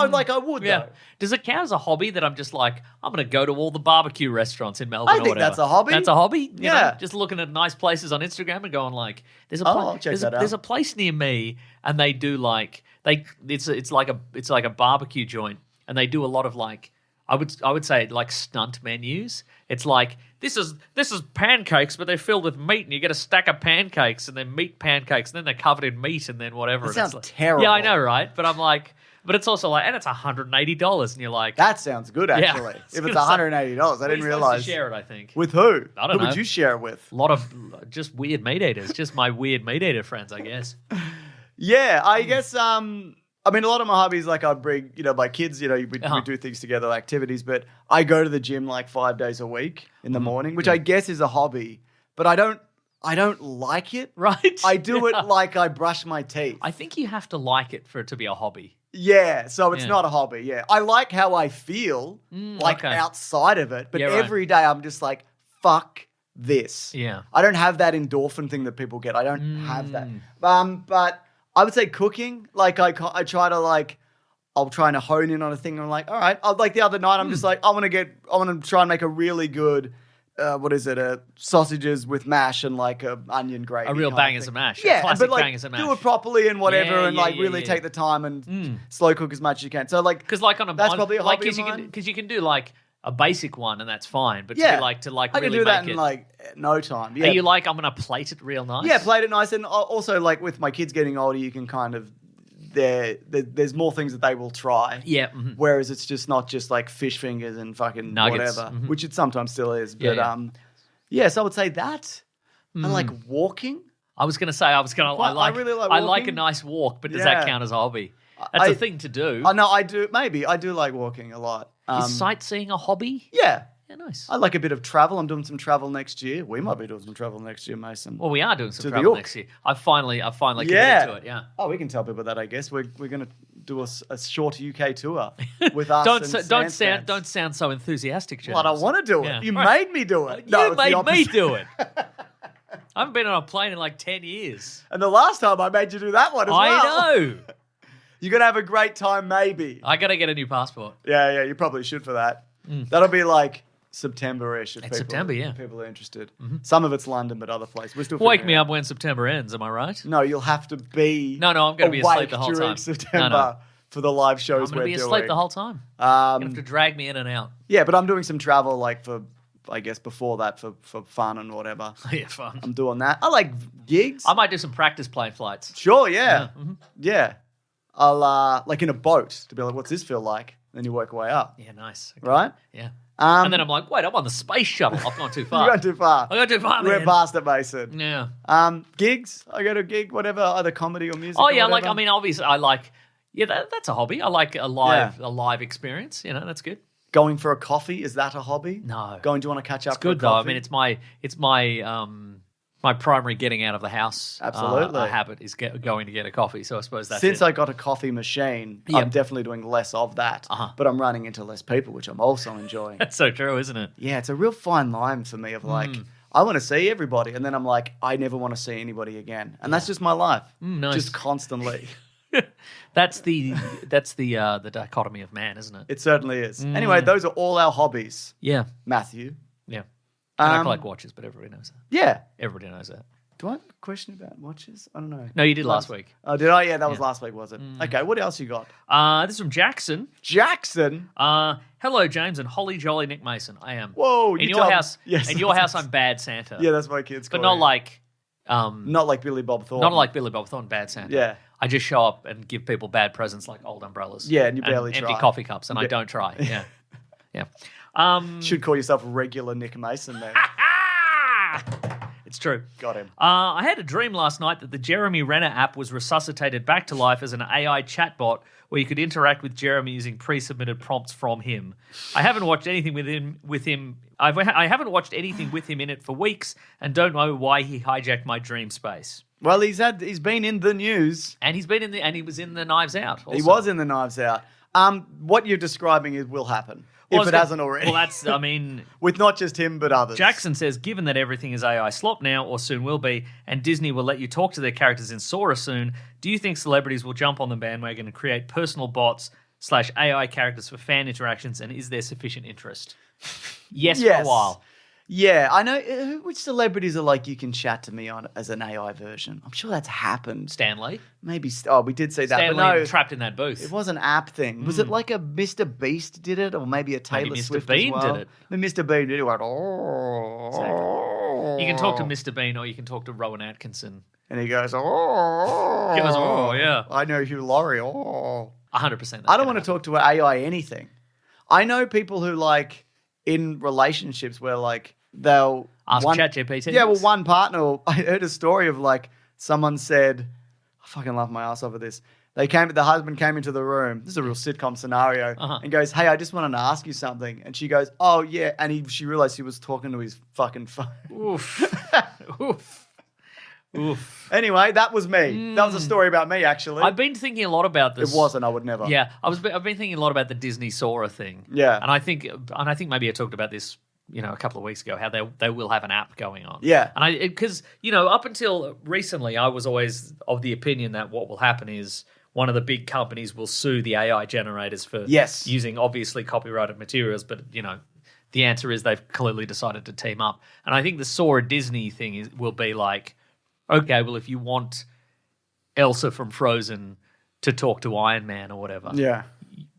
Like I would Yeah. though. Does it count as a hobby that I'm just like, I'm going to go to all the barbecue restaurants in Melbourne I or think whatever? that's a hobby. That's a hobby? You Yeah. know, just looking at nice places on Instagram and going like, there's a I'll check that out. there's a place near me and they do like, it's like a barbecue joint and they do a lot of like, I would say like stunt menus. It's like this is pancakes, but they're filled with meat, and you get a stack of pancakes, and then meat pancakes, and then they're covered in meat, and then whatever. That and sounds it's like, terrible. Yeah, I know, right? But I'm like, but it's also like, and it's $180, and you're like, That sounds good, Yeah. actually. If it's $180, I didn't We're supposed realize. to share it, I think. With who? I don't Who know. would you share it with? A lot of just weird meat eaters, just my weird meat eater friends, I guess. Yeah, I guess. A lot of my hobbies, like I bring, my kids. We do things together, activities. But I go to the gym like 5 days a week in the morning, which I guess is a hobby. But I don't like it. Right? I do it like I brush my teeth. I think you have to like it for it to be a hobby. Yeah, so it's Yeah. not a hobby. Yeah, I like how I feel, okay. outside of it. But Yeah, right. every day I'm just like, fuck this. Yeah. I don't have that endorphin thing that people get. I don't have that. But I would say cooking. Like I try to like, I'll try and hone in on a thing. And I'm like, all right. Like the other night, I'm just like, I want to try and make a really good, sausages with mash and like a onion gravy. A real bangers and mash. Yeah, Classic but like bangers and mash. do it properly and whatever, and like really yeah. take the time and slow cook as much as you can. So like, Because like that's probably a hobby of mine. Because you can do like a basic one and that's fine. But Yeah. I I can really do that make in it. like no time. Yeah, Are you like, I'm going to plate it real nice? yeah, played it nice, and also like with my kids getting older, you can kind of there's more things that they will try. Yeah. Whereas it's just not just like fish fingers and fucking Nuggets. whatever, which it sometimes still is. Yeah, But yeah. so I would say that. I like walking. I was going to say, I really like I like a walking. nice walk, but does Yeah. that count as a hobby? That's a thing to do. I know I do. Maybe I do like walking a lot. Is sightseeing a hobby? Yeah. Yeah, nice. I like a bit of travel. I'm doing some travel next year. We might be doing some travel next year, Mason. Well, we are doing some To the travel York. next year. I finally committed to it. Yeah. Oh, we can tell people that. I guess we're going to do a short UK tour with us. Don't sound so enthusiastic, James. Well, I don't want to do it. Yeah. You Right. made me do it. You No, it's the made me opposite. do it. I haven't been on a plane in like 10 years. And the last time I made you do that one as well. I know. You're going to have a great time, maybe. I got to get a new passport. Yeah, you probably should for that. That'll be like September-ish. It's September, yeah. People are interested. Some of it's London, but other places. We're still Wake figuring me it out. up when September ends, am I right? No, you'll have to be No, I'm going to be asleep awake the whole during time. September No. for the live I'm shows going we're to be doing. asleep the whole time. You have to drag me in and out. Yeah, but I'm doing some travel like for, I guess, before that for fun and whatever. Yeah, fun. I'm doing that. I like gigs. I might do some practice plane flights. Sure, yeah. Yeah. I'll, like in a boat to be like, what's this feel like? Then you work your way up, Yeah, nice. Okay. right? Yeah. And then I'm like, wait, I'm on the space shuttle. I've gone too far. You went too far. I got too far, We went man. past it, Mason. Yeah. Gigs. I go to a gig, whatever, either comedy or music. Oh or yeah, whatever. obviously, I like. Yeah, that's a hobby. I like a live experience. You know, that's good. Going for a coffee, is that a hobby? No. Do you want to catch up? It's good for a though. I coffee? mean, it's my primary getting out of the house. Absolutely. Habit is going to get a coffee. So I suppose that's Since it. I got a coffee machine, Yep. I'm definitely doing less of that. But I'm running into less people, which I'm also enjoying. That's so true, isn't it? Yeah, it's a real fine line for me of like, I want to see everybody, and then I'm like, I never want to see anybody again, and that's just my life, nice. just constantly. That's the dichotomy of man, isn't it? It certainly is. Anyway, those are all our hobbies, Yeah, Matthew. yeah. I don't collect watches, but everybody knows that. Yeah. Everybody knows that. Do I have a question about watches? I don't know. No, you did last week. Oh, did I? Yeah, that was last week, was it? Okay, what else you got? This is from Jackson. Jackson. Hello, James and Holly Jolly Nick Mason. I am. Whoa, In you your tell- house. Yes. In your house, I'm Bad Santa. Yeah, that's my kids. but call not you. like. Not like Billy Bob Thornton. Not like Billy Bob Thornton, Bad Santa. Yeah. I just show up and give people bad presents like old umbrellas. Yeah, and you barely empty try. coffee cups, and I don't try. Yeah. Yeah. Should call yourself regular Nick Mason then. It's true. Got him. I had a dream last night that the Jeremy Renner app was resuscitated back to life as an AI chatbot where you could interact with Jeremy using pre-submitted prompts from him. I haven't watched anything with him. I haven't watched anything with him in it for weeks and don't know why he hijacked my dream space. Well, he's been in the news. And he was in the Knives Out. Also. He was in the Knives Out. What you're describing will happen. Well, if it hasn't already. Well, that's, I mean... With not just him, but others. Jackson says, given that everything is AI slop now, or soon will be, and Disney will let you talk to their characters in Sora soon, do you think celebrities will jump on the bandwagon and create personal bots / AI characters for fan interactions, and is there sufficient interest? Yes, for a while. Yeah, I know. Which celebrities are like, you can chat to me on as an AI version? I'm sure that's happened. Stanley. Maybe. We did say that. Stanley but no, trapped in that booth. it was an app thing. Was it like a Mr. Beast did it, or maybe a Taylor Mr. Swift Bean as well? did it. Maybe Mr. Bean did it. Went, oh. You can talk to Mr. Bean or you can talk to Rowan Atkinson. And he goes, oh. He goes, oh, yeah. I know Hugh Laurie. Oh. 100%. I don't want to talk to AI anything. I know people who like in relationships where like they'll ask ChatGPT. Yeah, well, one partner. I heard a story of like someone said, I fucking laugh my ass over this. The husband came into the room. This is a real sitcom scenario, and goes, "Hey, I just wanted to ask you something." And she goes, "Oh yeah," and she realized he was talking to his fucking phone. Oof. Oof. Oof. Anyway, that was me. That was a story about me, actually. I've been thinking a lot about this. It wasn't. I would never. Yeah, I've been thinking a lot about the Disney Sora thing. Yeah. and I think maybe I talked about this, a couple of weeks ago, how they will have an app going on. Yeah. And because up until recently, I was always of the opinion that what will happen is one of the big companies will sue the AI generators for Yes. using obviously copyrighted materials, but the answer is they've clearly decided to team up. And I think the Sora Disney thing will be like, okay, well, if you want Elsa from Frozen to talk to Iron Man or whatever, Yeah.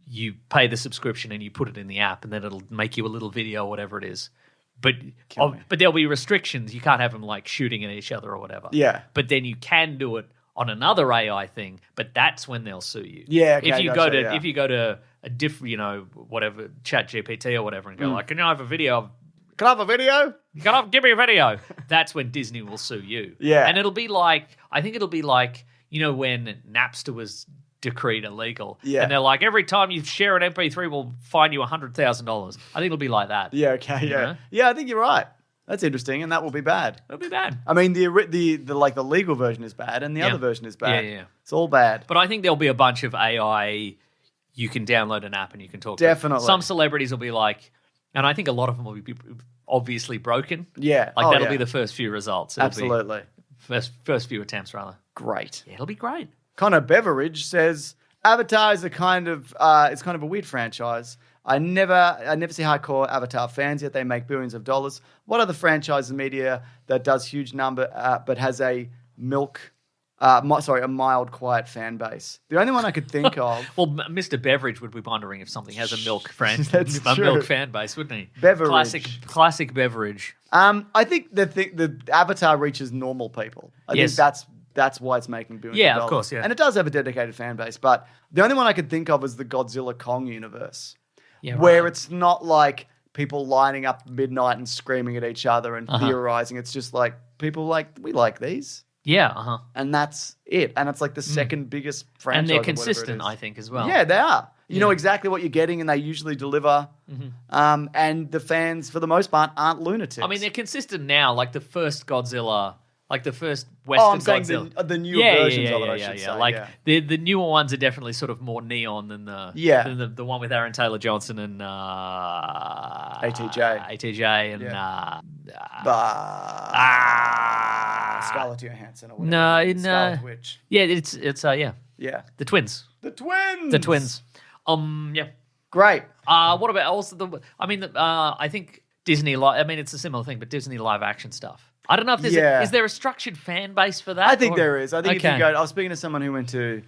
you pay the subscription and you put it in the app, and then it'll make you a little video or whatever it is. But there'll be restrictions. You can't have them like shooting at each other or whatever. Yeah. But then you can do it on another AI thing, but that's when they'll sue you. Yeah, okay, if you gotcha, go to yeah. if you go to a different, whatever, Chat GPT or whatever, and go like, can I have a video? Can I have a video? Give me a video. That's when Disney will sue you. Yeah. And it'll be like, I think it'll be like, when Napster was decreed illegal. Yeah. And they're like, every time you share an MP3, we'll fine you $100,000. I think it'll be like that. Yeah, okay, yeah. know? Yeah, I think you're right. That's interesting, and that will be bad. It'll be bad. I mean, the legal version is bad, and the other version is bad. Yeah. It's all bad. But I think there'll be a bunch of AI. You can download an app and you can talk Definitely. to. Some celebrities will be like, and I think a lot of them will be obviously broken. Yeah. Like that'll yeah. be the first few results. It'll Absolutely. be first few attempts, rather. Great. Yeah, it'll be great. Connor Beveridge says Avatar is it's kind of a weird franchise. I never see hardcore Avatar fans, yet they make billions of dollars. What other franchise in media that does huge number but has a mild, quiet fan base? The only one I could think of. Well, Mr. Beveridge would be wondering if something has a milk fan base, wouldn't he? Beveridge. Classic Beveridge. I think the Avatar reaches normal people. I think that's why it's making billions of dollars. Yeah, of course, yeah. And it does have a dedicated fan base, but the only one I could think of is the Godzilla Kong universe. Yeah, where right. it's not like people lining up at midnight and screaming at each other and theorizing. It's just like people we like these. Yeah, And that's it. And it's like the second biggest franchise. And they're or whatever it consistent, is. I think, as well. Yeah, they are. You know exactly what you're getting, and they usually deliver. And the fans, for the most part, aren't lunatics. I mean, they're consistent now. Like the first Godzilla, like the first Western I'm saying Godzilla. the newer versions of it, I should say. Like yeah. the newer ones are definitely sort of more neon than the one with Aaron Taylor Johnson and ATJ and Scarlett Johansson or whatever. Scarlet Witch. Yeah, it's Yeah. the twins. The twins. Yeah. Great. What about also I think Disney. It's a similar thing, but Disney live action stuff. I don't know if is there a structured fan base for that? I think there is. I think if you go, I was speaking to someone who went to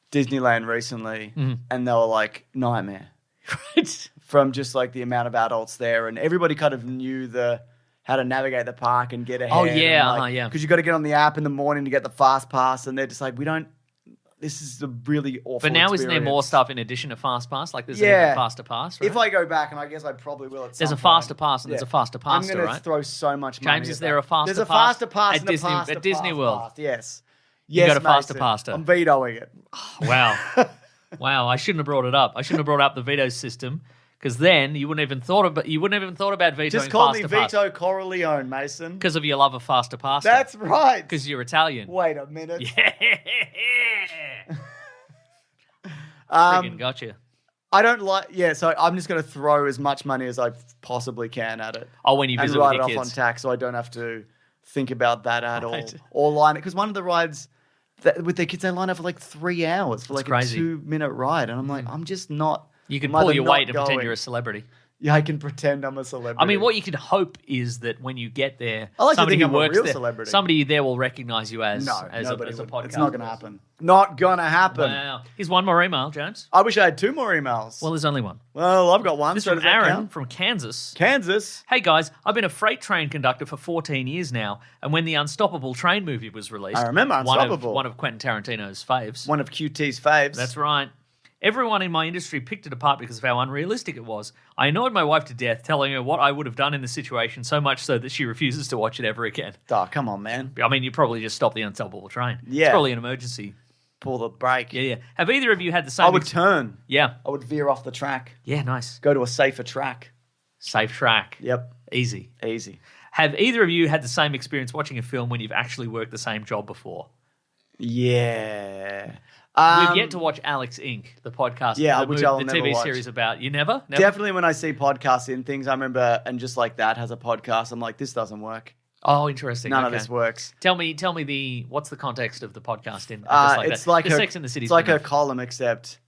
Disneyland recently, and they were like, nightmare. Right. From just like the amount of adults there, and everybody kind of knew how to navigate the park and get ahead. Oh yeah, Because you got to get on the app in the morning to get the fast pass, and they're just like, this is a really awful But now experience. isn't there more stuff in addition to Fast Pass? Like there's a Faster Pass, right? If I go back, and I guess I probably will at some There's a point. Faster Pass and there's a Faster Pass, I'm going right? to throw so much money James, at is there that. a Faster There's a Pass Faster Pass at and a Disney- Faster at Disney Pass World? Pass. Yes. You Yes, got a Faster Mason. Paster. I'm vetoing it. Wow. Wow, I shouldn't have brought it up. I shouldn't have brought up the veto system, because then you wouldn't have even thought about vetoing Just call me Faster Pass. Vito Corleone, Mason. Because of your love of Faster Pass. That's right. Because you're Italian. Wait a minute. Yeah. Friggin' gotcha. I don't like. Yeah, so I'm just going to throw as much money as I possibly can at it. Oh, when you and visit write with it your off kids. on tax, so I don't have to think about that at Right. all. Or line it because one of the rides with their kids, they line up for like 3 hours for like crazy. a 2-minute ride, and I'm like, I'm just not. You can I'm pull either your not weight and pretend going- you're a celebrity. Yeah, I can pretend I'm a celebrity. I mean, what you could hope is that when you get there, I like to somebody think who I'm a works real there, celebrity. somebody there will recognize you as nobody a would. podcast. It's not going to happen. Not going to happen. Wow. Here's one more email, Jones. I wish I had 2 more emails. Well, there's only one. Well, I've got one. This so is from does that Aaron count? from Kansas. Kansas. Hey guys, I've been a freight train conductor for 14 years now, and when the Unstoppable Train movie was released, I remember Unstoppable. one of Quentin Tarantino's faves. One of QT's faves. That's right. Everyone in my industry picked it apart because of how unrealistic it was. I annoyed my wife to death, telling her what I would have done in the situation, so much so that she refuses to watch it ever again. Oh, come on, man. I mean, you probably just stop the Unstoppable Train. Yeah. It's probably an emergency. Pull the brake. Yeah. Have either of you had the same... I would turn. Yeah. I would veer off the track. Yeah, nice. Go to a safer track. Safe track. Yep. Easy. Easy. Have either of you had the same experience watching a film when you've actually worked the same job before? Yeah. We've yet to watch Alex Inc., the podcast. Yeah, the which I'll never TV watch. series about. You never? Definitely when I see podcasts in things, I remember, and just like that has a podcast, I'm like, this doesn't work. Oh, interesting. None of Okay. this works. Tell me what's the context of the podcast in It's that? like the Sex in the City. It's like her column, except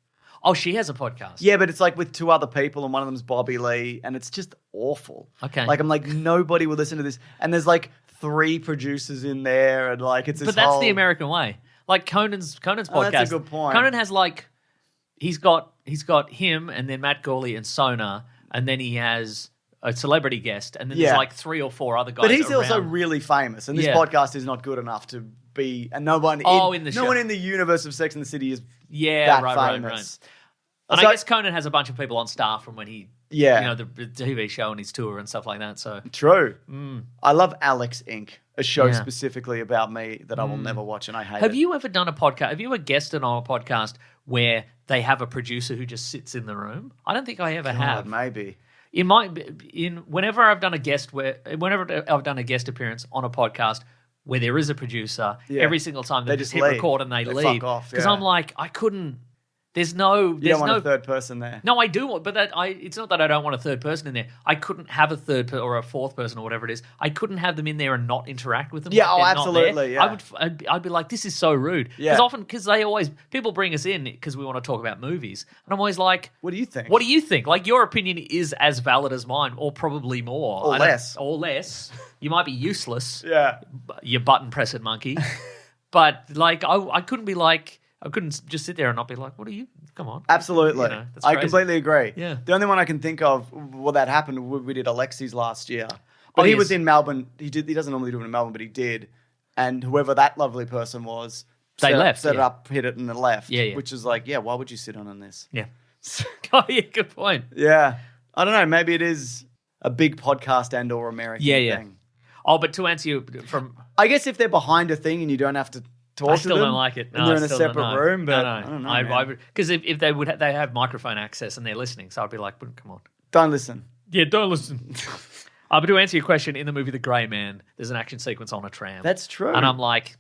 Oh, she has a podcast. yeah, but it's like with two other people, and one of them's Bobby Lee, and it's just awful. Okay. Like I'm like nobody will listen to this, and there's like 3 producers in there, and like it's this But that's whole... the American way. Like Conan's podcast. Oh, that's a good point. Conan has like he's got him and then Matt Gawley and Sona, and then he has a celebrity guest, and then Yeah. there's like 3 or 4 other guys. But he's around. also really famous, and this Yeah. podcast is not good enough to be. And no one, in the no show. one in the universe of Sex and the City is Yeah, that right. famous. And So- I guess Conan has a bunch of people on staff from when he, Yeah. the TV show and his tour and stuff like that. So True. I love Alex Inc., a show Yeah. specifically about me that I will never watch, and I hate have it. you ever done a podcast? Have you ever guested on a podcast where they have a producer who just sits in the room? I don't think I ever have. Maybe. Whenever I've done a guest appearance on a podcast where there is a producer, Yeah. every single time they just hit leave. record and they They leave fuck off, because yeah. I'm like I couldn't. There's no. You There's don't want no a third person there. No, I do, but it's not that I don't want a third person in there. I couldn't have a third or a fourth person or whatever it is. I couldn't have them in there and not interact with them. Yeah, like oh, they're not there. absolutely, yeah. I'd be like, this is so rude. Yeah. Because people bring us in because we want to talk about movies, and I'm always like, What do you think? what do you think? Like your opinion is as valid as mine, or probably more, Or less. Or less. You might be useless. Yeah. You button pressing monkey. But like, I couldn't be like. I couldn't just sit there and not be like, what are you? Come on. Absolutely. That's I crazy. completely agree. Yeah. The only one I can think of, that happened, we did Alexi's last year. But he was in Melbourne. He doesn't normally do it in Melbourne, but he did. And whoever that lovely person was, They left, set it yeah. up, hit it, and then left. Yeah, yeah. Which is like, why would you sit on this? Yeah. Oh, yeah, good point. Yeah. I don't know. Maybe it is a big podcast and or American thing. Oh, but to answer you from... I guess if they're behind a thing and you don't have to talk I to still them, don't like it. No, and they're in I a still separate don't know. room, but No. I don't know. Because if they would, they have microphone access and they're listening, so I'd be like, come on. Don't listen. Yeah, don't listen. But to answer your question, in the movie The Grey Man, there's an action sequence on a tram. That's true. And I'm like,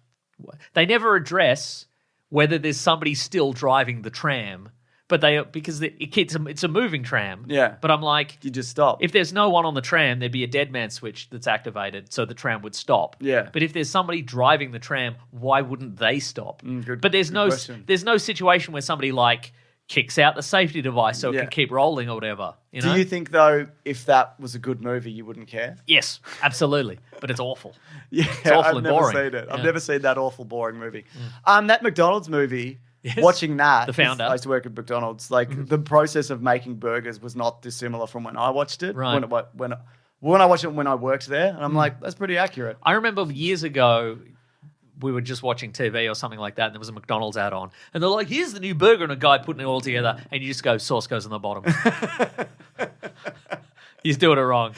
they never address whether there's somebody still driving the tram, but it's a moving tram. Yeah. But I'm like, You just stop. if there's no one on the tram, there'd be a dead man switch that's activated, so the tram would stop. Yeah. But if there's somebody driving the tram, why wouldn't they stop? But there's no question. situation where somebody like kicks out the safety device so it Yeah. can keep rolling or whatever. You know? Do you think, though, if that was a good movie, you wouldn't care? Yes, absolutely. But it's awful. Yeah, awful I've and never boring. seen it. I've Yeah. never seen that awful, boring movie. That McDonald's movie, Yes. watching that, The Founder. I used to work at McDonald's. Like, the process of making burgers was not dissimilar from when I watched it. Right. When I watched it when I worked there, and I'm like, that's pretty accurate. I remember years ago, we were just watching TV or something like that, and there was a McDonald's ad on. And they're like, here's the new burger, and a guy putting it all together, and you just go, sauce goes on the bottom. He's doing it wrong.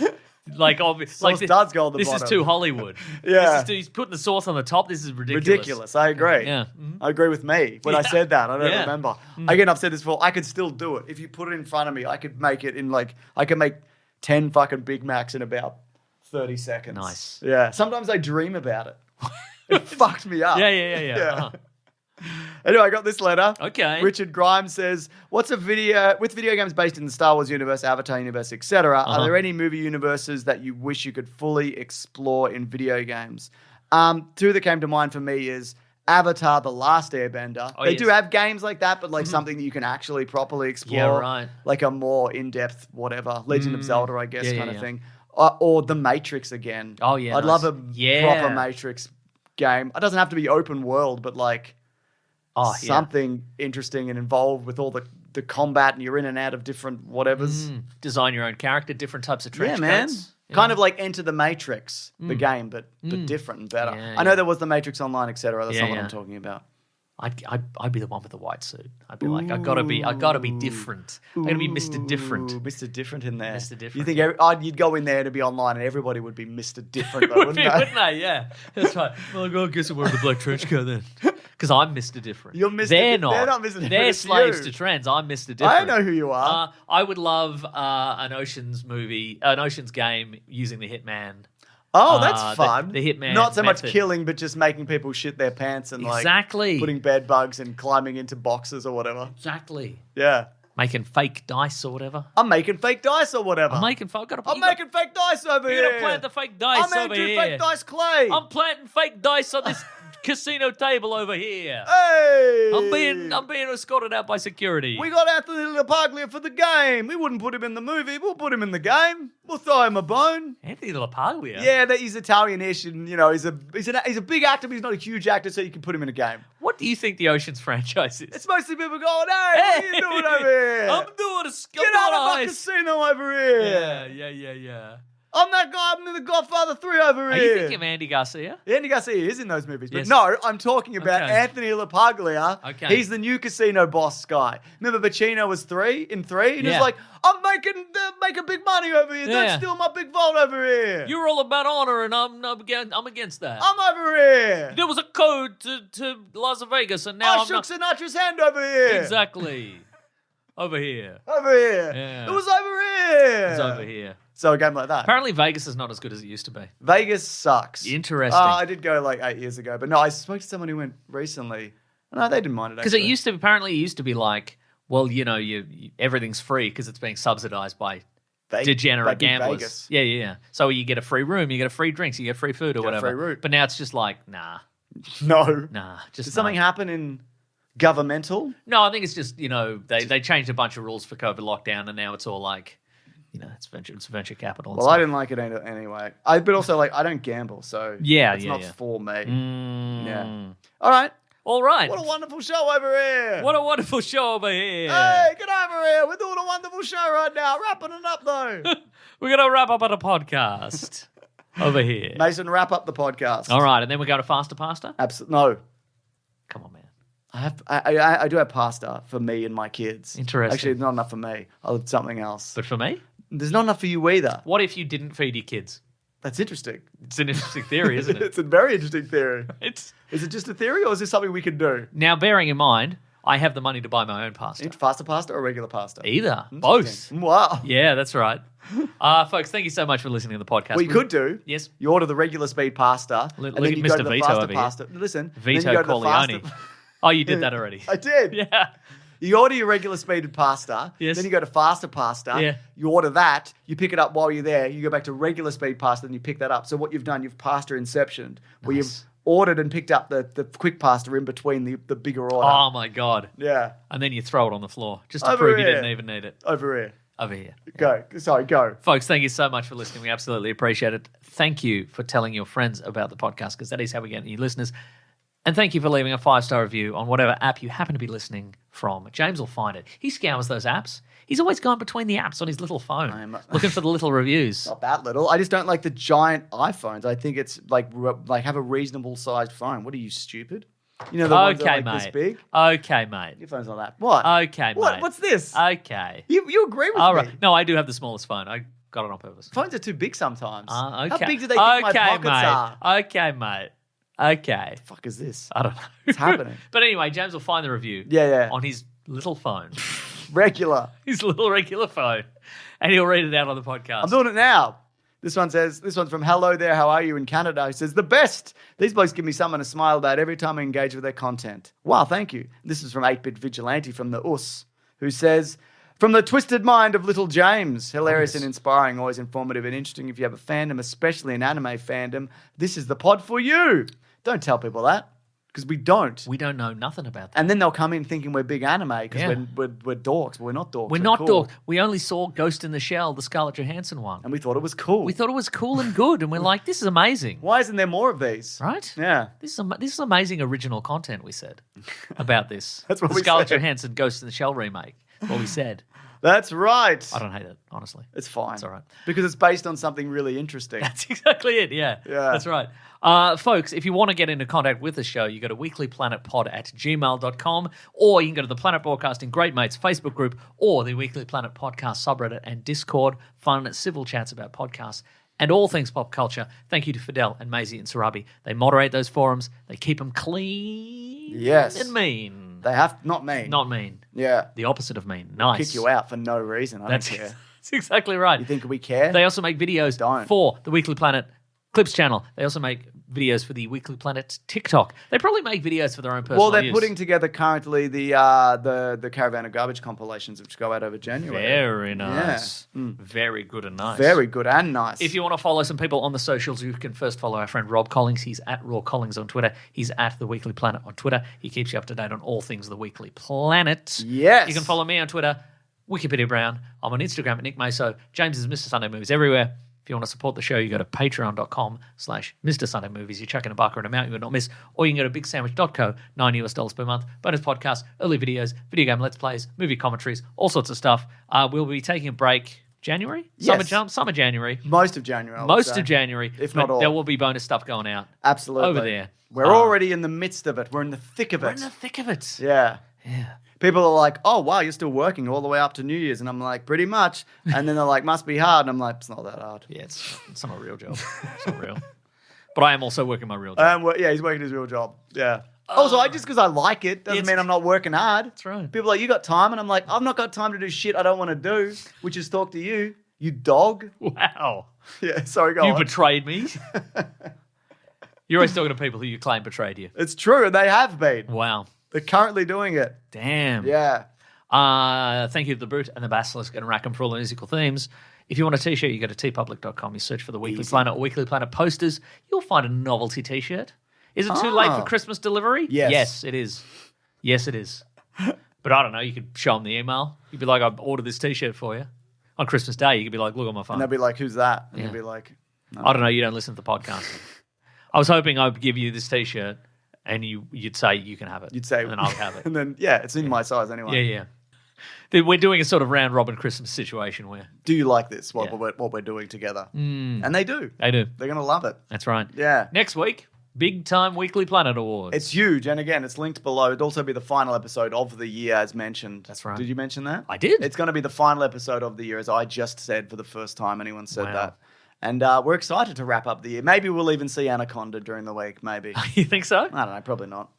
Like, Sauce does go on the this bottom. is too Hollywood. Yeah. He's putting the sauce on the top. This is ridiculous. Ridiculous. I agree. Yeah. I agree with me. When I said that, I don't Yeah. remember. Again, I've said this before. I could still do it. If you put it in front of me, I could make it in I could make 10 fucking Big Macs in about 30 seconds. Nice. Yeah. Sometimes I dream about it. It fucked me up. Yeah. Uh-huh. Anyway, I got this letter. Okay. Richard Grimes says, with video games based in the Star Wars universe, Avatar universe, etc., are there any movie universes that you wish you could fully explore in video games? Two that came to mind for me is Avatar: The Last Airbender. They do have games like that, but something that you can actually properly explore. Yeah, right. Like a more in-depth whatever. Legend of Zelda, I guess, kind of yeah. thing. Or The Matrix again. Oh, yeah, I'd nice. love a proper Matrix game. It doesn't have to be open world, but something interesting and involved with all the combat, and you're in and out of different whatevers. Design your own character, different types of trench Yeah, man. coats. Yeah. Kind of like Enter the Matrix, the game, but different and better. Yeah, I know there was the Matrix Online, etc. That's Yeah, not what yeah. I'm talking about. I'd be the one with the white suit. I'd be like, I gotta be different. I'm gonna be Mr. Different. Ooh, Mr. Different in there. Mr. Different. You think you'd go in there to be online and everybody would be Mr. Different, though, wouldn't they? Wouldn't they? Yeah, that's right. Well, I guess I'm wearing the black trench coat then, because I'm Mr. Different. You're Mr. They're Di- not. they're not Mr. Different, They're it's slaves you. to trends. I'm Mr. Different. I know who you are. I would love an Ocean's game using the Hitman. That's fun. the Hitman Not so much method. killing, but just making people shit their pants and Exactly. putting bed bugs and climbing into boxes or whatever. Exactly. Yeah. Making fake dice or whatever. I'm making fake dice or whatever. I'm making fake dice over here. You gotta plant the fake dice I'm over making here. fake dice clay. I'm planting fake dice on this casino table over here. Hey! I'm being escorted out by security. We got Anthony LaPaglia for the game. We wouldn't put him in the movie. We'll put him in the game. We'll throw him a bone. Anthony LaPaglia? Yeah, that he's Italian-ish, and he's a big actor, but he's not a huge actor, so you can put him in a game. What do you think the Oceans franchise is? It's mostly people going, "Hey, what are you doing over here? I'm doing a Get out of my casino over here." Yeah. I'm that guy. I'm in The Godfather 3 over Are here. you thinking of Andy Garcia? Andy Garcia is in those movies. But Yes. no, I'm talking about Okay. Anthony LaPaglia. Okay. He's the new casino boss guy. Remember Pacino was in 3? And he Yeah. was like, I'm making big money over here. Yeah. Don't steal my big vault over here. You're all about honor, and I'm against that. I'm over here. There was a code to Las Vegas, and now I I'm shook not... Sinatra's hand over here. Exactly. Over here. Over here. Yeah. It was over here. It's over here. So a game like that. Apparently Vegas is not as good as it used to be. Vegas sucks. Interesting. I did go like 8 years ago, but no, I spoke to someone who went recently. No, they didn't mind it Because actually. it used to be like, well, you everything's free because it's being subsidized by degenerate big gamblers. Vegas. Yeah. So you get a free room, you get a free drinks, you get free food or Get a whatever. free route. But now it's just like, nah, No. just Did something happen in governmental? No, I think it's just, they changed a bunch of rules for COVID lockdown, and now it's all like, it's venture capital. And Well, stuff. I didn't like it anyway. But also, I don't gamble, so it's not for me. Yeah. All right. All right. What a wonderful show over here. What a wonderful show over here. Hey, get over here. We're doing a wonderful show right now. Wrapping it up, though. We're going to wrap up on a podcast over here. Mason, wrap up the podcast. All right, and then we go to Faster Pasta? Absolutely. No. Come on, man. I do have pasta for me and my kids. Interesting. Actually, not enough for me. I'll have something else. But for me? There's not enough for you either. What if you didn't feed your kids? That's interesting. It's an interesting theory, isn't it? It's a very interesting theory. It's Is it just a theory, or is this something we can do? Now, bearing in mind, I have the money to buy my own pasta. Faster pasta or regular pasta? Either. Both. Wow. Yeah, that's right. Folks, thank you so much for listening to the podcast. What you could do, Yes. you order the regular speed pasta, Look and then at you go Mr. to the Vito faster over here. pasta. Listen, then Vito you go to the Corleone. faster- Oh, you did that already. I did. Yeah. You order your regular speeded pasta, Yes. then you go to faster pasta, Yeah. you order that, you pick it up while you're there, you go back to regular speed pasta, and you pick that up. So what you've done, you've pasta inceptioned, where you've ordered and picked up the quick pasta in between the bigger order. Oh, my God. Yeah. And then you throw it on the floor just to Over prove you here. didn't even need it. Over here. Over here. Go. Sorry, go. Folks, thank you so much for listening. We absolutely appreciate it. Thank you for telling your friends about the podcast, because that is how we get new listeners. And thank you for leaving a 5-star review on whatever app you happen to be listening from. James will find it. He scours those apps. He's always going between the apps on his little phone, looking for the little reviews. Not that little. I just don't like the giant iPhones. I think it's like have a reasonable sized phone. What are you, stupid? You know the ones that are like this big? Okay, mate. Your phone's not that. What? Okay, What? mate. What's this? Okay. You agree with All me? right. No, I do have the smallest phone. I got it on purpose. Phones are too big sometimes. Okay. How big do they think my pockets mate. are? Okay, mate. Okay. The fuck is this? I don't know. What's happening? But anyway, James will find the review Yeah. on his little phone, Regular. his little regular phone, and he'll read it out on the podcast. I'm doing it now. This one's from Hello There, How Are You in Canada. He says, the best. These blokes give me something to smile about every time I engage with their content. Wow, thank you. This is from 8-Bit Vigilante from the US, who says, from the twisted mind of little James, hilarious and inspiring, always informative and interesting. If you have a fandom, especially an anime fandom, this is the pod for you. Don't tell people that, because we don't. We don't know nothing about that. And then they'll come in thinking we're big anime because Yeah. we're dorks. But we're not dorks. We're not cool. dork. We only saw Ghost in the Shell, the Scarlett Johansson one. And we thought it was cool. We thought it was cool and good, and we're like, this is amazing. Why isn't there more of these? Right? Yeah. This is amazing original content, we said, about this. That's what the we Scarlett said. Johansson Ghost in the Shell remake. That's what we said. That's right. I don't hate it, honestly. It's fine. It's all right. Because it's based on something really interesting. That's exactly it, yeah. That's right. Folks, if you want to get into contact with the show, you go to weeklyplanetpod@gmail.com, or you can go to the Planet Broadcasting Great Mates Facebook group, or the Weekly Planet Podcast subreddit and Discord. Fun, civil chats about podcasts and all things pop culture. Thank you to Fidel and Maisie and Sarabi. They moderate those forums. They keep them clean Yes. and mean. They have not mean. Not mean. Yeah. The opposite of mean. Nice. Kick you out for no reason. I That's, don't care. that's exactly right. You think we care? They also make videos Don't. for the Weekly Planet Clips channel. They also make videos for the Weekly Planet TikTok. They probably make videos for their own personal Well, they're use. putting together currently the Caravan of Garbage compilations, which go out over January. Very nice. Very good and nice. Very good and nice. If you want to follow some people on the socials, you can first follow our friend Rob Collins. He's at Raw Collins on Twitter. He's at The Weekly Planet on Twitter. He keeps you up to date on all things The Weekly Planet. Yes. You can follow me on Twitter, Wikipedia Brown. I'm on Instagram at Nick Maso. James is Mr. Sunday Movies everywhere. If you want to support the show, you go to patreon.com/Mr. Sunday Movies. You chuck in a buck or an amount you would not miss. Or you can go to bigsandwich.co, $9 per month. Bonus podcasts, early videos, video game let's plays, movie commentaries, all sorts of stuff. We'll be taking a break January? Yes. Summer January. Most of January, I would Most say. of January. If not all. There will be bonus stuff going out. Absolutely. Over there. We're already in the midst of it. We're in the thick of We're it. in the thick of it. Yeah. Yeah. People are like, oh, wow, you're still working all the way up to New Year's. And I'm like, pretty much. And then they're like, must be hard. And I'm like, it's not that hard. Yeah, it's not a real job. It's not real. But I am also working my real job. Yeah, he's working his real job. Yeah. Also, just because I like it doesn't mean I'm not working hard. That's right. People are like, you got time? And I'm like, I've not got time to do shit I don't want to do, which is talk to you, you dog. Wow. Yeah, sorry, go You on. betrayed me. You're always talking to people who you claim betrayed you. It's true, and they have been. Wow. They're currently doing it. Damn. Yeah. Thank you to The Brute and The Basilisk and Rackham for all the musical themes. If you want a t-shirt, you go to tpublic.com. You search for The Weekly Planet or Weekly Planet posters. You'll find a novelty t-shirt. Is it too late for Christmas delivery? Yes. Yes, it is. Yes, it is. But I don't know. You could show them the email. You'd be like, I've ordered this t-shirt for you. On Christmas Day, you could be like, look on my phone. And they'll be like, who's that? And Yeah. you'll be like, no. I don't know. You don't listen to the podcast. I was hoping I'd give you this t-shirt and you'd say you can have it. You'd say, and then I'll have it. And then, yeah, it's in my size anyway. Yeah. We're doing a sort of round robin Christmas situation where Do you like this, what, Yeah. what we're doing together? And they do. they do. They're going to love it. That's right. Yeah. Next week, big time Weekly Planet Awards. It's huge. And again, it's linked below. It'll also be the final episode of the year, as mentioned. That's right. Did you mention that? I did. It's going to be the final episode of the year, as I just said for the first time anyone said Wow. that. And we're excited to wrap up the year. Maybe we'll even see Anaconda during the week, maybe. You think so? I don't know, probably not.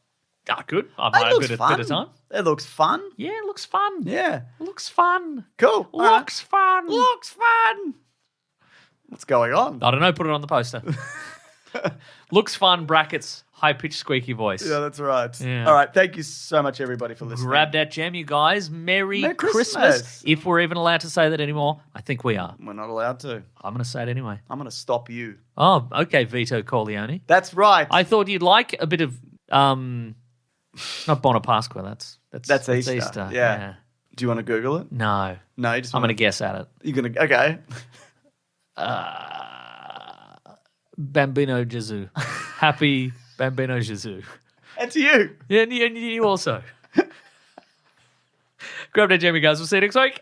Good. I It might have looks a bit fun. of time. It looks fun. Yeah, it looks fun. Yeah. Looks fun. Cool. All right. Looks fun. Looks fun. What's going on? I don't know. Put it on the poster. Looks fun, brackets, high-pitched squeaky voice. Yeah, that's right. Yeah. All right. Thank you so much, everybody, for listening. Grab that gem, you guys. Merry Merry Christmas. Christmas. If we're even allowed to say that anymore, I think we are. We're not allowed to. I'm going to say it anyway. I'm going to stop you. Oh, okay, Vito Corleone. That's right. I thought you'd like a bit of, not Bonapasqua, That's Easter. Yeah. Do you want to Google it? No, No, you just I'm want going to guess at it. You're going to... Okay. Bambino Gesù. Happy Bambino Gesù. That's you. Yeah, and you also. Grab that, Jamie, guys. We'll see you next week.